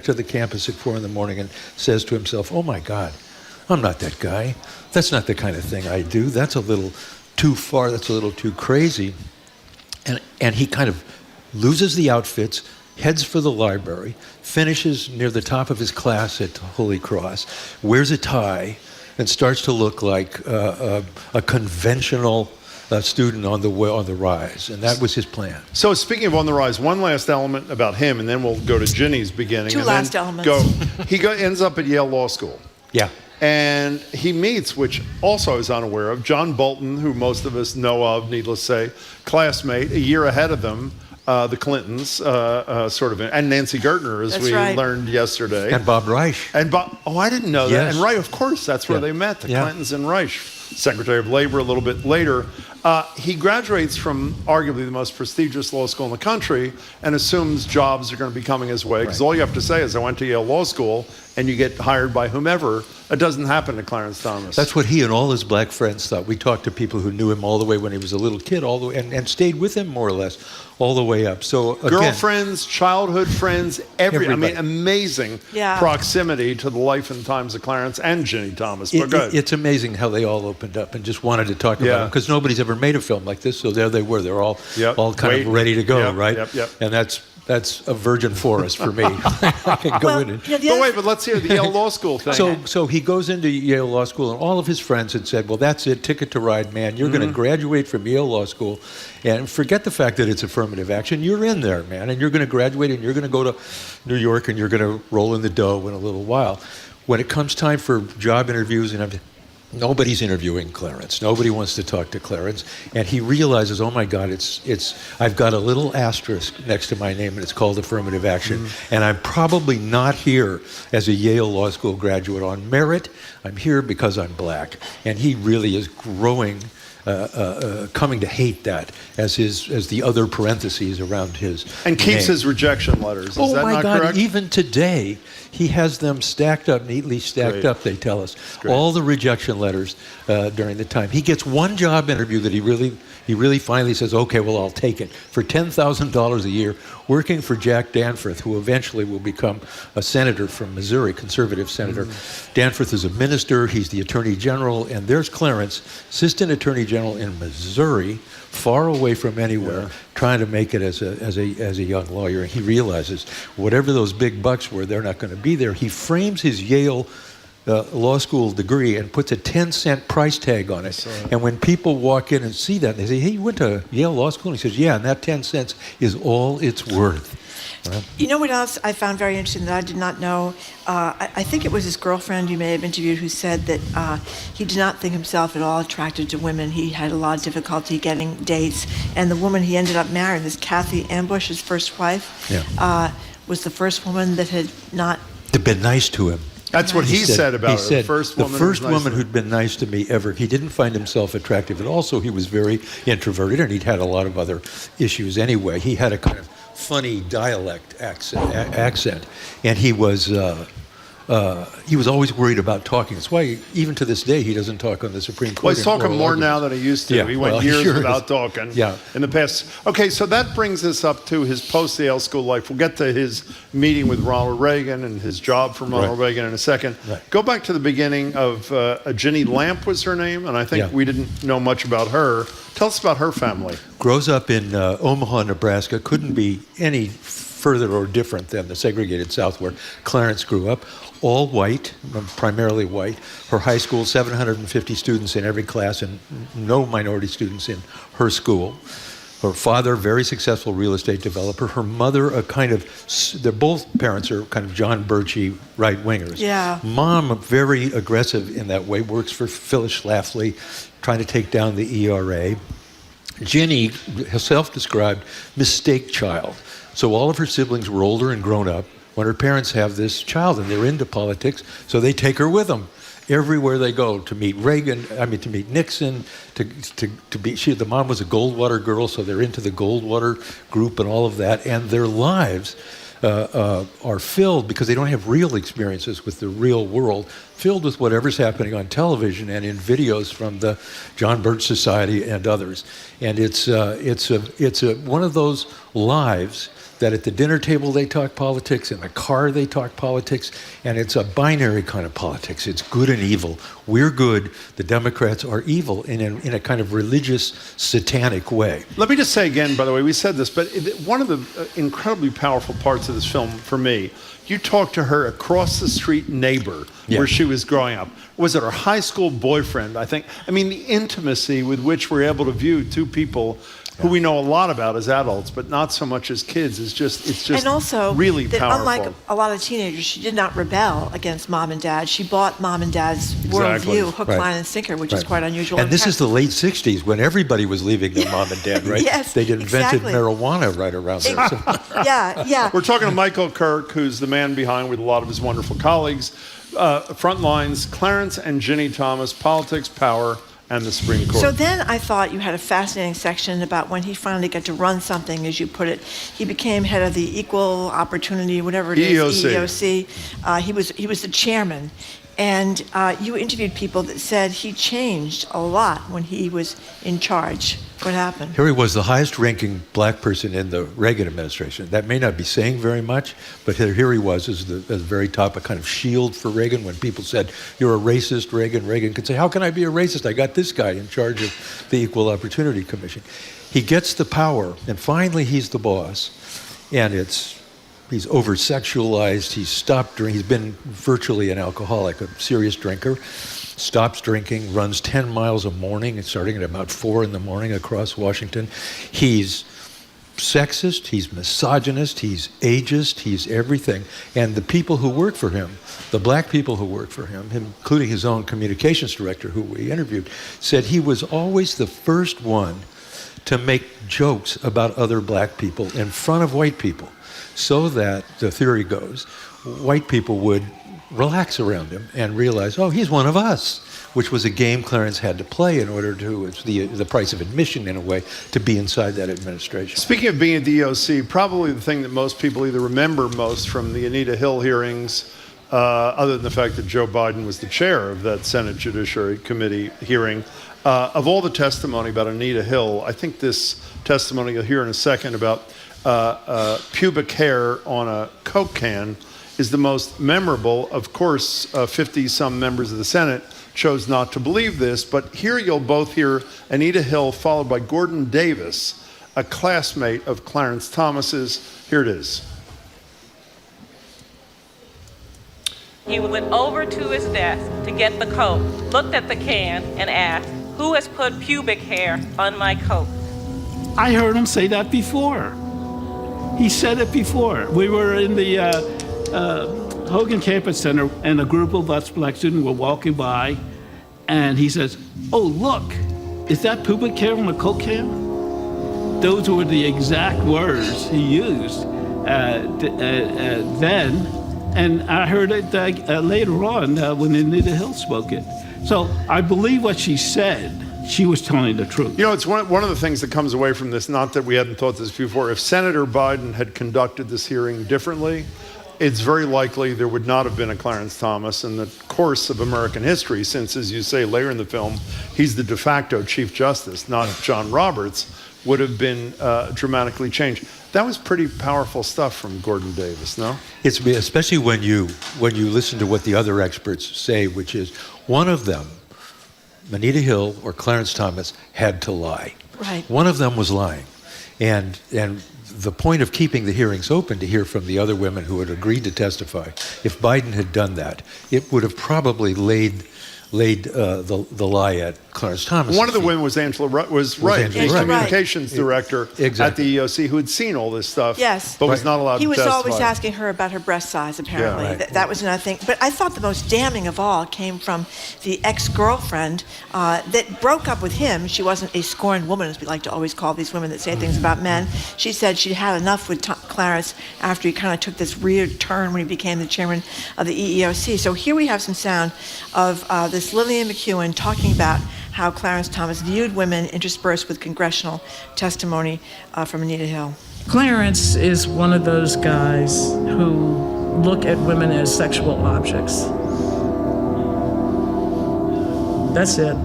to the campus at 4 a.m. and says to himself, oh my God, I'm not that guy. That's not the kind of thing I do. That's a little too far. That's a little too crazy. And he kind of loses the outfits, heads for the library, finishes near the top of his class at Holy Cross, wears a tie, and starts to look like a conventional student on the rise, and that was his plan. So speaking of on the rise, one last element about him, and then we'll go to Ginny's beginning. Two last elements. He ends up at Yale Law School. Yeah. And he meets, which also I was unaware of, John Bolton, who most of us know of, needless to say, classmate, a year ahead of them, the Clintons, sort of, and Nancy Gertner, as we learned yesterday. And Bob Reich. And I didn't know that. Yes. And Reich, of course, that's where they met, the Clintons and Reich. Secretary of Labor a little bit later. He graduates from arguably the most prestigious law school in the country and assumes jobs are going to be coming his way, because all you have to say is, I went to Yale Law School, and you get hired by whomever. It doesn't happen to Clarence Thomas. That's what he and all his black friends thought. We talked to people who knew him all the way when he was a little kid, all the way, and stayed with him more or less all the way up. So again, girlfriends, childhood friends, everybody. Amazing proximity to the life and times of Clarence and Ginny Thomas. But go ahead. It's amazing how they all opened up and just wanted to talk about him, because nobody's ever made a film like this. So there they were. They're all kind of ready to go, right? And that's a virgin forest for me. I can go in and... But let's hear the Yale Law School thing. So he goes into Yale Law School, and all of his friends had said, well, that's it, ticket to ride, man. You're going to graduate from Yale Law School, and forget the fact that it's affirmative action. You're in there, man, and you're going to graduate, and you're going to go to New York, and you're going to roll in the dough in a little while. When it comes time for job interviews and everything, nobody's interviewing Clarence. Nobody wants to talk to Clarence. And he realizes, oh my God, I've got a little asterisk next to my name, and it's called affirmative action. And I'm probably not here as a Yale Law School graduate on merit. I'm here because I'm black. And he really is growing coming to hate that as the other parentheses around his And keeps name. his rejection letters. Is that my not God! correct? Even today, he has them stacked up, neatly stacked Great. up. They tell us Great. all the rejection letters during the time. He gets one job interview that he really finally says, "Okay, well, I'll take it," for $10,000 a year, working for Jack Danforth, who eventually will become a senator from Missouri, conservative senator. Danforth is a minister. He's the attorney general, and there's Clarence, assistant attorney general in Missouri, far away from anywhere, trying to make it as a young lawyer. And he realizes whatever those big bucks were, they're not going to be there. He frames his Yale law school degree and puts a 10-cent price tag on it. And when people walk in and see that, they say, "Hey, you went to Yale Law School?" And he says, "Yeah, and that 10 cents is all it's worth." You know what else I found very interesting that I did not know? I think it was his girlfriend you may have interviewed who said that he did not think himself at all attracted to women. He had a lot of difficulty getting dates. And the woman he ended up marrying, this Kathy Ambush, his first wife, was the first woman that had not... To been nice to him. That's what he said about her. He said, The first the woman, first who's nice woman to who'd been nice to me ever. He didn't find himself attractive. And also, he was very introverted, and he'd had a lot of other issues anyway. He had a kind of funny dialect accent, and he was always worried about talking. That's why, even to this day, he doesn't talk on the Supreme Court. Well, he's talking more now than he used to. Yeah, he went well, years sure without is. talking Yeah. in the past. Okay, so that brings us up to his post-Yale school life. We'll get to his meeting with Ronald Reagan and his job from Ronald Reagan in a second. Right. Go back to the beginning of Ginny Lamp was her name, and I think we didn't know much about her. Tell us about her family. Grows up in Omaha, Nebraska. Couldn't be any further or different than the segregated South where Clarence grew up. All white, primarily white. Her high school, 750 students in every class and no minority students in her school. Her father, very successful real estate developer. Her mother, both parents are kind of John Birchie right-wingers. Yeah. Mom, very aggressive in that way, works for Phyllis Schlafly, trying to take down the ERA. Ginny, self-described mistake child. So all of her siblings were older and grown up when her parents have this child, and they're into politics, so they take her with them everywhere they go to meet to meet Nixon, the mom was a Goldwater girl, so they're into the Goldwater group and all of that, and their lives are filled, because they don't have real experiences with the real world, filled with whatever's happening on television and in videos from the John Birch Society and others. And it's one of those lives that at the dinner table they talk politics, in the car they talk politics, and it's a binary kind of politics. It's good and evil. We're good, the Democrats are evil in a kind of religious, satanic way. Let me just say again, by the way, we said this, but one of the incredibly powerful parts of this film for me, you talked to her across the street neighbor where she was growing up. Was it her high school boyfriend, I think? I mean, the intimacy with which we're able to view two people who we know a lot about as adults, but not so much as kids, it's just and also, really that powerful. unlike a lot of teenagers, she did not rebel against mom and dad. She bought mom and dad's worldview, hook, line, and sinker, which is quite unusual. And this is the late 60s when everybody was leaving their mom and dad, right? Yes, They'd invented exactly. marijuana right around there. So. Yeah. We're talking to Michael Kirk, who's the man behind, with a lot of his wonderful colleagues, Front Lines, Clarence and Ginny Thomas, Politics, Power, and the Supreme Court. So then I thought you had a fascinating section about when he finally got to run something, as you put it. He became head of the Equal Opportunity, whatever it is, EEOC. He was the chairman. And you interviewed people that said he changed a lot when he was in charge. What happened? Here he was, the highest-ranking black person in the Reagan administration. That may not be saying very much, but here he was as the very top, a kind of shield for Reagan. When people said, "You're a racist," Reagan could say, "How can I be a racist? I got this guy in charge of the Equal Opportunity Commission." He gets the power, and finally he's the boss. And he's over-sexualized. He's stopped drinking. He's been virtually an alcoholic, a serious drinker. Stops drinking, runs 10 miles a morning, starting at about 4 in the morning across Washington. He's sexist, he's misogynist, he's ageist, he's everything. And the people who work for him, the black people who work for him, including his own communications director who we interviewed, said he was always the first one to make jokes about other black people in front of white people, so that, the theory goes, white people would relax around him and realize, oh, he's one of us, which was a game Clarence had to play in order to, it's the price of admission in a way, to be inside that administration. Speaking of being at the EOC, probably the thing that most people either remember most from the Anita Hill hearings, other than the fact that Joe Biden was the chair of that Senate Judiciary Committee hearing, of all the testimony about Anita Hill, I think this testimony you'll hear in a second about pubic hair on a Coke can is the most memorable. Of course, 50-some members of the Senate chose not to believe this, but here you'll both hear Anita Hill followed by Gordon Davis, a classmate of Clarence Thomas's. Here it is. He went over to his desk to get the Coke, looked at the can, and asked, "Who has put pubic hair on my Coke?" I heard him say that before. He said it before. We were in the Hogan Campus Center, and a group of us black students were walking by, and he says, "Oh, look, is that pubic hair on a Coke can?" Those were the exact words he used then, and I heard it later on when Anita Hill spoke it. So I believe what she said. She was telling the truth. You know, it's one of the things that comes away from this, not that we hadn't thought this before, if Senator Biden had conducted this hearing differently, it's very likely there would not have been a Clarence Thomas in the course of American history, since, as you say later in the film, he's the de facto Chief Justice, not John Roberts, would have been dramatically changed. That was pretty powerful stuff from Gordon Davis, no? It's especially when you listen to what the other experts say, which is one of them, Anita Hill or Clarence Thomas, had to lie. Right. One of them was lying. And the point of keeping the hearings open to hear from the other women who had agreed to testify, if Biden had done that, it would have probably laid the lie at Clarence Thomas. One of the women was Angela Wright, the communications director at the EOC, who had seen all this stuff, but was not allowed to testify. He was always asking her about her breast size, apparently. Yeah, right. That was another thing. But I thought the most damning of all came from the ex-girlfriend that broke up with him. She wasn't a scorned woman, as we like to always call these women that say things about men. She said she'd had enough with Clarence after he kind of took this weird turn when he became the chairman of the EEOC. So here we have some sound of this Lillian McEwen talking about how Clarence Thomas viewed women, interspersed with congressional testimony from Anita Hill. Clarence is one of those guys who look at women as sexual objects. That's it.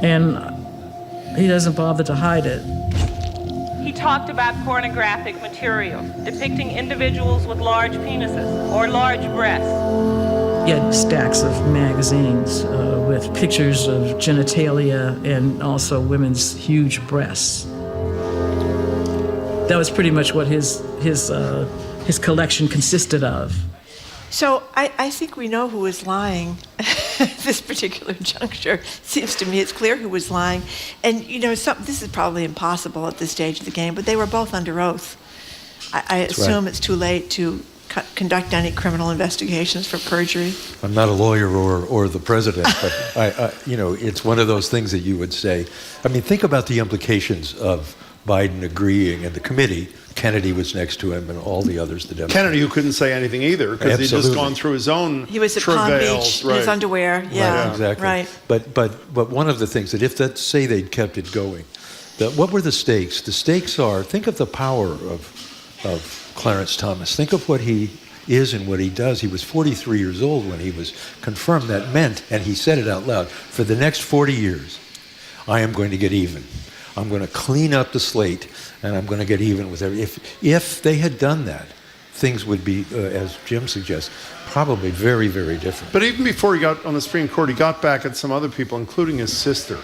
And he doesn't bother to hide it. He talked about pornographic material depicting individuals with large penises or large breasts. He had stacks of magazines with pictures of genitalia and also women's huge breasts. That was pretty much what his collection consisted of. So I think we know who was lying at this particular juncture. Seems to me it's clear who was lying. And, you know, this is probably impossible at this stage of the game, but they were both under oath. I assume it's too late to conduct any criminal investigations for perjury. I'm not a lawyer or the president, but it's one of those things that you would say. I mean, think about the implications of Biden agreeing, and the committee, Kennedy was next to him, and all the others, the Democrats. Kennedy, who couldn't say anything either, because he'd just gone through his own He was at Palm Beach in his underwear. Yeah, right, exactly. Right. But one of the things that if that say they'd kept it going, what were the stakes? The stakes are, think of the power of Clarence Thomas. Think of what he is and what he does. He was 43 years old when he was confirmed. That meant, and he said it out loud, for the next 40 years, I am going to get even. I'm going to clean up the slate, and I'm going to get even with everything. If they had done that, things would be, as Jim suggests, probably very, very different. But even before he got on the Supreme Court, he got back at some other people, including his sister.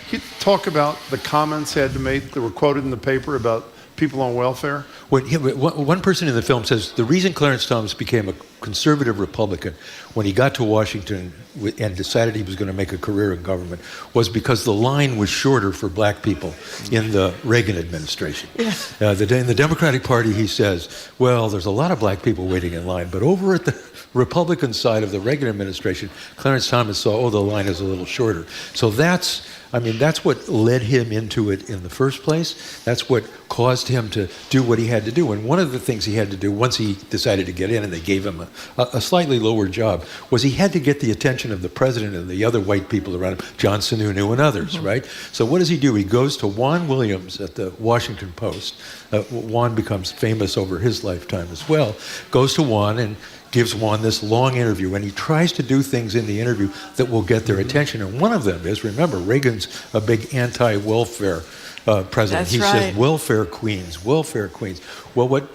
Can you talk about the comments he had to make that were quoted in the paper about people on welfare? One person in the film says the reason Clarence Thomas became a conservative Republican when he got to Washington and decided he was going to make a career in government was because the line was shorter for black people in the Reagan administration. Yeah. In the Democratic Party, he says, well, there's a lot of black people waiting in line, but over at the Republican side of the Reagan administration, Clarence Thomas saw, the line is a little shorter. So that's I mean, that's what led him into it in the first place. That's what caused him to do what he had to do. And one of the things he had to do once he decided to get in, and they gave him a slightly lower job, was he had to get the attention of the president and the other white people around him, John Sununu and others, right? So what does he do? He goes to Juan Williams at the Washington Post. Juan becomes famous over his lifetime as well. Goes to Juan and gives Juan this long interview, and he tries to do things in the interview that will get their attention. And one of them is, remember, Reagan's a big anti-welfare president. That's he right. says, welfare queens, welfare queens. Well, what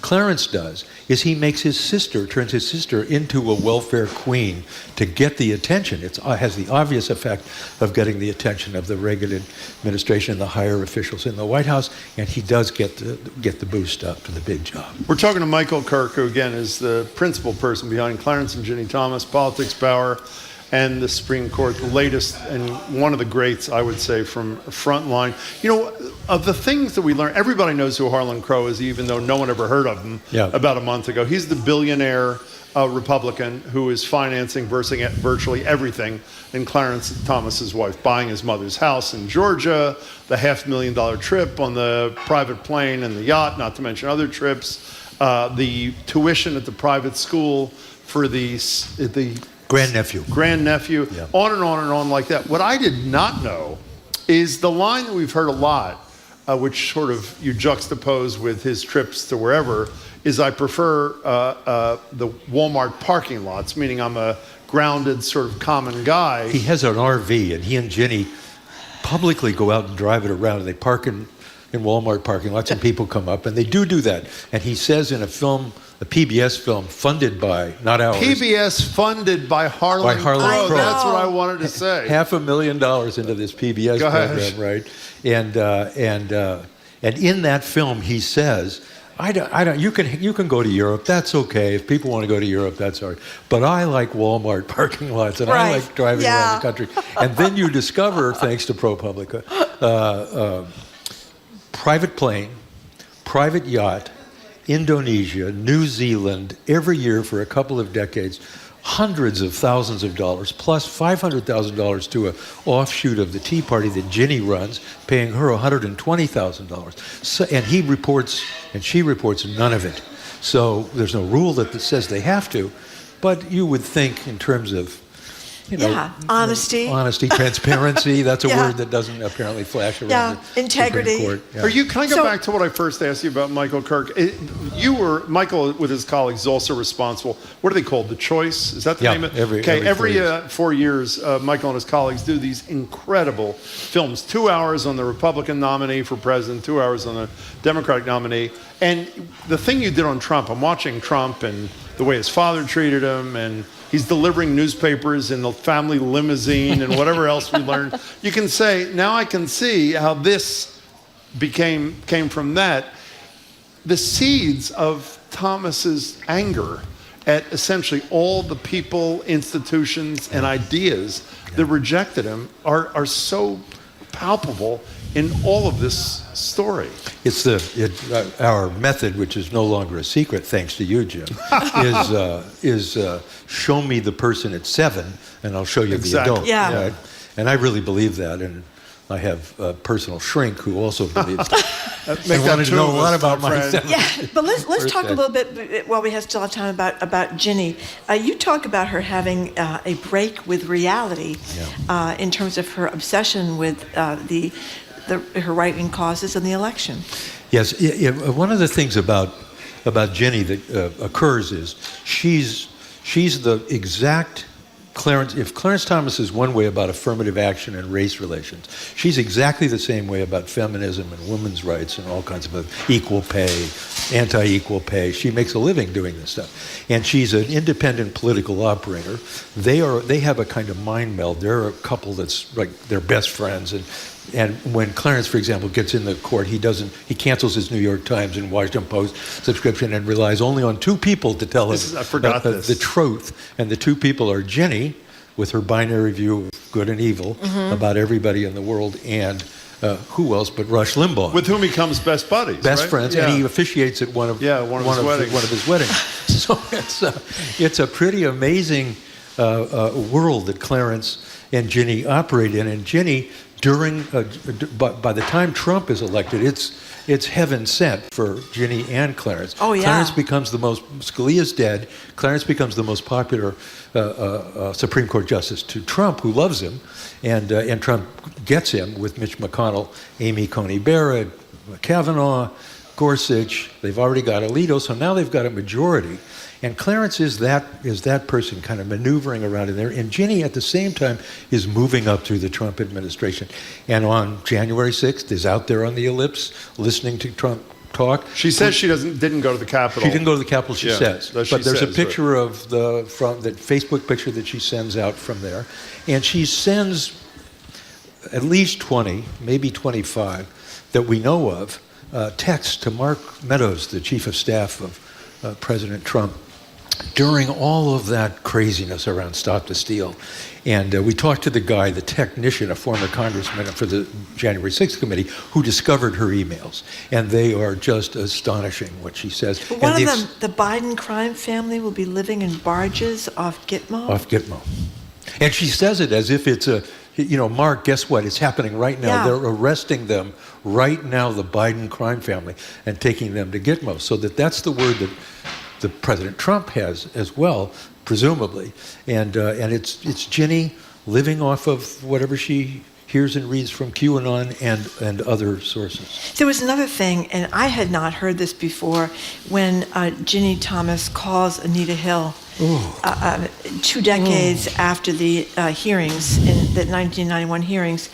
Clarence does is he makes turns his sister into a welfare queen to get the attention. It has the obvious effect of getting the attention of the Reagan administration and the higher officials in the White House, and he does get the boost up to the big job. We're talking to Michael Kirk, who again is the principal person behind Clarence and Ginny Thomas, Politics, Power, and the Supreme Court, the latest and one of the greats, I would say, from Frontline. You know, of the things that we learned, everybody knows who Harlan Crow is, even though no one ever heard of him about a month ago. He's the billionaire Republican who is financing virtually everything in Clarence Thomas's wife, buying his mother's house in Georgia, the $500,000 trip on the private plane and the yacht, not to mention other trips, the tuition at the private school for the grandnephew, on and on and on like that. What I did not know is the line that we've heard a lot, which sort of you juxtapose with his trips to wherever, is I prefer the Walmart parking lots, meaning I'm a grounded sort of common guy. He has an RV, and he and Ginny publicly go out and drive it around, and they park in Walmart parking lots, and people come up, and they do that. And he says in a PBS film funded by, not ours. PBS funded by Harlan Crow. That's what I wanted to say. $500,000 into this PBS program, right? And in that film, he says, I don't. You can go to Europe. That's okay. If people want to go to Europe, that's all right. But I like Walmart parking lots, and I like driving around the country. And then you discover, thanks to ProPublica, private plane, private yacht, Indonesia, New Zealand, every year for a couple of decades, hundreds of thousands of dollars, plus $500,000 to an offshoot of the Tea Party that Ginny runs, paying her $120,000. So, and he reports, and she reports none of it. So there's no rule that says they have to, but you would think in terms of, honesty, transparency. That's a word that doesn't apparently flash around. The integrity. Supreme Court. Can I go back to what I first asked you about Michael Kirk? Michael with his colleagues is also responsible. What are they called? The Choice? Is that the name of it? Every 4 years, Michael and his colleagues do these incredible films. 2 hours on the Republican nominee for president, 2 hours on the Democratic nominee. And the thing you did on Trump, I'm watching Trump and the way his father treated him, and he's delivering newspapers in the family limousine and whatever else we learned. You can say, now I can see how this came from that. The seeds of Thomas's anger at essentially all the people, institutions, and ideas that rejected him are so palpable in all of this story. It's our method, which is no longer a secret, thanks to you, Jim, is show me the person at 7, and I'll show you the adult. Yeah. Right? And I really believe that, and I have a personal shrink who also believes that. I wanted to know a lot about myself. Yeah, but let's talk a little bit while we still have time about Ginny. You talk about her having a break with reality in terms of her obsession with her right-wing causes and the election. Yes, one of the things about Ginny that occurs is she's the exact Clarence. If Clarence Thomas is one way about affirmative action and race relations, she's exactly the same way about feminism and women's rights and all kinds of equal pay, anti-equal pay. She makes a living doing this stuff, and she's an independent political operator. They have a kind of mind meld. They're a couple that's like they're best friends, and when Clarence, for example, gets in the court, he cancels his New York Times and Washington Post subscription and relies only on 2 people to tell him the truth. And the 2 people are Ginny, with her binary view of good and evil about everybody in the world, and who else but Rush Limbaugh, with whom he becomes best buddies, best friends, and he officiates at one of his weddings. So it's a pretty amazing world that Clarence and Ginny operate in. And Ginny, by the time Trump is elected, it's heaven sent for Ginny and Clarence. Oh, yeah. Clarence becomes the most, Scalia's dead, Clarence becomes the most popular Supreme Court justice to Trump, who loves him, and Trump gets him with Mitch McConnell, Amy Coney Barrett, Kavanaugh, Gorsuch. They've already got Alito, so now they've got a majority. And Clarence is that person kind of maneuvering around in there. And Ginny, at the same time, is moving up through the Trump administration. And on January 6th is out there on the ellipse listening to Trump talk. She says she didn't go to the Capitol. She didn't go to the Capitol, she says. But there's a picture of from the Facebook picture that she sends out from there. And she sends at least 20, maybe 25, that we know of, texts to Mark Meadows, the chief of staff of President Trump, during all of that craziness around Stop the Steal. And we talked to the guy, the technician, a former congressman for the January 6th committee, who discovered her emails. And they are just astonishing, what she says. But one of them, the Biden crime family will be living in barges off Gitmo? Off Gitmo. And she says it as if it's Mark, guess what? It's happening right now. Yeah. They're arresting them right now, the Biden crime family, and taking them to Gitmo. So that's the word that the President Trump has as well, presumably. And it's Ginny living off of whatever she hears and reads from QAnon and other sources. There was another thing, and I had not heard this before, when Ginny Thomas calls Anita Hill 2 decades after the hearings, in the 1991 hearings.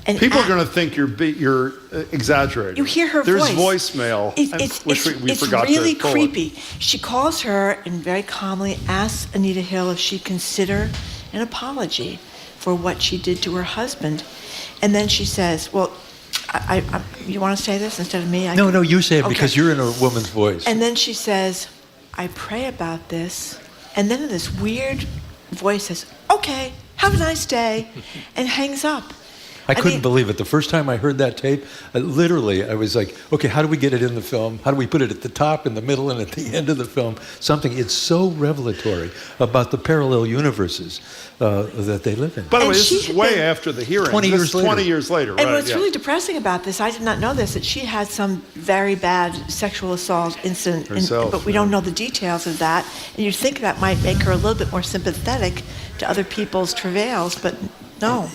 And people are going to think you're exaggerating. You hear her There's voice. voicemail. It's really creepy. She calls her and very calmly asks Anita Hill if she'd consider an apology for what she did to her husband. And then she says, well, you want to say this instead of me? No, you say it because you're in a woman's voice. And then she says, I pray about this. And then in this weird voice says, okay, have a nice day, and hangs up. I couldn't believe it. The first time I heard that tape, I was like, okay, how do we get it in the film? How do we put it at the top, in the middle, and at the end of the film? It's so revelatory about the parallel universes that they live in. By the way, this is way after the hearing. 20 years later. 20 years later, right? And what's really depressing about this, I did not know this, that she had some very bad sexual assault incident, herself, but we don't know the details of that. And you'd think that might make her a little bit more sympathetic to other people's travails, but no.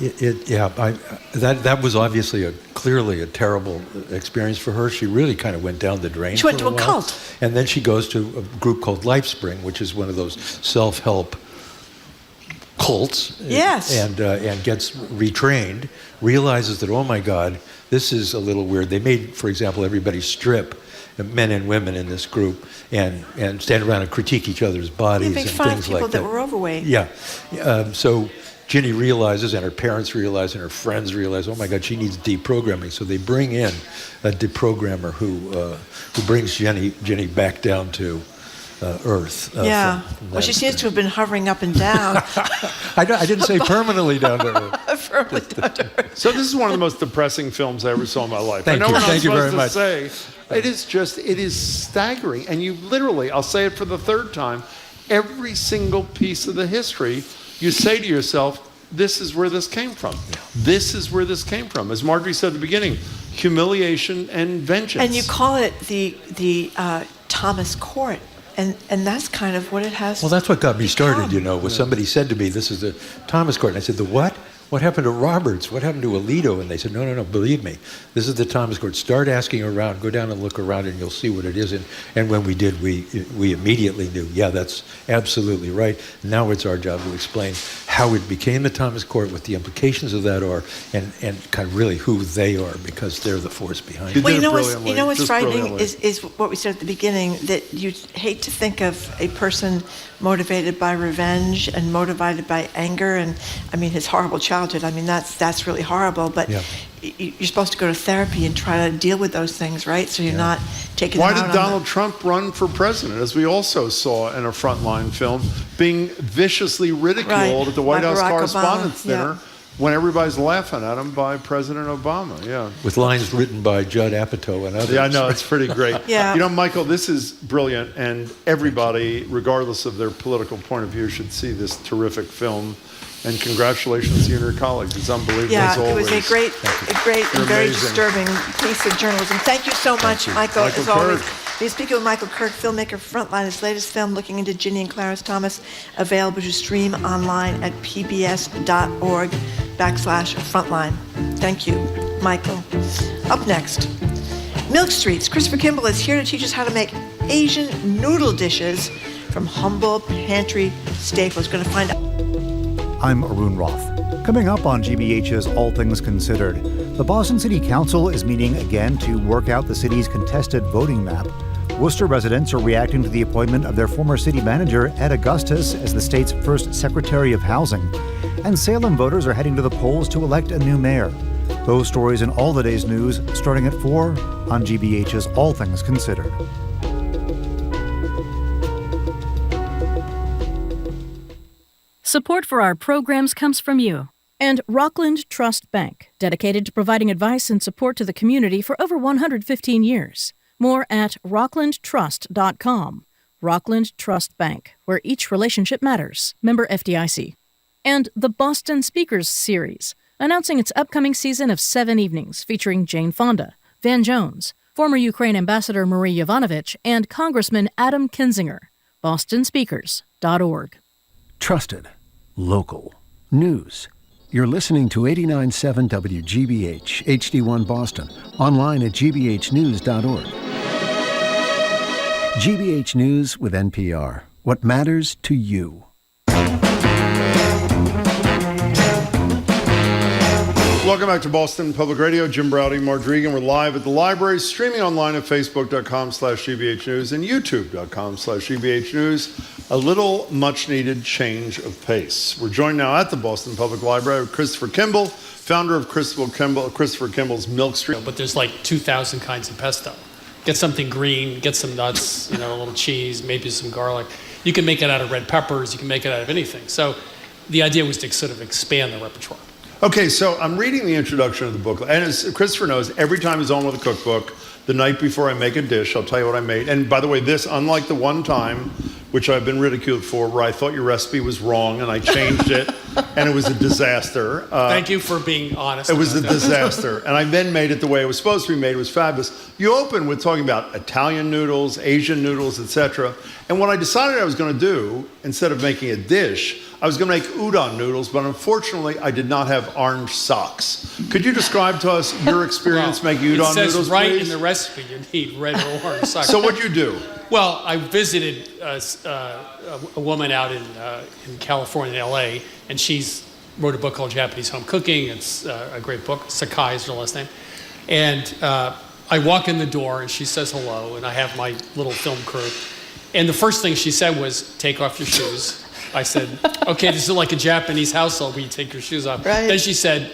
That was obviously clearly a terrible experience for her. She really kind of went down the drain. She went to a cult. And then she goes to a group called LifeSpring, which is one of those self-help cults. Yes. And gets retrained, realizes that, oh my God, this is a little weird. They made, for example, everybody strip, men and women in this group, and stand around and critique each other's bodies and things like that. Make fun of people that were overweight. Yeah. So Ginny realizes, and her parents realize, and her friends realize, oh my God, she needs deprogramming. So they bring in a deprogrammer who brings Ginny back down to Earth. Well, she seems to have been hovering up and down. I didn't say permanently down to Earth. Firmly down to Earth. So this is one of the most depressing films I ever saw in my life. Thank I know you. we're not Thank you supposed very to much. say, it is staggering. And you literally, I'll say it for the third time, every single piece of the history, you say to yourself, this is where this came from. This is where this came from. As Marjorie said at the beginning, humiliation and vengeance. And you call it the Thomas Court. And that's kind of what it has. Well, that's what got me started, was somebody said to me, this is the Thomas Court. And I said, the what? What happened to Roberts? What happened to Alito? And they said, no, believe me. This is the Thomas Court. Start asking around. Go down and look around and you'll see what it is. And when we did, we immediately knew, yeah, that's absolutely right. Now it's our job to explain how it became the Thomas Court, what the implications of that are, and kind of really who they are, because they're the force behind it. Well, you know what's frightening is what we said at the beginning, that you hate to think of a person motivated by revenge and motivated by anger, and I mean his horrible childhood. I mean that's really horrible. But you're supposed to go to therapy and try to deal with those things, right? So you're not taking. Why them out did Donald Trump run for president, as we also saw in a Frontline film, being viciously ridiculed at the White House Correspondents' Dinner when everybody's laughing at him by President Obama. Yeah. With lines written by Judd Apatow and others. Yeah, I know, it's pretty great. Yeah. You know, Michael, this is brilliant, and everybody, regardless of their political point of view, should see this terrific film. And congratulations to you and your colleagues. It's unbelievable as Yeah, it always. was a great You're and very amazing. disturbing piece of journalism. Thank you so much, Michael, as Michael always. Kirk. We're speaking with Michael Kirk, filmmaker, Frontline, his latest film, looking into Ginny and Clarence Thomas, available to stream online at pbs.org/Frontline. Thank you, Michael. Up next, Milk Streets. Christopher Kimble is here to teach us how to make Asian noodle dishes from humble pantry staples. Going to find out. I'm Arun Roth. Coming up on GBH's All Things Considered, the Boston City Council is meeting again to work out the city's contested voting map. Worcester residents are reacting to the appointment of their former city manager, Ed Augustus, as the state's first Secretary of Housing. And Salem voters are heading to the polls to elect a new mayor. Those stories and all the day's news starting at 4 on GBH's All Things Considered. Support for our programs comes from you and Rockland Trust Bank, dedicated to providing advice and support to the community for over 115 years. More at rocklandtrust.com. Rockland Trust Bank, where each relationship matters. Member FDIC. And the Boston Speakers Series, announcing its upcoming season of 7 evenings featuring Jane Fonda, Van Jones, former Ukraine Ambassador Marie Yovanovitch, and Congressman Adam Kinzinger. bostonspeakers.org. Trusted. Local. News. You're listening to 89.7 WGBH, HD1 Boston, online at gbhnews.org. GBH News with NPR. What matters to you. Welcome back to Boston Public Radio. Jim Browdy, Marge Regan. We're live at the library, streaming online at facebook.com/GBH News and youtube.com/GBH News. A little much-needed change of pace. We're joined now at the Boston Public Library with Christopher Kimble, founder of Christopher Kimble's Milk Street. But there's like 2,000 kinds of pesto. Get something green, get some nuts, a little cheese, maybe some garlic. You can make it out of red peppers. You can make it out of anything. So the idea was to sort of expand the repertoire. Okay, so I'm reading the introduction of the book, and as Christopher knows, every time he's on with a cookbook, the night before I make a dish, I'll tell you what I made. And by the way, this, unlike the one time, which I've been ridiculed for, where I thought your recipe was wrong and I changed it, and it was a disaster. Thank you for being honest. It was a about that. disaster, and I then made it the way it was supposed to be made. It was fabulous. You open with talking about Italian noodles, Asian noodles, etc. And what I decided I was going to do, instead of making a dish, I was going to make udon noodles, but unfortunately, I did not have orange socks. Could you describe to us your experience making udon noodles, It says right please? in the recipe you need red or orange socks. So what'd you do? Well, I visited a woman out in California, in LA, and she's wrote a book called Japanese Home Cooking. It's a great book. Sakai is her last name. And I walk in the door, and she says hello, and I have my little film crew. And the first thing she said was, take off your shoes. I said, okay, this is like a Japanese household where you take your shoes off. Right. Then she said,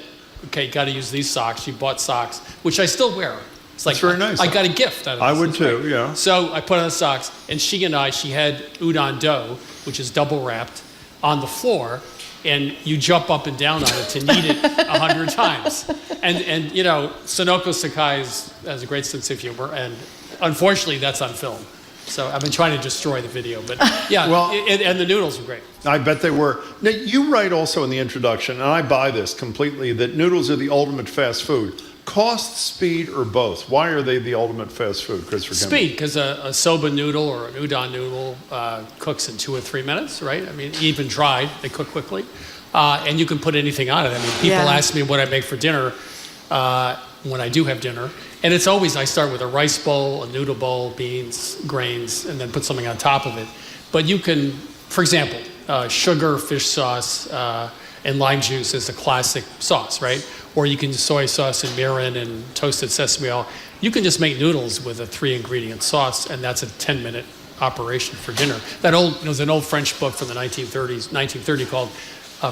okay, got to use these socks. She bought socks, which I still wear. It's like, That's very nice. I got a gift out of this. I would It's too, great. yeah. So I put on the socks, and she had udon dough, which is double wrapped, on the floor, and you jump up and down on it to knead it 100 times. And Sonoko Sakai has a great sense of humor, and unfortunately, that's on film. So I've been trying to destroy the video, but yeah, Well- and the noodles were great. I bet they were. Now, you write also in the introduction, and I buy this completely, that noodles are the ultimate fast food. Cost, speed, or both? Why are they the ultimate fast food, Christopher Kimble? Speed, because a soba noodle or an udon noodle cooks in 2 or 3 minutes, right? I mean, even dried, they cook quickly. And you can put anything on it. I mean, people ask me what I make for dinner when I do have dinner. And it's always, I start with a rice bowl, a noodle bowl, beans, grains, and then put something on top of it. But you can, for example, sugar, fish sauce, and lime juice is a classic sauce, right? Or you can use soy sauce and mirin and toasted sesame oil. You can just make noodles with a 3-ingredient sauce, and that's a 10-minute operation for dinner. There was an old French book from the 1930 called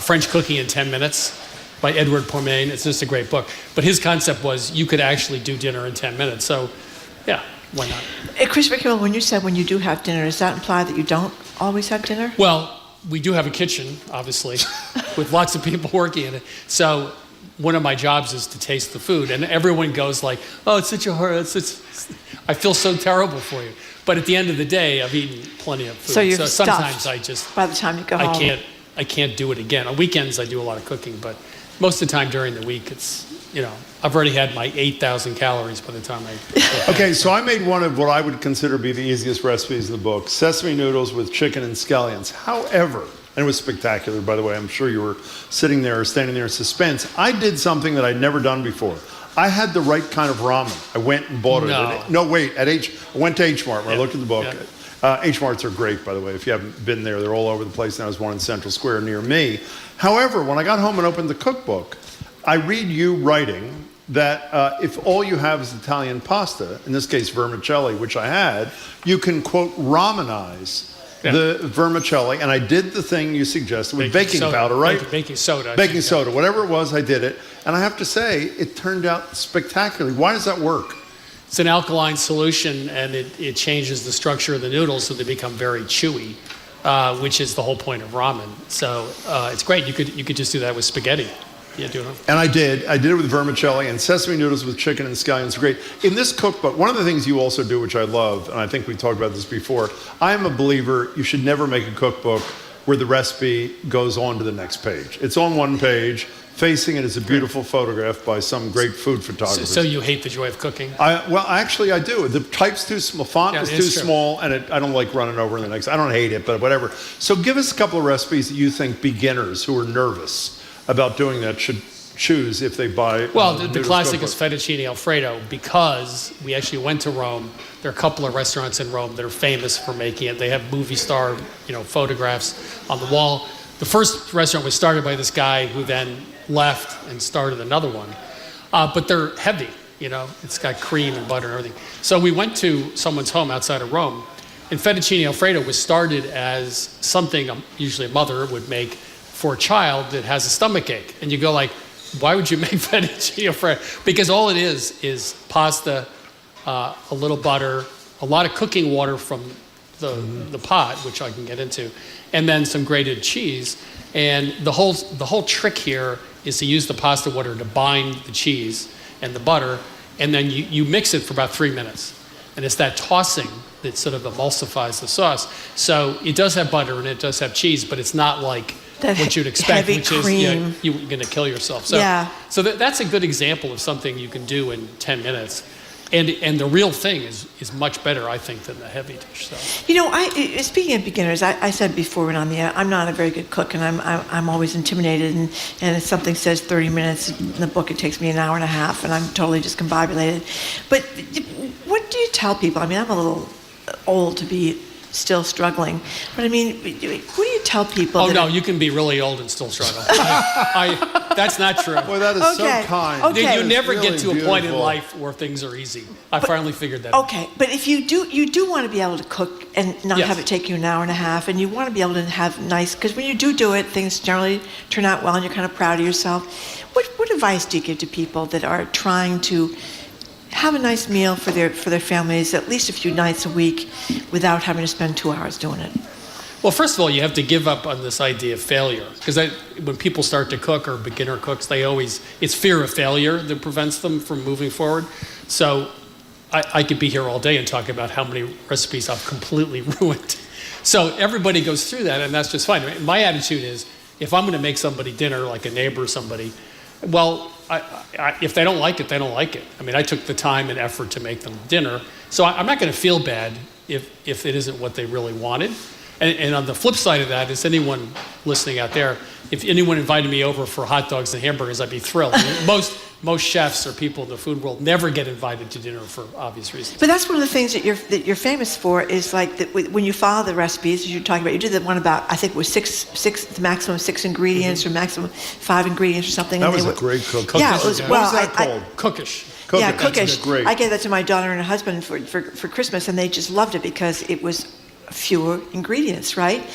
French Cooking in 10 Minutes by Edward Pomain. It's just a great book. But his concept was you could actually do dinner in 10 minutes. So, yeah, why not? Christopher Kimble, when you said when you do have dinner, does that imply that you don't always have dinner? Well, we do have a kitchen, obviously. with lots of people working in it. So one of my jobs is to taste the food, and everyone goes like, "Oh, it's such a hard. I feel so terrible for you." But at the end of the day, I've eaten plenty of food. So you're sometimes stuffed I just by the time you go home. I can't do it again. On weekends, I do a lot of cooking, but most of the time during the week, it's, I've already had my 8,000 calories by the time I Okay, so I made one of what I would consider to be the easiest recipes in the book, sesame noodles with chicken and scallions. However, and it was spectacular, by the way, I'm sure you were sitting there or standing there in suspense, I did something that I'd never done before. I had the right kind of ramen. I went and bought it. I went to H Mart when I looked at the book. Yeah. H Marts are great, by the way. If you haven't been there, they're all over the place. Now there's one in Central Square near me. However, when I got home and opened the cookbook, I read you writing that if all you have is Italian pasta, in this case vermicelli, which I had, you can, quote, ramenize the vermicelli. And I did the thing you suggested with baking powder, right? Baking soda. Baking soda. Whatever it was, I did it. And I have to say, it turned out spectacularly. Why does that work? It's an alkaline solution, and it changes the structure of the noodles so they become very chewy, which is the whole point of ramen. So it's great. You could just do that with spaghetti. Yeah, do it. And I did it with vermicelli, and sesame noodles with chicken and scallions are great. In this cookbook, one of the things you also do, which I love, and I think we talked about this before, I am a believer you should never make a cookbook where the recipe goes on to the next page. It's on one page. Facing it is a beautiful photograph by some great food photographer. So you hate the joy of cooking? Actually, I do. The type's too small, font is too small, and I don't like running over in the next. I don't hate it, but whatever. So give us a couple of recipes that you think beginners who are nervous about doing that should choose if they buy. Well, the classic is fettuccine Alfredo, because we actually went to Rome. There are a couple of restaurants in Rome that are famous for making it. They have movie star, photographs on the wall. The first restaurant was started by this guy who then left and started another one. But they're heavy, it's got cream and butter and everything. So we went to someone's home outside of Rome, and fettuccine Alfredo was started as something usually a mother would make for a child that has a stomach ache. And you go like, why would you make fettuccine Alfredo? Because all it is pasta, a little butter, a lot of cooking water from the pot, which I can get into, and then some grated cheese. And the whole trick here is to use the pasta water to bind the cheese and the butter, and then you mix it for about 3 minutes. And it's that tossing that sort of emulsifies the sauce. So it does have butter and it does have cheese, but it's not like what you'd expect, which cream. is you're going to kill yourself. So, so that's a good example of something you can do in 10 minutes. And the real thing is much better, I think, than the heavy dish. So. Speaking of beginners, I said before when on the air, I'm not a very good cook, and I'm always intimidated. And if something says 30 minutes in the book, it takes me an hour and a half, and I'm totally discombobulated. But what do you tell people? I mean, I'm a little old to be still struggling, but I mean, what do you tell people? Oh no, you can be really old and still struggle. That's not true. Well, that is so kind. Okay. You never really get to a point in life where things are easy. I finally figured that out. Okay, but if you do want to be able to cook and not have it take you an hour and a half, and you want to be able to have because when you do it, things generally turn out well, and you're kind of proud of yourself. What advice do you give to people that are trying to have a nice meal for their families at least a few nights a week without having to spend 2 hours doing it? Well, first of all, you have to give up on this idea of failure, because when people start to cook or beginner cooks, it's fear of failure that prevents them from moving forward. So I could be here all day and talk about how many recipes I've completely ruined. So everybody goes through that, and that's just fine. My attitude is, if I'm going to make somebody dinner, like a neighbor or somebody, well, if they don't like it, they don't like it. I mean, I took the time and effort to make them dinner, so I'm not going to feel bad if it isn't what they really wanted. And on the flip side of that, is anyone listening out there, if anyone invited me over for hot dogs and hamburgers, I'd be thrilled. I mean, most chefs or people in the food world never get invited to dinner for obvious reasons. But that's one of the things that you're famous for, is like that when you follow the recipes, as you're talking about, you did the one about, I think it was six maximum 6 ingredients or maximum 5 ingredients or something. That was a great cook. Yeah, it was. What was that called? Cookish. Yeah, cookish. Great. I gave that to my daughter and her husband for Christmas, and they just loved it because it was fewer ingredients, right?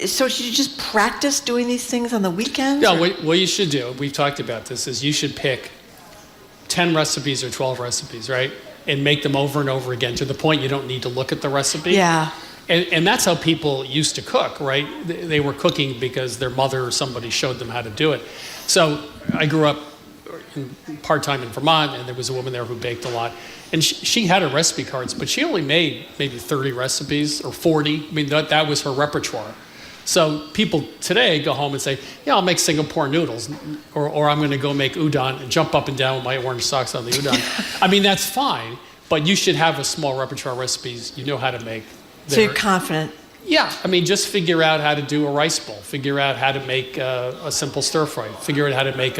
So should you just practice doing these things on the weekends? Yeah, what you should do, we've talked about this, is you should pick 10 recipes or 12 recipes, right? And make them over and over again to the point you don't need to look at the recipe. Yeah. And that's how people used to cook, right? They were cooking because their mother or somebody showed them how to do it. So I grew up part-time in Vermont, and there was a woman there who baked a lot. And she had her recipe cards, but she only made maybe 30 recipes or 40. I mean, that was her repertoire. So people today go home and say, yeah, I'll make Singapore noodles, or I'm going to go make udon and jump up and down with my orange socks on the udon. I mean, that's fine, but you should have a small repertoire of recipes you know how to make. So you're confident? Yeah, I mean, just figure out how to do a rice bowl. Figure out how to make a simple stir fry. Figure out how to make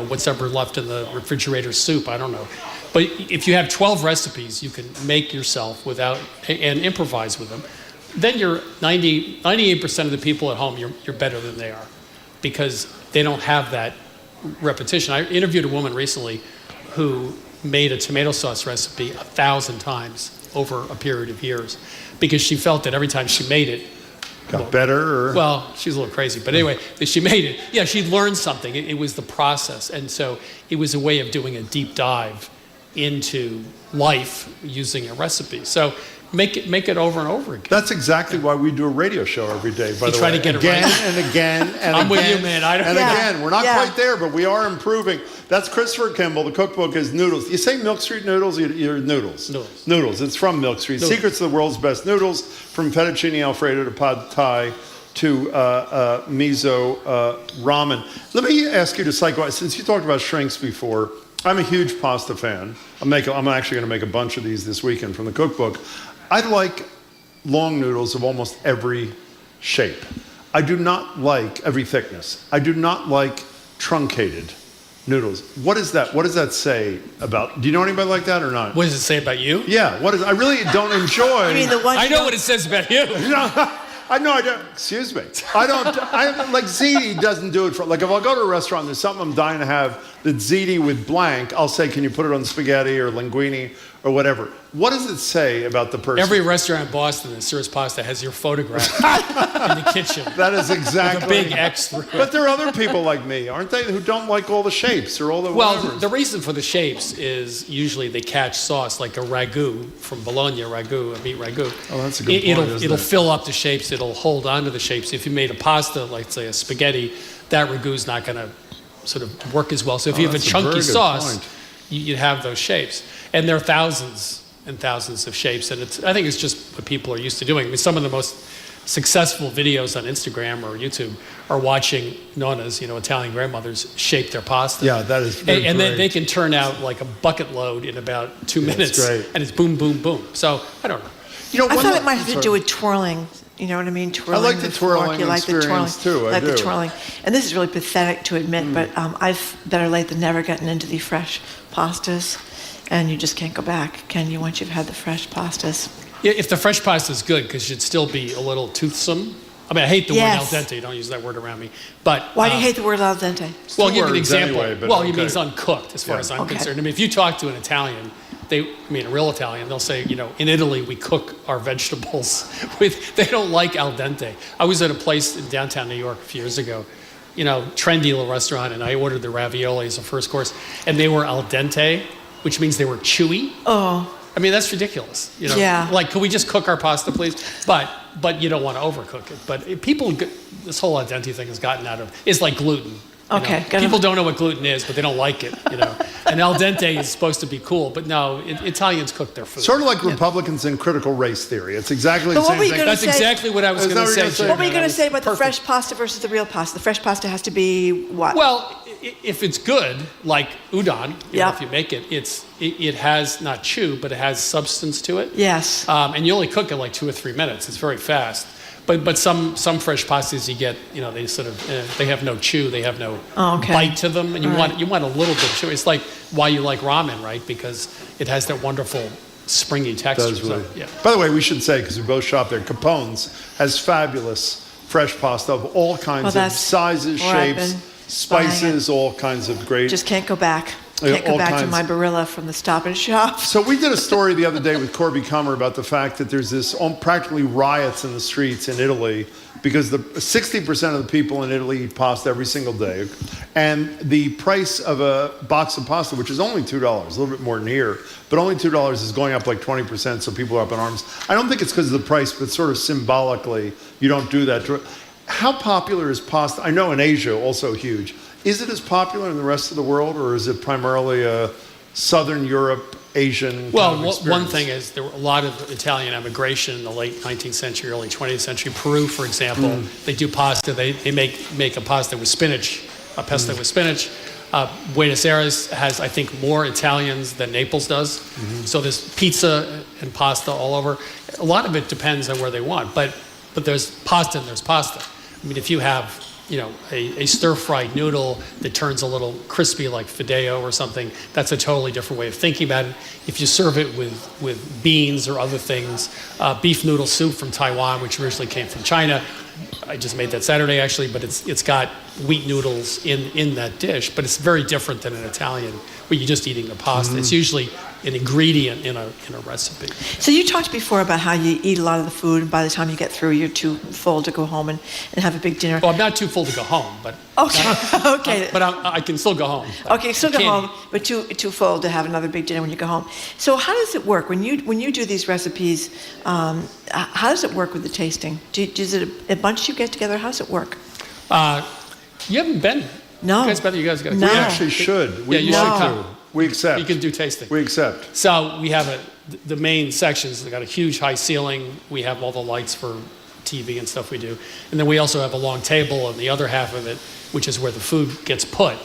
what's ever left in the refrigerator soup. I don't know. But if you have 12 recipes you can make yourself and improvise with them, then you're 98% of the people at home, you're better than they are, because they don't have that repetition. I interviewed a woman recently who made a tomato sauce recipe 1,000 times over a period of years, because she felt that every time she made it, got better? Well, she's a little crazy, but anyway, she made it. Yeah, she learned something. It was the process. And so it was a way of doing a deep dive into life using a recipe. So make it over and over again. That's exactly why we do a radio show every day, by the way. Try to get again it right. and again and I'm again. with you, man. Again. We're not quite there, but we are improving. That's Christopher Kimble. The cookbook is Noodles. You say Milk Street Noodles? You're Noodles. Noodles. It's from Milk Street. Noodles. Secrets of the World's Best Noodles, from fettuccine alfredo to pad thai to miso ramen. Let me ask you to psychoanalyze, since you talked about shrinks before. I'm a huge pasta fan. I'm actually going to make a bunch of these this weekend from the cookbook. I like long noodles of almost every shape. I do not like every thickness. I do not like truncated noodles. What is that? What does that say about? Do you know anybody like that or not? What does it say about you? Yeah. I really don't enjoy. You mean the ones I know what it says about you. I know I don't. Excuse me. I like ziti doesn't do it for, like, if I'll go to a restaurant and there's something I'm dying to have that's ziti with blank, I'll say, can you put it on spaghetti or linguine or whatever. What does it say about the person? Every restaurant in Boston that serves pasta has your photograph in the kitchen. That is exactly. With a big X through it. But there are other people like me, aren't they, who don't like all the shapes or all the whatevers? The reason for the shapes is usually they catch sauce, like a ragu from Bologna, a meat ragu. Oh, that's a good point, It'll fill up the shapes. It'll hold on to the shapes. If you made a pasta, like say a spaghetti, that ragu's not going to sort of work as well. So if you have a chunky sauce, you have those shapes. And there are thousands and thousands of shapes. And I think it's just what people are used to doing. I mean, some of the most successful videos on Instagram or YouTube are watching nonnas, Italian grandmothers, shape their pasta. Yeah, that is and then they can turn out like a bucket load in about 2 minutes. That's great. And it's boom, boom, boom. So, I don't know. I thought it might have to do with twirling. You know what I mean? Twirling. I like the twirling experience too. I like the twirling. And this is really pathetic to admit, but I've better late than never gotten into the fresh pastas. And you just can't go back, can you, once you've had the fresh pastas? Yeah, if the fresh pasta is good, because you'd still be a little toothsome. I mean, I hate the word al dente. Don't use that word around me. But why do you hate the word al dente? Well, I'll give you an example. Anyway, you mean it's uncooked, as far as I'm concerned. I mean, if you talk to an Italian, a real Italian, they'll say, in Italy we cook our vegetables they don't like al dente. I was at a place in downtown New York a few years ago, trendy little restaurant, and I ordered the ravioli as a first course, and they were al dente, which means they were chewy. Oh. I mean, that's ridiculous. Yeah. Like, can we just cook our pasta, please? But you don't want to overcook it. But people, this whole al dente thing has gotten out of, it's like gluten. Okay. People don't know what gluten is, but they don't like it, And al dente is supposed to be cool, but no, Italians cook their food. Sort of like Republicans in critical race theory. It's exactly the same thing. That's exactly what I was going to say. What were you going to say about the fresh pasta versus the real pasta? The fresh pasta has to be what? Well, if it's good, like udon, if you make it, it has not chew, but it has substance to it. Yes. And you only cook it like 2 or 3 minutes. It's very fast. But some fresh pastas you get, they sort of they have no chew, they have no bite to them, and you want a little bit of chew. It's like why you like ramen, right? Because it has that wonderful springy texture. Does really. So, yeah. By the way, we should say, because we both shop there, Capone's has fabulous fresh pasta of all kinds of sizes, shapes, spices, all kinds of great. Just can't go back. Can't go all back to kinds. my Barilla from the Stop and Shop. So we did a story the other day with Corby Kummer about the fact that there's this practically riots in the streets in Italy because 60% of the people in Italy eat pasta every single day. And the price of a box of pasta, which is only $2, a little bit more than here, but only $2 is going up like 20%, so people are up in arms. I don't think it's because of the price, but sort of symbolically, you don't do that. How popular is pasta? I know in Asia, also huge. Is it as popular in the rest of the world, or is it primarily a Southern Europe, Asian Well, kind of one thing is there were a lot of Italian immigration in the late 19th century, early 20th century. Peru, for example, they do pasta. They make a pasta with spinach, a pesto with spinach. Buenos Aires has, I think, more Italians than Naples does. So there's pizza and pasta all over. A lot of it depends on where they want, but there's pasta and there's pasta. I mean, if you have a stir-fried noodle that turns a little crispy like fideo or something, that's a totally different way of thinking about it. If you serve it with beans or other things, beef noodle soup from Taiwan, which originally came from China, I just made that Saturday actually, but it's got wheat noodles in that dish, but it's very different than an Italian where you're just eating the pasta. It's usually an ingredient in a recipe. So you talked before about how you eat a lot of the food, and by the time you get through, you're too full to go home and have a big dinner. Well, I'm not too full to go home, but okay. But I can still go home. Okay, still go home, but too full to have another big dinner when you go home. So how does it work when you do these recipes? How does it work with the tasting? Is it a bunch you get together? How does it work? You haven't been. No. You guys got to We actually should. You should come. We accept. You can do tasting. We accept. So we have the main sections. They got a huge high ceiling. We have all the lights for TV and stuff we do. And then we also have a long table on the other half of it, which is where the food gets put.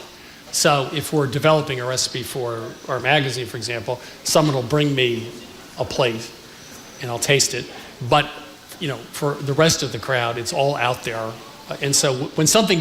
So if we're developing a recipe for our magazine, for example, someone will bring me a plate and I'll taste it. But, for the rest of the crowd, it's all out there. And so when something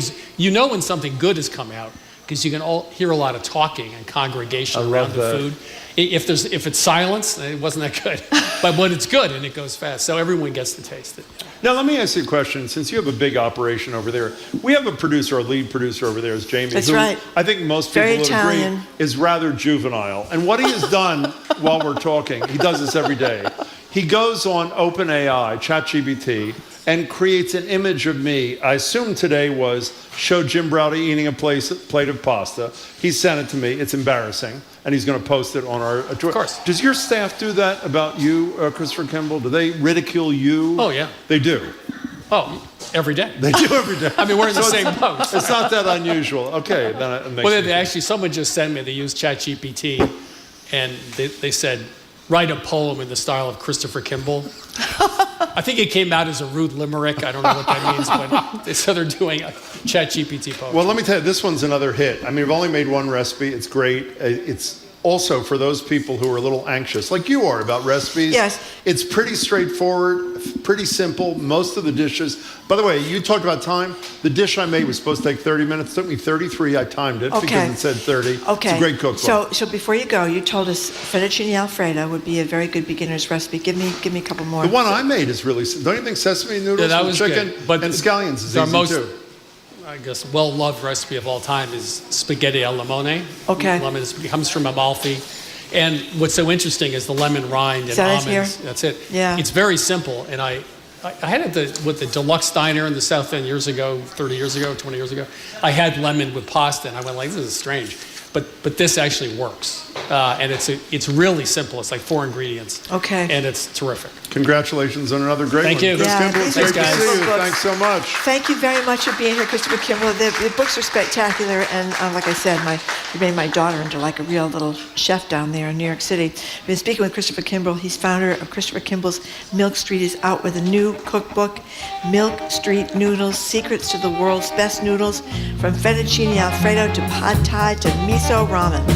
good has come out, because you can all hear a lot of talking and congregation around the food. If it's silence, it wasn't that good. But when it's good and it goes fast, so everyone gets to taste it. Now let me ask you a question. Since you have a big operation over there, we have a lead producer over there is Jamie. That's who right. I think most people Very would Italian. agree is rather juvenile. And what he has done while we're talking, he does this every day. He goes on OpenAI, ChatGPT, and creates an image of me. I assume today show Jim Browdy eating a plate of pasta. He sent it to me. It's embarrassing. And he's going to post it on our Twitter. Of course. Does your staff do that about you, Christopher Kimble? Do they ridicule you? Oh, yeah. They do? Oh, every day. They do every day. I mean, we're in the same boat. It's not that unusual. Okay. Then it makes someone just sent me, they used ChatGPT, and they said, write a poem in the style of Christopher Kimble. I think it came out as a rude limerick. I don't know what that means, but so they're doing a ChatGPT poem. Well, let me tell you, this one's another hit. I mean, we've only made one recipe. It's great. It's also for those people who are a little anxious, like you are, about recipes. Yes. It's pretty straightforward, pretty simple. Most of the dishes. By the way, you talked about time. The dish I made was supposed to take 30 minutes. It took me 33. I timed it because it said 30. Okay. It's a great cookbook. So before you go, you told us fettuccine alfredo would be a very good beginner's recipe. Give me a couple more. The one I made is really. Don't you think sesame noodles that with was chicken good. and scallions is easy too? I guess well-loved recipe of all time is spaghetti al limone. Okay. Lemon comes from Amalfi. And what's so interesting is the lemon rind and almonds. Here? That's it. Yeah. It's very simple. And I had it the Deluxe Diner in the South End years ago, 30 years ago, 20 years ago. I had lemon with pasta, and I went like, this is strange. But this actually works. And it's really simple. It's like 4 ingredients. Okay. And it's terrific. Congratulations on another great Thank one. you. Chris Kimble, these great are to see you. books. Thanks so much. Thank you very much for being here, Christopher Kimble. The books are spectacular, and like I said, you made my daughter into like a real little chef down there in New York City. We've been speaking with Christopher Kimble. He's founder of Christopher Kimble's Milk Street. He's out with a new cookbook, Milk Street Noodles, Secrets to the World's Best Noodles, from fettuccine alfredo to pad thai to miso ramen.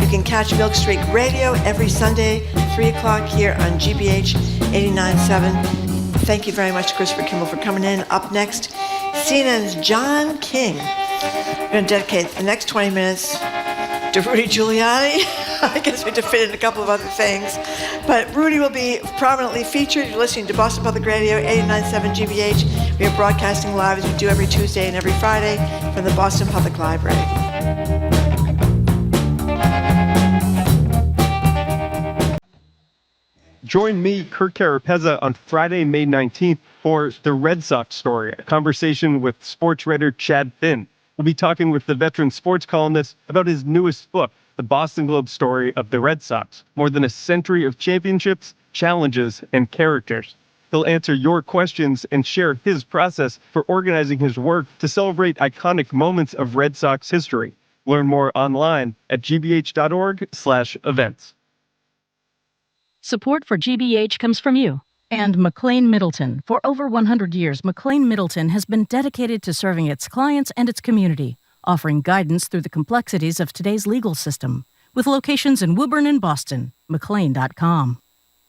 You can catch Milk Street Radio every Sunday, 3 o'clock here on GBH 89.7. Thank you very much, Christopher Kimble, for coming in. Up next, CNN's John King. We're going to dedicate the next 20 minutes to Rudy Giuliani. I guess we have to fit in a couple of other things. But Rudy will be prominently featured. You're listening to Boston Public Radio, 89.7 GBH. We are broadcasting live as we do every Tuesday and every Friday from the Boston Public Library. Join me, Kurt Carapezza, on Friday, May 19th for the Red Sox Story, a conversation with sports writer Chad Finn. We'll be talking with the veteran sports columnist about his newest book, The Boston Globe Story of the Red Sox, more than a century of championships, challenges, and characters. He'll answer your questions and share his process for organizing his work to celebrate iconic moments of Red Sox history. Learn more online at gbh.org/events. Support for GBH comes from you and McLean Middleton. For over 100 years, McLean Middleton has been dedicated to serving its clients and its community, offering guidance through the complexities of today's legal system. With locations in Woburn and Boston, McLean.com.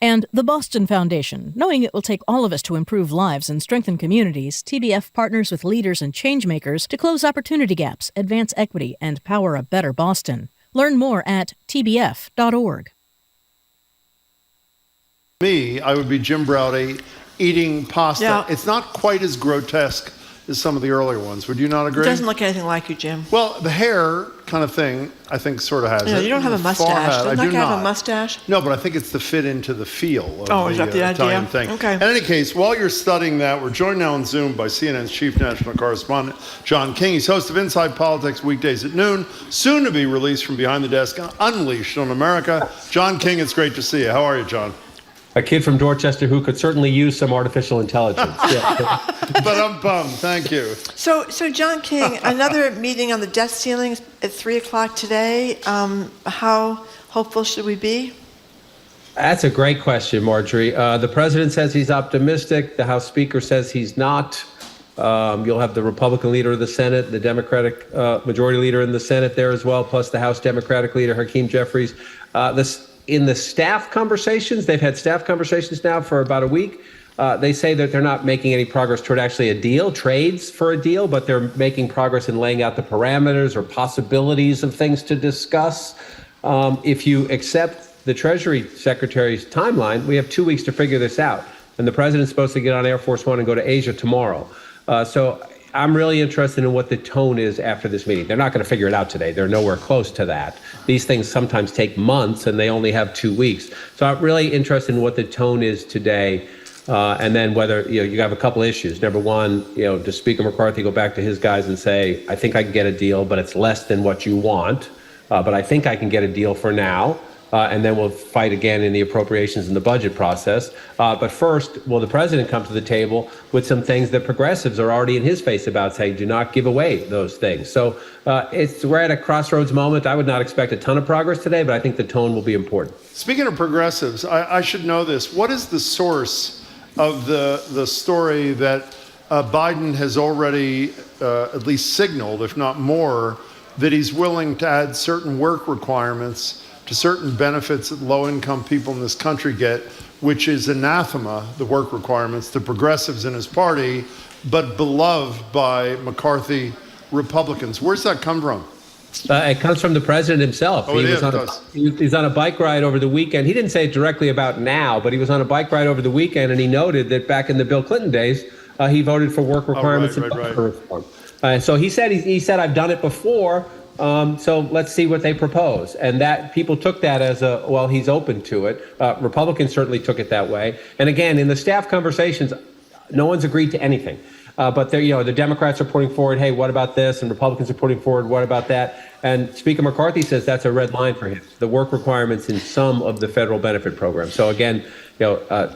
And the Boston Foundation. Knowing it will take all of us to improve lives and strengthen communities, TBF partners with leaders and changemakers to close opportunity gaps, advance equity, and power a better Boston. Learn more at tbf.org. Me, I would be Jim Braude eating pasta. Yeah. It's not quite as grotesque as some of the earlier ones. Would you not agree? It doesn't look anything like you, Jim. Well, the hair kind of thing, I think, sort of has it. You don't have a The mustache. forehead, Doesn't I that do guy have a not. mustache? No, but I think it's the fit into the feel of Is that the Italian idea? thing. Okay. In any case, while you're studying that, we're joined now on Zoom by CNN's chief national correspondent, John King. He's host of Inside Politics weekdays at noon, soon to be released from behind the desk and unleashed on America. John King, it's great to see you. How are you, John? A kid from Dorchester who could certainly use some artificial intelligence. Yeah. But I'm bummed. Thank you. So John King, another meeting on the debt ceiling at 3:00 today. How hopeful should we be? That's a great question, Marjorie. The president says he's optimistic. The House Speaker says he's not. You'll have the Republican leader of the Senate, the Democratic majority leader in the Senate there as well, plus the House Democratic leader, Hakeem Jeffries. In the staff conversations, they've had staff conversations now for about a week. They say that they're not making any progress toward actually a deal, trades for a deal, but they're making progress in laying out the parameters or possibilities of things to discuss. If you accept the Treasury Secretary's timeline, we have 2 weeks to figure this out. And the president's supposed to get on Air Force One and go to Asia tomorrow. So I'm really interested in what the tone is after this meeting. They're not going to figure it out today. They're nowhere close to that. These things sometimes take months, and they only have 2 weeks. So I'm really interested in what the tone is today, and then whether you have a couple issues. Number one, does Speaker McCarthy go back to his guys and say, "I think I can get a deal, but it's less than what you want, but I think I can get a deal for now." And then we'll fight again in the appropriations and the budget process. But first, will the president come to the table with some things that progressives are already in his face about, saying, do not give away those things. So we're at a crossroads moment. I would not expect a ton of progress today, but I think the tone will be important. Speaking of progressives, I should know this. What is the source of the story that Biden has already at least signaled, if not more, that he's willing to add certain work requirements to certain benefits that low-income people in this country get, which is anathema, the work requirements, to progressives in his party, but beloved by McCarthy Republicans? Where's that come from? It comes from the president himself. He's on a bike ride over the weekend. He didn't say it directly about now, but he was on a bike ride over the weekend, and he noted that back in the Bill Clinton days, he voted for work requirements and buffer reform. So he said, I've done it before. So let's see what they propose. And that people took that as he's open to it. Republicans certainly took it that way. And again, in the staff conversations, no one's agreed to anything. But the Democrats are putting forward, hey, what about this? And Republicans are putting forward, what about that? And Speaker McCarthy says that's a red line for him, the work requirements in some of the federal benefit programs. So again,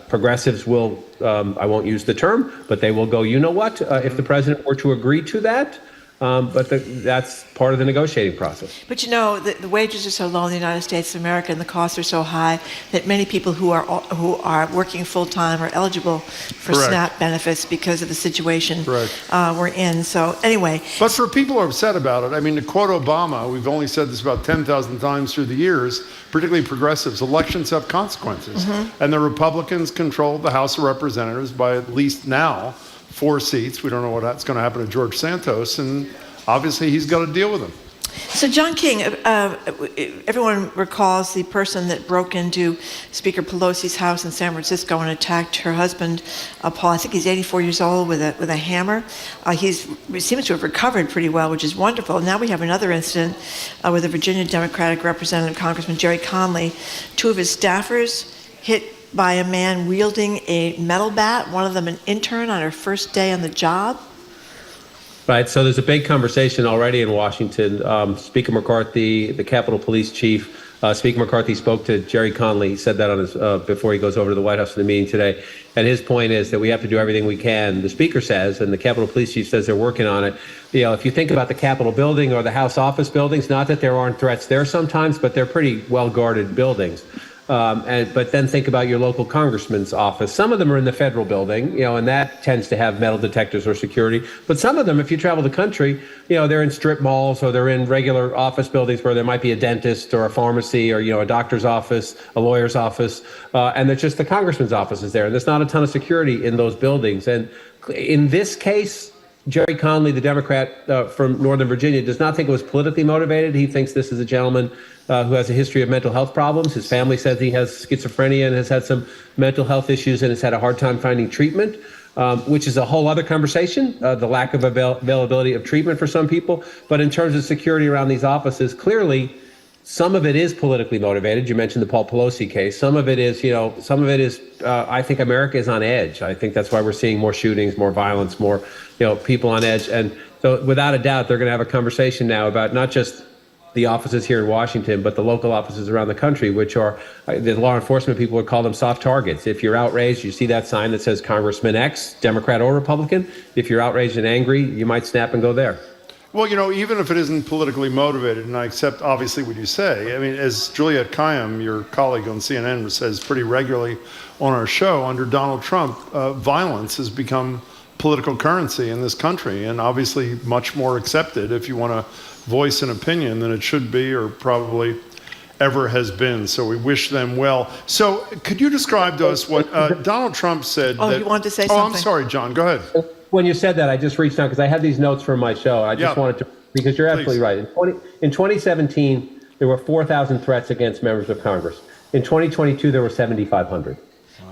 progressives will, I won't use the term, but they will go, you know what, if the president were to agree to that, but that's part of the negotiating process. But the wages are so low in the United States of America, and the costs are so high that many people who are working full time are eligible for SNAP benefits because of the situation we're in. So anyway, but for people who are upset about it, I mean, to quote Obama, we've only said this about 10,000 times through the years, particularly progressives, elections have consequences, and the Republicans control the House of Representatives by at least now 4 seats. We don't know what's going to happen to George Santos, and obviously he's got to deal with them. So John King, everyone recalls the person that broke into Speaker Pelosi's house in San Francisco and attacked her husband, Paul. I think he's 84 years old with a hammer. He seems to have recovered pretty well, which is wonderful. Now we have another incident with a Virginia Democratic Representative, Congressman Jerry Conley. 2 of his staffers hit by a man wielding a metal bat, one of them an intern on her first day on the job. Right, so there's a big conversation already in Washington. Speaker McCarthy, the Capitol Police Chief, Speaker McCarthy spoke to Jerry Conley. He said that on his before he goes over to the White House for the meeting today. And his point is that we have to do everything we can. The Speaker says, and the Capitol Police Chief says they're working on it. You know, if you think about the Capitol building or the House office buildings, not that there aren't threats there sometimes, but they're pretty well guarded buildings. But then think about your local congressman's office. Some of them are in the federal building, you know, and that tends to have metal detectors or security. But some of them, if you travel the country, you know, they're in strip malls or they're in regular office buildings where there might be a dentist or a pharmacy or, you know, a doctor's office, a lawyer's office, and it's just the congressman's office is there. And there's not a ton of security in those buildings. And in this case, Jerry Conley, the Democrat from Northern Virginia, does not think it was politically motivated. He thinks this is a gentleman who has a history of mental health problems. His family says he has schizophrenia and has had some mental health issues and has had a hard time finding treatment, which is a whole other conversation, the lack of availability of treatment for some people. But in terms of security around these offices, clearly, some of it is politically motivated. You mentioned the Paul Pelosi case. Some of it is, you know, I think America is on edge. I think that's why we're seeing more shootings, more violence, more, you know, people on edge. And so without a doubt, they're going to have a conversation now about not just the offices here in Washington, but the local offices around the country, which are, the law enforcement people would call them soft targets. If you're outraged, you see that sign that says Congressman X, Democrat or Republican. If you're outraged and angry, you might snap and go there. Well, you know, even if it isn't politically motivated, and I accept obviously what you say, I mean, as Juliette Kayyem, your colleague on CNN, says pretty regularly on our show, under Donald Trump, violence has become political currency in this country, and obviously much more accepted if you want to voice an opinion than it should be or probably ever has been. So we wish them well. So could you describe to us what Donald Trump said? Oh, you wanted to say something? Oh, I'm sorry, John. Go ahead. When you said that, I just reached out because I had these notes from my show. I just wanted to, because you're absolutely right. In 2017, there were 4,000 threats against members of Congress. In 2022, there were 7,500.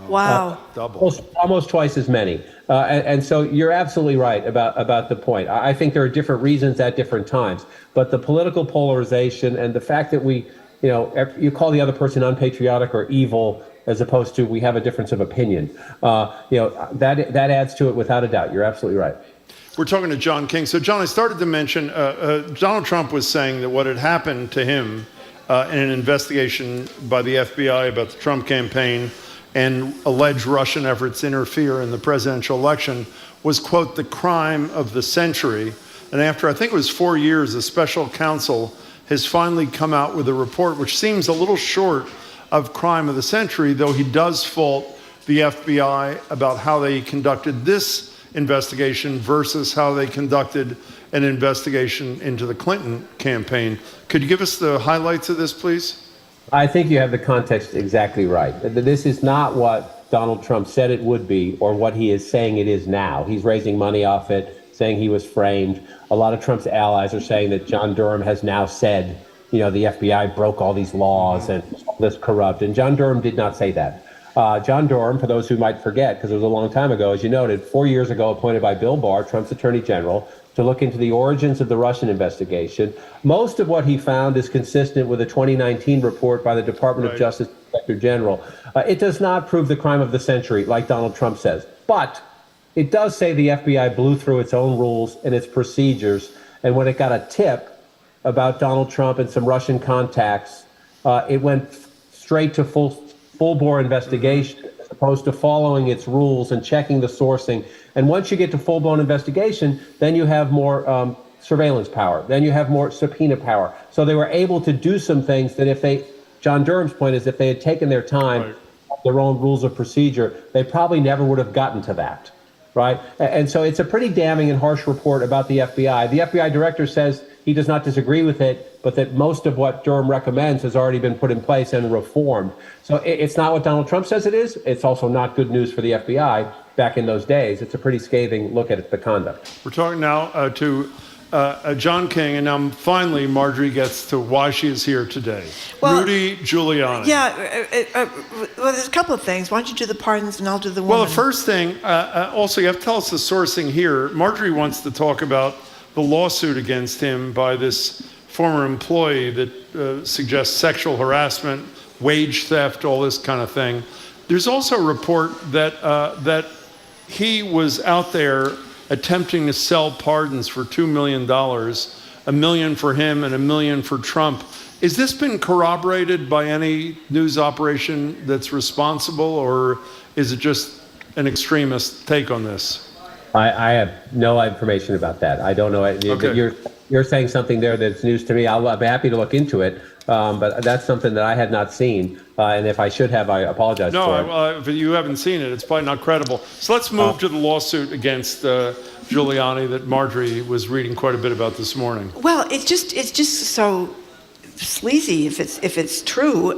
Wow. Double. Almost twice as many. And so you're absolutely right about the point. I think there are different reasons at different times. But the political polarization and the fact that we, you know, you call the other person unpatriotic or evil as opposed to we have a difference of opinion, you know, that adds to it without a doubt. You're absolutely right. We're talking to John King. So, John, I started to mention Donald Trump was saying that what had happened to him in an investigation by the FBI about the Trump campaign and alleged Russian efforts to interfere in the presidential election was, quote, the crime of the century. And after, I think it was 4 years, a special counsel has finally come out with a report which seems a little short of crime of the century, though he does fault the FBI about how they conducted this investigation versus how they conducted an investigation into the Clinton campaign. Could you give us the highlights of this, please? I think you have the context exactly right. This is not what Donald Trump said it would be or what he is saying it is now. He's raising money off it, saying he was framed. A lot of Trump's allies are saying that John Durham has now said, you know, the FBI broke all these laws and all this corrupt. And John Durham did not say that. John Durham, for those who might forget, because it was a long time ago, as you noted, 4 years ago appointed by Bill Barr, Trump's attorney general, to look into the origins of the Russian investigation. Most of what he found is consistent with a 2019 report by the Department of Justice Inspector General. It does not prove the crime of the century, like Donald Trump says, but it does say the FBI blew through its own rules and its procedures, and when it got a tip about Donald Trump and some Russian contacts, it went straight to full-bore investigation as opposed to following its rules and checking the sourcing. And once you get to full-blown investigation, then you have more surveillance power. Then you have more subpoena power. So they were able to do some things that John Durham's point is if they had taken their time, their own rules of procedure, they probably never would have gotten to that, right? And so it's a pretty damning and harsh report about the FBI. The FBI director says he does not disagree with it, but that most of what Durham recommends has already been put in place and reformed. So it's not what Donald Trump says it is. It's also not good news for the FBI back in those days. It's a pretty scathing look at the conduct. We're talking now to John King, and now finally Marjorie gets to why she is here today. Rudy Giuliani. Yeah, well, there's a couple of things. Why don't you do the pardons and I'll do the woman. Well, the first thing, also you have to tell us the sourcing here. Marjorie wants to talk about the lawsuit against him by this former employee that suggests sexual harassment, wage theft, all this kind of thing. There's also a report that he was out there attempting to sell pardons for $2 million, $1 million for him and $1 million for Trump. Has this been corroborated by any news operation that's responsible, or is it just an extremist take on this? I have no information about that. I don't know. Okay. You're saying something there that's news to me. I'll be happy to look into it, but that's something that I had not seen. And if I should have, I apologize for it. No, if you haven't seen it, it's probably not credible. So let's move to the lawsuit against Giuliani that Marjorie was reading quite a bit about this morning. Well, it's just so sleazy if it's true.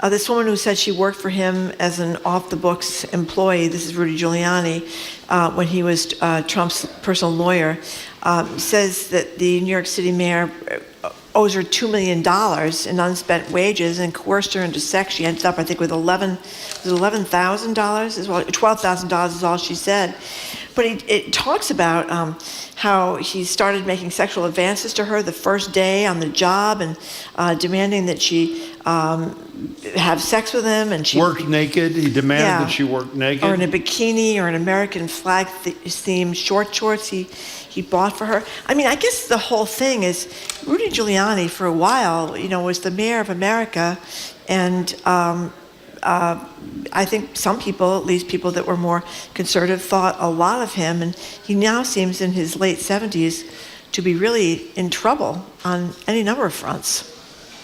This woman who said she worked for him as an off-the-books employee, this is Rudy Giuliani, when he was Trump's personal lawyer, says that the New York City mayor owes her $2 million in unspent wages and coerced her into sex. She ended up, I think, with $11,000 as well. $12,000 is all she said. But it talks about how he started making sexual advances to her the first day on the job and demanding that she have sex with him. And she worked naked. He demanded that she work naked. Or in a bikini or an American flag themed short shorts he bought for her. I mean, I guess the whole thing is Rudy Giuliani for a while, was the mayor of America. And I think some people, at least people that were more conservative, thought a lot of him. And he now seems in his late 70s to be really in trouble on any number of fronts.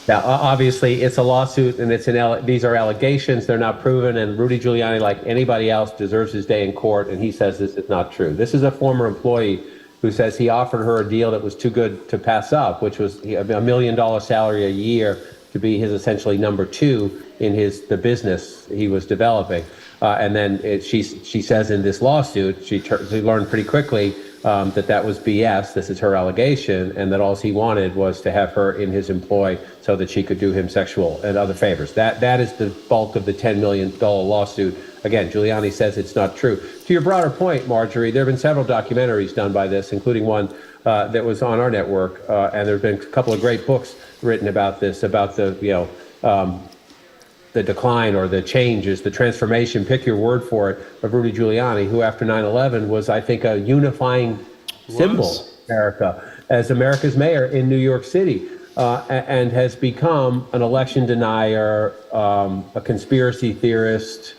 Now, obviously, it's a lawsuit, and these are allegations. They're not proven, and Rudy Giuliani, like anybody else, deserves his day in court, and he says this is not true. This is a former employee who says he offered her a deal that was too good to pass up, which was $1 million salary a year to be his essentially number two in the business he was developing. And then she says in this lawsuit, she learned pretty quickly that was BS. This is her allegation, and that all he wanted was to have her in his employ so that she could do him sexual and other favors. That is the bulk of the $10 million lawsuit. Again, Giuliani says it's not true. To your broader point, Marjorie, there have been several documentaries done by this, including one that was on our network, and there have been a couple of great books written about this, about the decline or the changes, the transformation, pick your word for it, of Rudy Giuliani, who after 9/11 was, I think, a unifying symbol of America as America's mayor in New York City, and has become an election denier, a conspiracy theorist,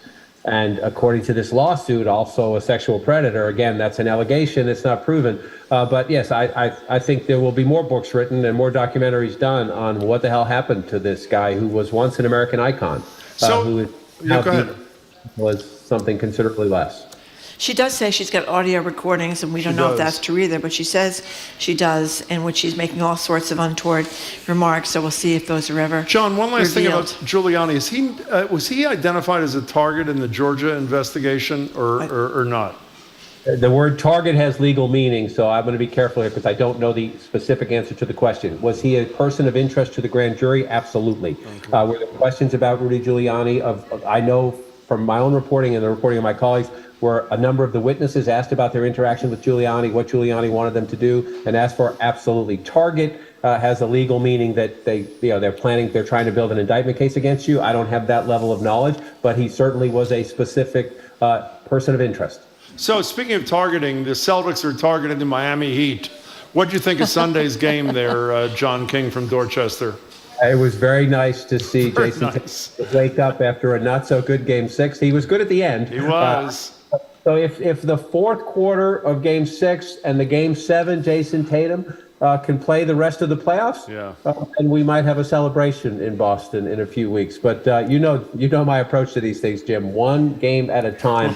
and according to this lawsuit, also a sexual predator. Again, that's an allegation. It's not proven. But yes, I think there will be more books written and more documentaries done on what the hell happened to this guy who was once an American icon, who now was something considerably less. She does say she's got audio recordings, and we don't know if that's true either, but she says she does, in which she's making all sorts of untoward remarks, so we'll see if those are ever John, one last revealed. thing about Giuliani. Was he identified as a target in the Georgia investigation or not? The word target has legal meaning, so I'm going to be careful here because I don't know the specific answer to the question. Was he a person of interest to the grand jury? Absolutely. Were there questions about Rudy Giuliani? I know from my own reporting and the reporting of my colleagues, where a number of the witnesses asked about their interaction with Giuliani, what Giuliani wanted them to do, and asked for absolutely. Target has a legal meaning that they're trying to build an indictment case against you. I don't have that level of knowledge, but he certainly was a specific person of interest. So speaking of targeting, the Celtics are targeting the Miami Heat. What do you think of Sunday's game there, John King from Dorchester? It was very nice to see Jason wake up after a not-so-good Game 6. He was good at the end. He was. So if the fourth quarter of Game 6 and the Game 7, Jason Tatum can play the rest of the playoffs, and we might have a celebration in Boston in a few weeks. But you know my approach to these things, Jim. One game at a time.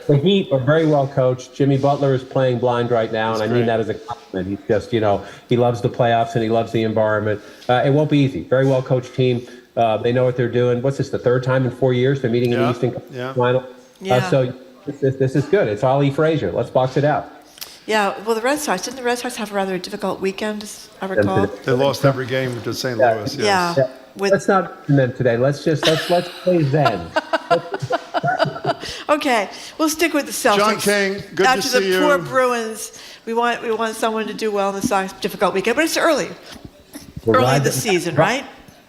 The Heat are very well coached. Jimmy Butler is playing blind right now, and I mean that as a compliment. He's just, he loves the playoffs and he loves the environment. It won't be easy. Very well coached team. They know what they're doing. What's this, the third time in 4 years they're meeting in the Eastern Conference Final? So this is good. It's Ali Frazier. Let's box it out. Yeah, well, didn't the Red Sox have a rather difficult weekend, as I recall? They lost every game to St. Louis. Yeah. Let's not them today. Let's play Zen. Okay, we'll stick with the Celtics. John King, good to see you. After the poor Bruins, we want someone to do well in the Sox difficult weekend, but it's early in the season, right?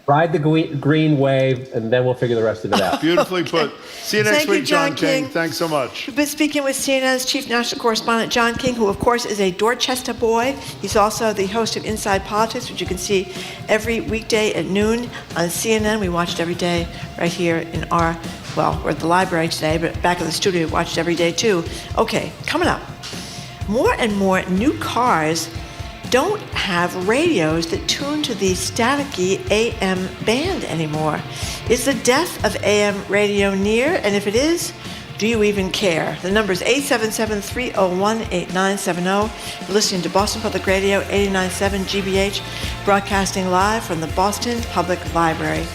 Ride the green wave, and then we'll figure the rest of it out. Beautifully put. See you next Thank you, week, John John King. King. Thanks so much. We've been speaking with CNN's chief national correspondent, John King, who, of course, is a Dorchester boy. He's also the host of Inside Politics, which you can see every weekday at noon on CNN. We watch it every day right here in we're at the library today, but back in the studio, we watch it every day, too. Okay, coming up. More and more new cars don't have radios that tune to the staticky AM band anymore. Is the death of AM radio near? And if it is, do you even care? The number is 877-301-8970. You're listening to Boston Public Radio 89.7 GBH, broadcasting live from the Boston Public Library.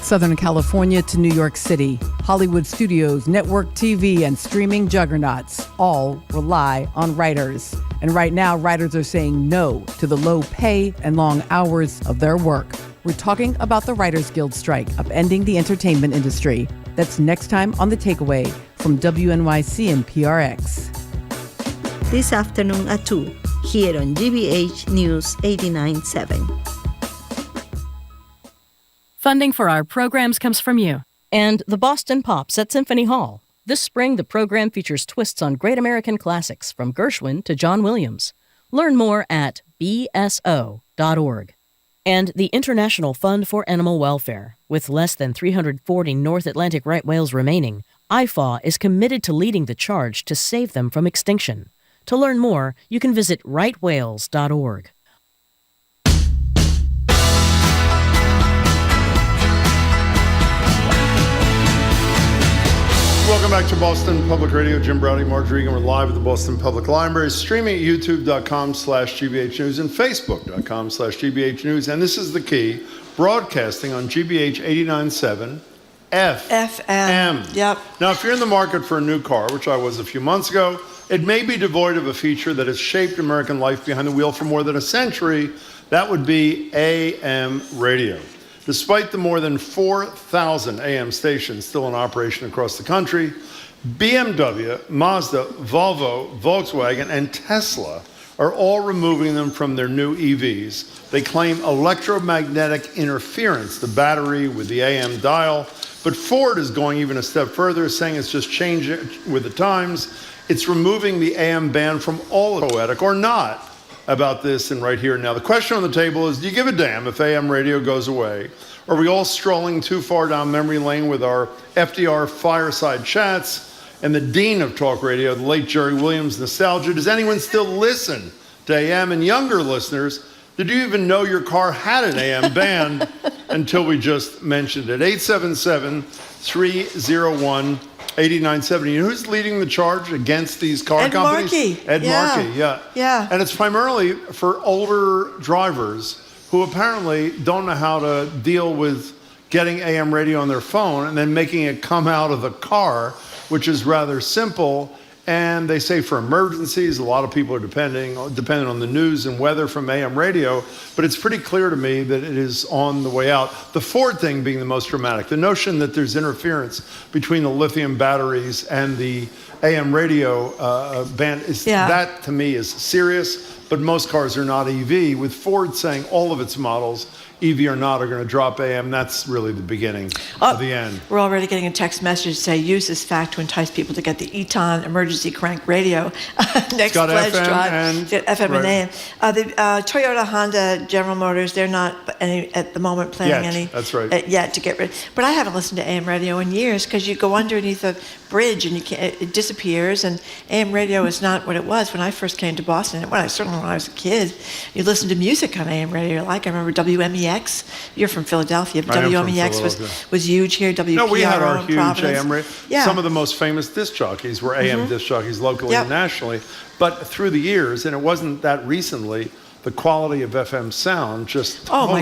Southern California to New York City, Hollywood studios, network TV, and streaming juggernauts all rely on writers. And right now, writers are saying no to the low pay and long hours of their work. We're talking about the Writers Guild strike upending the entertainment industry. That's next time on The Takeaway from WNYC and PRX. This afternoon at 2, here on GBH News 89.7. Funding for our programs comes from you. And the Boston Pops at Symphony Hall. This spring, the program features twists on great American classics from Gershwin to John Williams. Learn more at bso.org. And the International Fund for Animal Welfare. With less than 340 North Atlantic right whales remaining, IFAW is committed to leading the charge to save them from extinction. To learn more, you can visit rightwhales.org. Welcome back to Boston Public Radio. Jim Browdy, Marge Regan. We're live at the Boston Public Library, streaming at youtube.com/GBH News and facebook.com/GBH News. And this is the key, broadcasting on GBH 89.7 FM. Yep. Now, if you're in the market for a new car, which I was a few months ago, it may be devoid of a feature that has shaped American life behind the wheel for more than a century. That would be AM radio. Despite the more than 4,000 AM stations still in operation across the country, BMW, Mazda, Volvo, Volkswagen, and Tesla are all removing them from their new EVs. They claim electromagnetic interference, the battery with the AM dial, but Ford is going even a step further, saying it's just changing with the times. It's removing the AM band from all poetic or not about this and right here and now. The question on the table is, do you give a damn if AM radio goes away? Are we all strolling too far down memory lane with our FDR fireside chats and the dean of talk radio, the late Jerry Williams nostalgia? Does anyone still listen to AM? And younger listeners, did you even know your car had an AM band until we just mentioned it? 877-301-8970. You know who's leading the charge against these car companies? Ed Markey, yeah. And it's primarily for older drivers who apparently don't know how to deal with getting AM radio on their phone and then making it come out of the car, which is rather simple. And they say for emergencies, a lot of people are depending on the news and weather from AM radio, but it's pretty clear to me that it is on the way out. The Ford thing being the most dramatic. The notion that there's interference between the lithium batteries and the AM radio band, that to me is serious, but most cars are not EV, with Ford saying all of its models, EV or not, are going to drop AM. That's really the beginning of the end. We're already getting a text message say, use this fact to entice people to get the Eton emergency crank radio next pledge drive. FM and AM. The Toyota, Honda, General Motors, they're not at the moment planning any yet to get rid. But I haven't listened to AM radio in years because you go underneath a bridge and it disappears, and AM radio is not what it was when I first came to Boston. Certainly when I was a kid, you listened to music on AM radio. I remember WMEX. You're from Philadelphia. WMEX was huge here. WPRO no, we had our huge Providence. AM radio. Yeah. Some of the most famous disc jockeys were AM disc jockeys locally and nationally. But through the years, and it wasn't that recently, the quality of FM sound just totally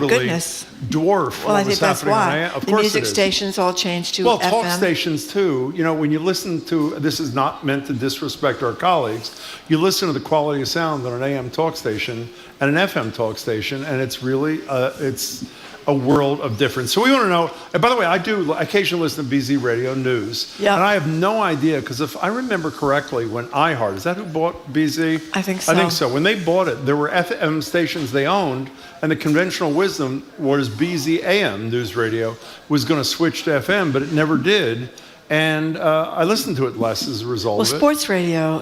dwarfed what was happening on AM. Of course, the music stations all changed to FM. Talk stations too. You know, when you listen to, this is not meant to disrespect our colleagues, you listen to the quality of sound on an AM talk station and an FM talk station, and it's really, it's a world of difference. So we want to know, and by the way, I do occasionally listen to BZ Radio News. Yeah. And I have no idea, because if I remember correctly, when iHeart, is that who bought BZ? I think so. I think so. When they bought it, there were FM stations they owned, and the conventional wisdom was BZ AM News Radio was going to switch to FM, but it never did. And I listened to it less as a result of it. Well, sports radio,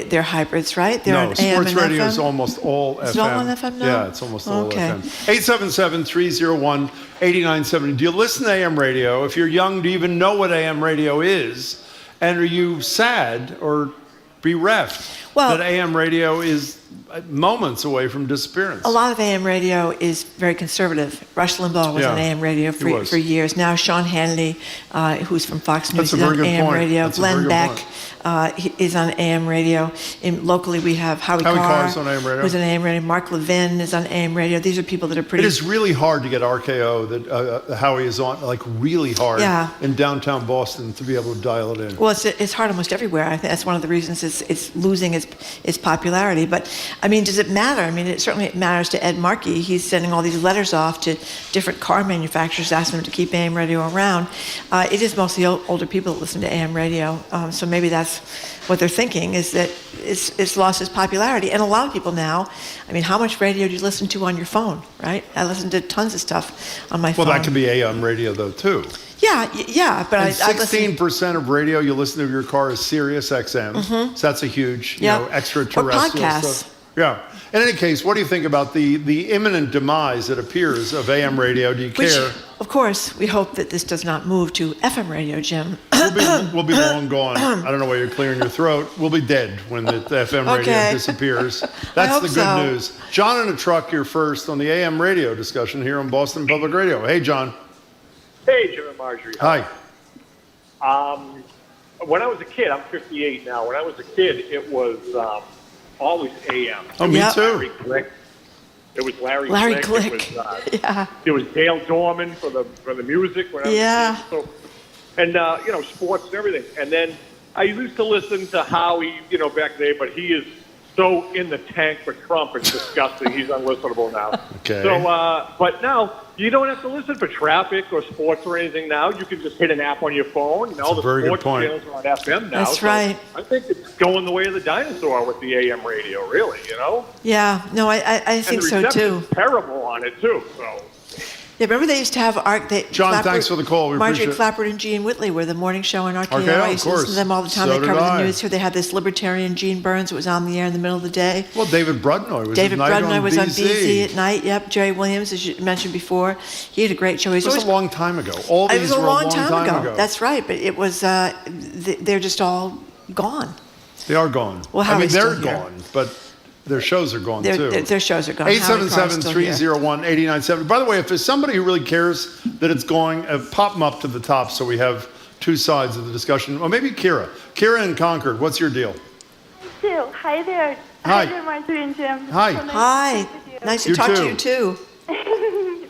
they're hybrids, right? They're No, on AM sports and radio FM? is almost all FM. Is it all on FM now? Yeah, it's almost all Okay. FM. 877-301-8970. Do you listen to AM radio? If you're young, do you even know what AM radio is? And are you sad or bereft that AM radio is moments away from disappearance? A lot of AM radio is very conservative. Rush Limbaugh was on AM radio for years. Now Sean Hannity, who's from Fox News, is on AM radio. Glenn Beck is on AM radio. Locally, we have Howie Carr, Carr's on AM radio. who's on AM radio. Mark Levin is on AM radio. These are people that are pretty... It is really hard to get RKO that Howie is on, like really hard in downtown Boston to be able to dial it in. Well, it's hard almost everywhere. I think that's one of the reasons it's losing its popularity. But I mean, does it matter? I mean, it certainly matters to Ed Markey. He's sending all these letters off to different car manufacturers asking them to keep AM radio around. It is mostly older people that listen to AM radio. So maybe that's what they're thinking, is that it's lost its popularity. And a lot of people now, I mean, how much radio do you listen to on your phone, right? I listen to tons of stuff on my phone. Well, that could be AM radio, though, too. Yeah, but and I 16% of radio you listen to in your car is Sirius XM. Mhm. So that's a huge, Yeah. extraterrestrial Or podcasts. stuff. Yeah. In any case, what do you think about the imminent demise, it appears, of AM radio? Do you care? Of course, we hope that this does not move to FM radio, Jim. We'll be long gone. I don't know why you're clearing your throat. We'll be dead when the FM radio Okay. disappears. I That's hope the good so. news. John in a truck, you're first on the AM radio discussion here on Boston Public Radio. Hey, John. Hey, Jim and Marjorie. Hi. When I was a kid, I'm 58 now. When I was a kid, it was always AM. Oh, me too. Larry Glick. It was Larry Glick. It was, Yeah. It was Dale Dorman for the music. When I was a kid. So, and sports and everything. And then I used to listen to Howie, back in the day, but he is so in the tank for Trump. It's disgusting. He's unlistenable now. Okay. So, but now you don't have to listen for traffic or sports or anything now. You can just hit an app on your phone. That's a The very good sports point. channels are on FM now. That's right. I think it's going the way of the dinosaur with the AM radio, really, Yeah, no, I think and the so reception's too. terrible on it, too. So. Yeah, remember they used to have John, thanks for the call. We Marjorie appreciate it. Clapper and Gene Whitley were the morning show on RKO. RKO, I used to of listen to them all the time. course. They So covered did the I. news here. They had this libertarian Gene Burns who was on the air in the middle of the day. Well, David Brudnoy was David at night Brudnoy on was on BZ. BZ at night. Yep, Jerry Williams, as you mentioned before, he had a great show. It was a long time ago. All It these was a were long time ago. ago. That's right, but it was. They're just all gone. They are gone. Well, I mean, Howie's they're still here. gone, but their shows are gone too. Their shows are gone. Howard Carr's still here. 877-301-8970. By the way, if there's somebody who really cares that it's going, pop them up to the top so we have two sides of the discussion. Or maybe Kira. Kira in Concord, what's your deal? Too. Hi there. Hi. there, Marjorie and Jim. Hi. So nice Hi. to meet you. Nice to You talk to too. you too.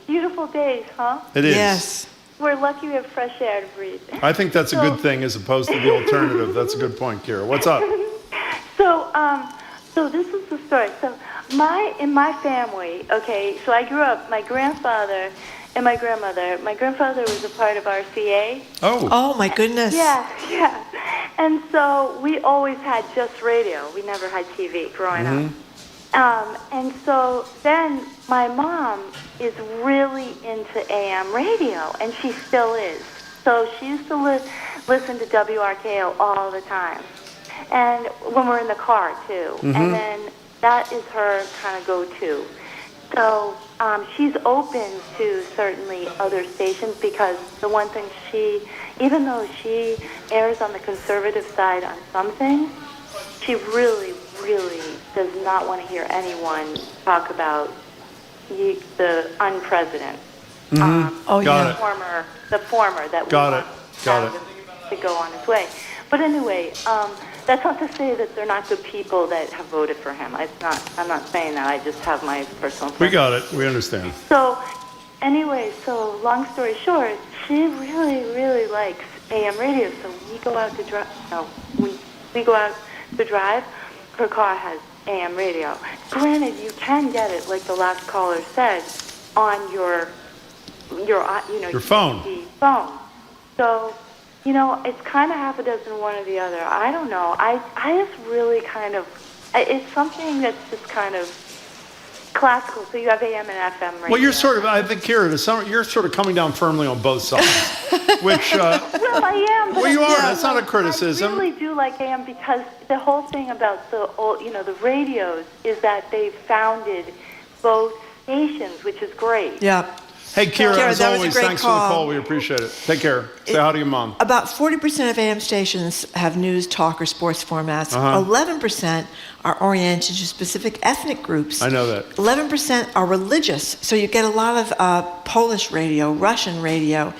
Beautiful days, huh? It is. Yes. We're lucky we have fresh air to breathe. I think that's a So- good thing as opposed to the alternative. That's a good point, Kira. What's up? So this is the story. So in my family, okay, so I grew up, my grandfather and my grandmother. My grandfather was a part of RCA. Oh my goodness. Yeah. And so we always had just radio. We never had TV growing up. And so then my mom is really into AM radio, and she still is. So she used to listen to WRKO all the time. And when we're in the car, too. And then that is her kind of go-to. So she's open to certainly other stations because the one thing even though she airs on the conservative side on some things, she really, really does not want to hear anyone talk about the unpresident. Got it. The former that Got we it. want Got it. to go on his way. But anyway, that's not to say that they're not good people that have voted for him. I'm not saying that. I just have my personal We got it. We understand. So anyway, so long story short, she really, really likes AM radio. So we go out to drive. No, we go out to drive. Her car has AM radio. Granted, you can get it, like the last caller said, on your your phone. Phone. So, it's kind of half a dozen one or the other. I don't know. I just really kind of, it's something that's just kind of classical. So you have AM and FM radio. Well, you're sort of, I think, Kira, you're sort of coming down firmly on both sides, which... well, I am. But well, you are. That's not a criticism. I really do like AM because the whole thing about the radios is that they founded both stations, which is great. Yeah. Hey, Kira, as that was always, a great thanks for the call. We appreciate it. Take care. Say hi to your mom. About 40% of AM stations have news, talk, or sports formats. 11% are oriented to specific ethnic groups. I know that. 11% are religious. So you get a lot of Polish radio, Russian radio.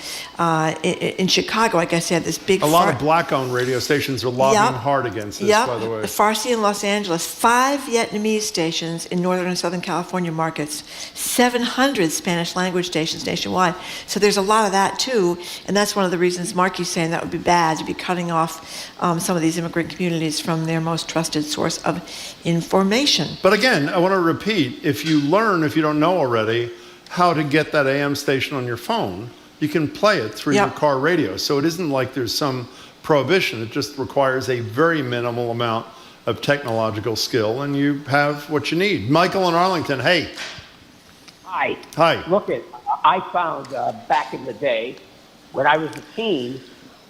In Chicago, I guess they had this big... A lot of black-owned radio stations are lobbying hard against this, by the way. Farsi in Los Angeles, 5 Vietnamese stations in Northern and Southern California markets, 700 Spanish-language stations nationwide. So there's a lot of that, too. And that's one of the reasons Marky's saying that would be bad, to be cutting off some of these immigrant communities from their most trusted source of information. But again, I want to repeat, if you learn, if you don't know already, how to get that AM station on your phone, you can play it through your car radio. So it isn't like there's some prohibition. It just requires a very minimal amount of technological skill, and you have what you need. Michael in Arlington, hey. Hi. Hi. Look, I found back in the day when I was a teen,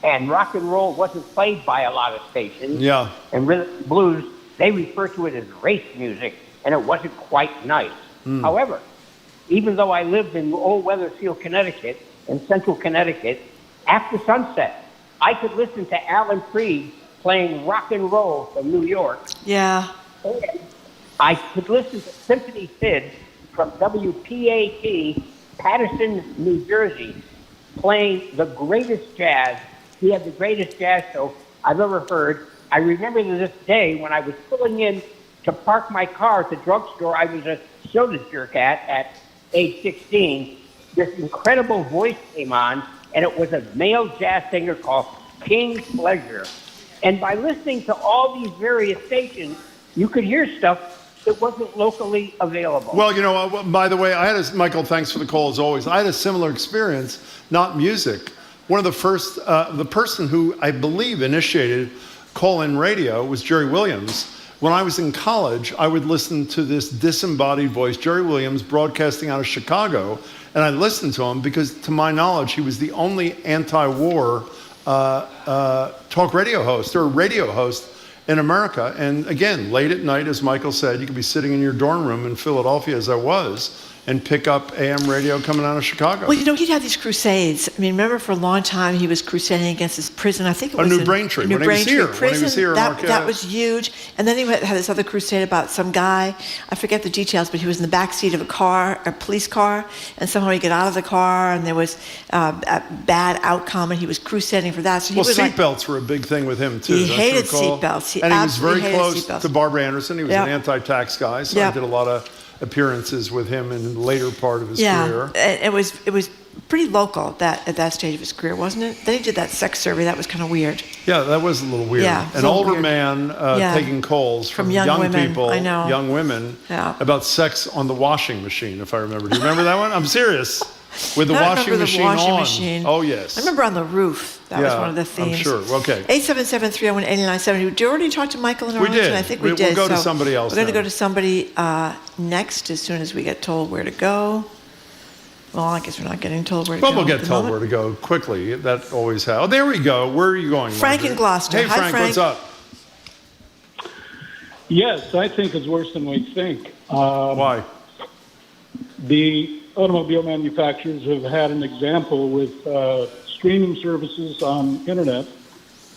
and rock and roll wasn't played by a lot of stations. Yeah. And rhythm and blues, they refer to it as race music, and it wasn't quite nice. However, even though I lived in Old Wethersfield, Connecticut, in central Connecticut, after sunset, I could listen to Alan Freed playing rock and roll from New York. Yeah. And I could listen to Symphony Sid from WPAT, Paterson, New Jersey, playing the greatest jazz. He had the greatest jazz show I've ever heard. I remember to this day when I was pulling in to park my car at the drugstore I was a soda jerk at age 16, this incredible voice came on, and it was a male jazz singer called King Pleasure. And by listening to all these various stations, you could hear stuff that wasn't locally available. Well, by the way, Michael, thanks for the call as always. I had a similar experience, not music. One of the first, the person who I believe initiated call-in radio was Jerry Williams. When I was in college, I would listen to this disembodied voice, Jerry Williams, broadcasting out of Chicago, and I listened to him because, to my knowledge, he was the only anti-war talk radio host or radio host in America. And again, late at night, as Michael said, you could be sitting in your dorm room in Philadelphia, as I was, and pick up AM radio coming out of Chicago. Well, he'd have these crusades. I mean, remember for a long time he was crusading against this prison. I think it was New Braintree. When he was here. That was huge. And then he had this other crusade about some guy. I forget the details, but he was in the back seat of a police car, and somehow he got out of the car, and there was a bad outcome, and he was crusading for that. So seatbelts were a big thing with him too. He hated seatbelts. And he was very close to Barbara Anderson. He was an anti-tax guy, so I did a lot of appearances with him in the later part of his career. It was pretty local at that stage of his career, wasn't it? Then he did that sex survey. That was kind of weird. Yeah, that was a little weird. Yeah, an older man taking calls from young women, people, young women, about sex on the washing machine, if I remember. Do you remember that one? I'm serious. With the washing machine on. Oh, yes. I remember on the roof. That was one of the themes. I'm sure. Okay. 877-301-8970. Did you already talk to Michael in Arlington? We did. I think we did. We'll go to somebody else. We're going to go to somebody next as soon as we get told where to go. Well, I guess we're not getting told where to go. Well, we'll get told where to go quickly. That always happens. Oh, there we go. Where are you going, Frank Margaret? in Gloucester. Hey, Hi, Frank. What's up? Yes, I think it's worse than we think. Why? The automobile manufacturers have had an example with streaming services on internet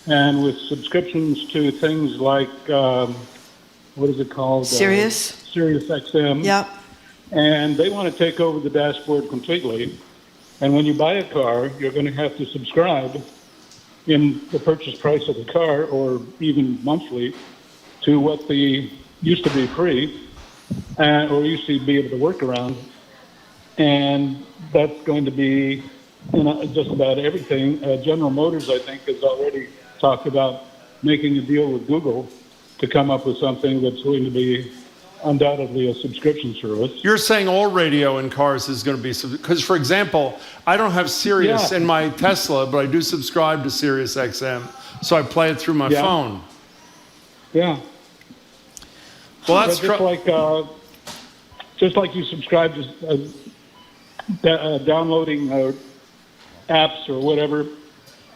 and with subscriptions to things like, what is it called? Sirius XM. Yep. And they want to take over the dashboard completely. And when you buy a car, you're going to have to subscribe in the purchase price of the car, or even monthly, to what used to be free, or used to be able to work around. And that's going to be just about everything. General Motors, I think, has already talked about making a deal with Google to come up with something that's going to be undoubtedly a subscription service. You're saying all radio in cars is going to be, because for example, I don't have Sirius in my Tesla, but I do subscribe to Sirius XM, so I play it through my phone. Yeah. Well, that's just like you subscribe to downloading apps or whatever.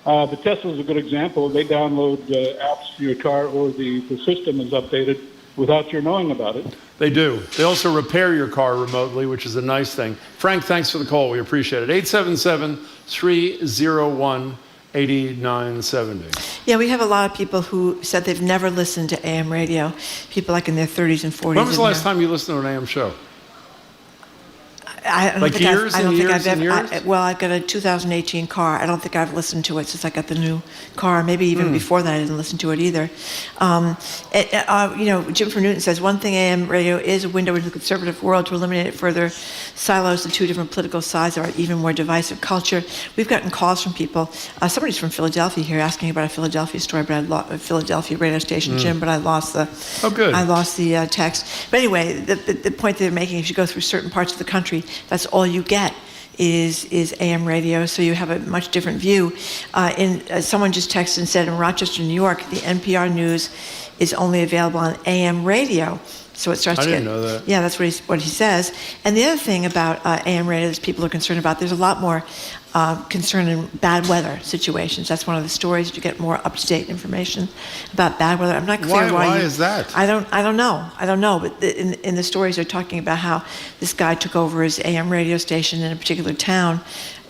The Tesla is a good example. They download apps to your car, or the system is updated without your knowing about it. They do. They also repair your car remotely, which is a nice thing. Frank, thanks for the call. We appreciate it. 877-301-8970. Yeah, we have a lot of people who said they've never listened to AM radio. People like in their 30s and 40s. When was the last time you listened to an AM show? I don't Like think years I've and years ever, and years? well, I've got a 2018 car. I don't think I've listened to it since I got the new car. Maybe even before that, I didn't listen to it either. Jim from Newton says, one thing AM radio is a window into the conservative world. To eliminate it further silos the two different political sides of our even more divisive culture. We've gotten calls from people. Somebody's from Philadelphia here asking about a Philadelphia story, but a Philadelphia radio station, Jim, but I lost the text. But anyway, the point they're making, if you go through certain parts of the country, that's all you get is AM radio, so you have a much different view. Someone just texted and said in Rochester, New York, the NPR news is only available on AM radio. So it starts I to didn't get, know that. Yeah, that's what he says. And the other thing about AM radio that people are concerned about, there's a lot more concern in bad weather situations. That's one of the stories. You get more up-to-date information about bad weather. I'm not clear why is that? I don't know. But in the stories, they're talking about how this guy took over his AM radio station in a particular town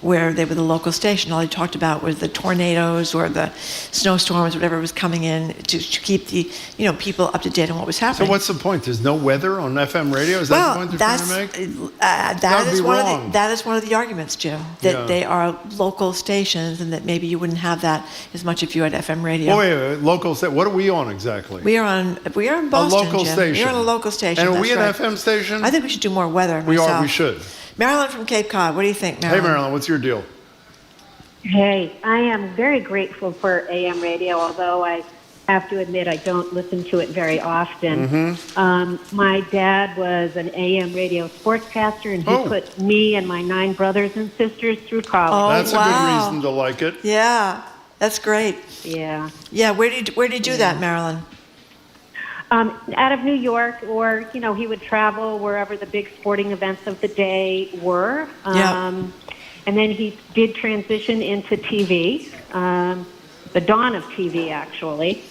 where they were the local station. All he talked about was the tornadoes or the snowstorms, whatever was coming in, to keep the people up to date on what was happening. So what's the point? There's no weather on FM radio? Is that the point they're trying to make? That is one of the arguments, Jim, that they are local stations and that maybe you wouldn't have that as much if you had FM radio. Oh, wait, local station. What are we on exactly? We are in Boston, a local Jim. station. You're on a local station. And are we an right. FM station? I think we should do more weather. We should. Marilyn from Cape Cod, what do you think, Marilyn? Hey, Marilyn, what's your deal? Hey, I am very grateful for AM radio, although I have to admit I don't listen to it very often. My dad was an AM radio sportscaster, and he put me and my 9 brothers and sisters through college. That's a good reason to like it. Yeah, that's great. Yeah. Yeah, where did you do that, Marilyn? Out of New York, or, he would travel wherever the big sporting events of the day were. And then he did transition into TV, the dawn of TV, actually.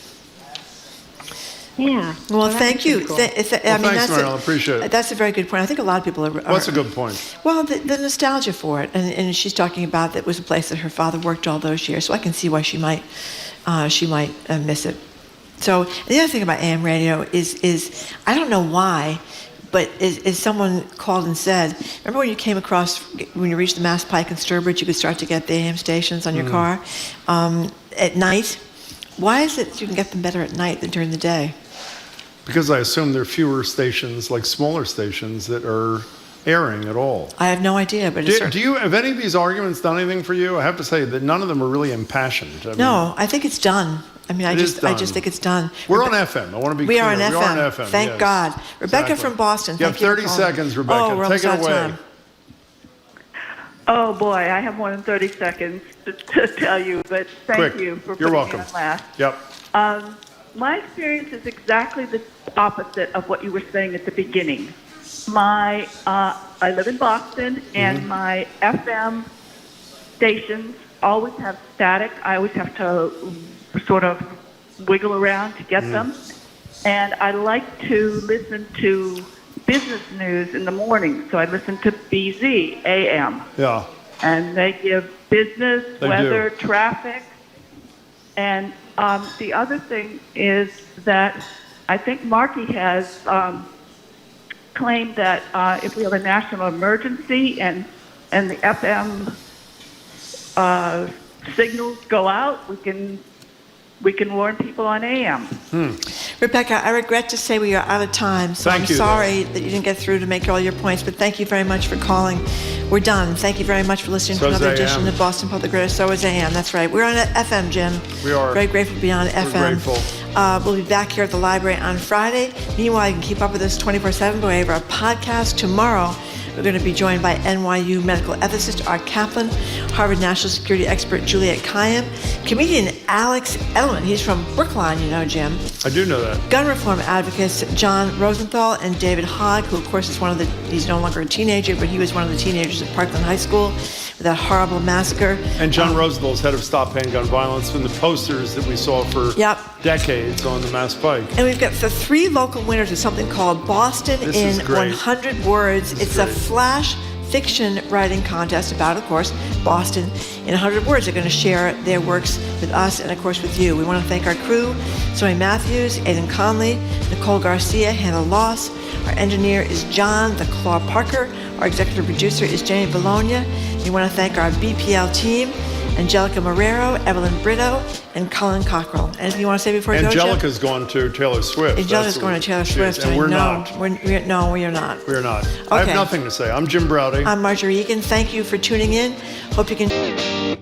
Yeah. Well, thank you. Cool. Thanks, Marilyn. Appreciate it. That's a very good point. I think a lot of people are... What's a good point? Well, the nostalgia for it. And she's talking about that it was a place that her father worked all those years, so I can see why she might miss it. So the other thing about AM radio is I don't know why, but is someone called and said, remember when you came across, when you reached the Mass Pike and Sturbridge, you could start to get the AM stations on your car at night? Why is it you can get them better at night than during the day? Because I assume there are fewer stations, like smaller stations, that are airing at all. I have no idea, but have any of these arguments done anything for you? I have to say that none of them are really impassioned. No, I think it's done. I mean, I just think it's done. We're on FM. I want to be we clear. Are on FM. We are on FM. Thank God. Rebecca from Boston. You have 30 seconds, Rebecca. We're Take it away. Time. Oh boy, I have more than 30 seconds to tell you, but thank you for putting me on last. Yep. My experience is exactly the opposite of what you were saying at the beginning. I live in Boston, and my FM stations always have static. I always have to sort of wiggle around to get them. And I like to listen to business news in the morning, so I listen to BZ AM. Yeah. And they give business, weather, do. traffic. And the other thing is that I think Markey has claimed that if we have a national emergency and the FM signals go out, we can warn people on AM. Rebecca, I regret to say we are out of time, so I'm sorry that you didn't get through to make all your points, but thank you very much for calling. We're done. Thank you very much for listening to another edition of Boston Public Radio. So is AM. That's right. We're on FM, Jim. We are. Very grateful to be on FM. We're grateful. We'll be back here at the library on Friday. Meanwhile, you can keep up with us 24/7 by way of our podcast. Tomorrow, we're going to be joined by NYU medical ethicist Art Kaplan, Harvard national security expert Juliet Kayyem, comedian Alex Edelman. He's from Brookline, you know, Jim. I do know that. Gun reform advocates John Rosenthal and David Hogg, who of course is he's no longer a teenager, but he was one of the teenagers at Parkland High School with that horrible massacre. And John Rosenthal's head of Stop Handgun Violence from the posters that we saw for decades on the Mass Pike. And we've got the 3 local winners of something called Boston in 100 Words. It's a flash fiction writing contest about, of course, Boston in 100 words. They're going to share their works with us and, of course, with you. We want to thank our crew, Zoe Matthews, Aidan Conley, Nicole Garcia, Hannah Loss. Our engineer is John the Claw Parker. Our executive producer is Jamie Bologna. We want to thank our BPL team, Angelica Marrero, Evelyn Brito, and Colin Cockrell. Anything you want to say before you go, Jim? Angelica's going to Taylor Swift. Angelica's going to Taylor Swift. And we're not. No, we are not. We're not. Okay. I have nothing to say. I'm Jim Browdy. I'm Marjorie Egan. Thank you for tuning in. Hope you can...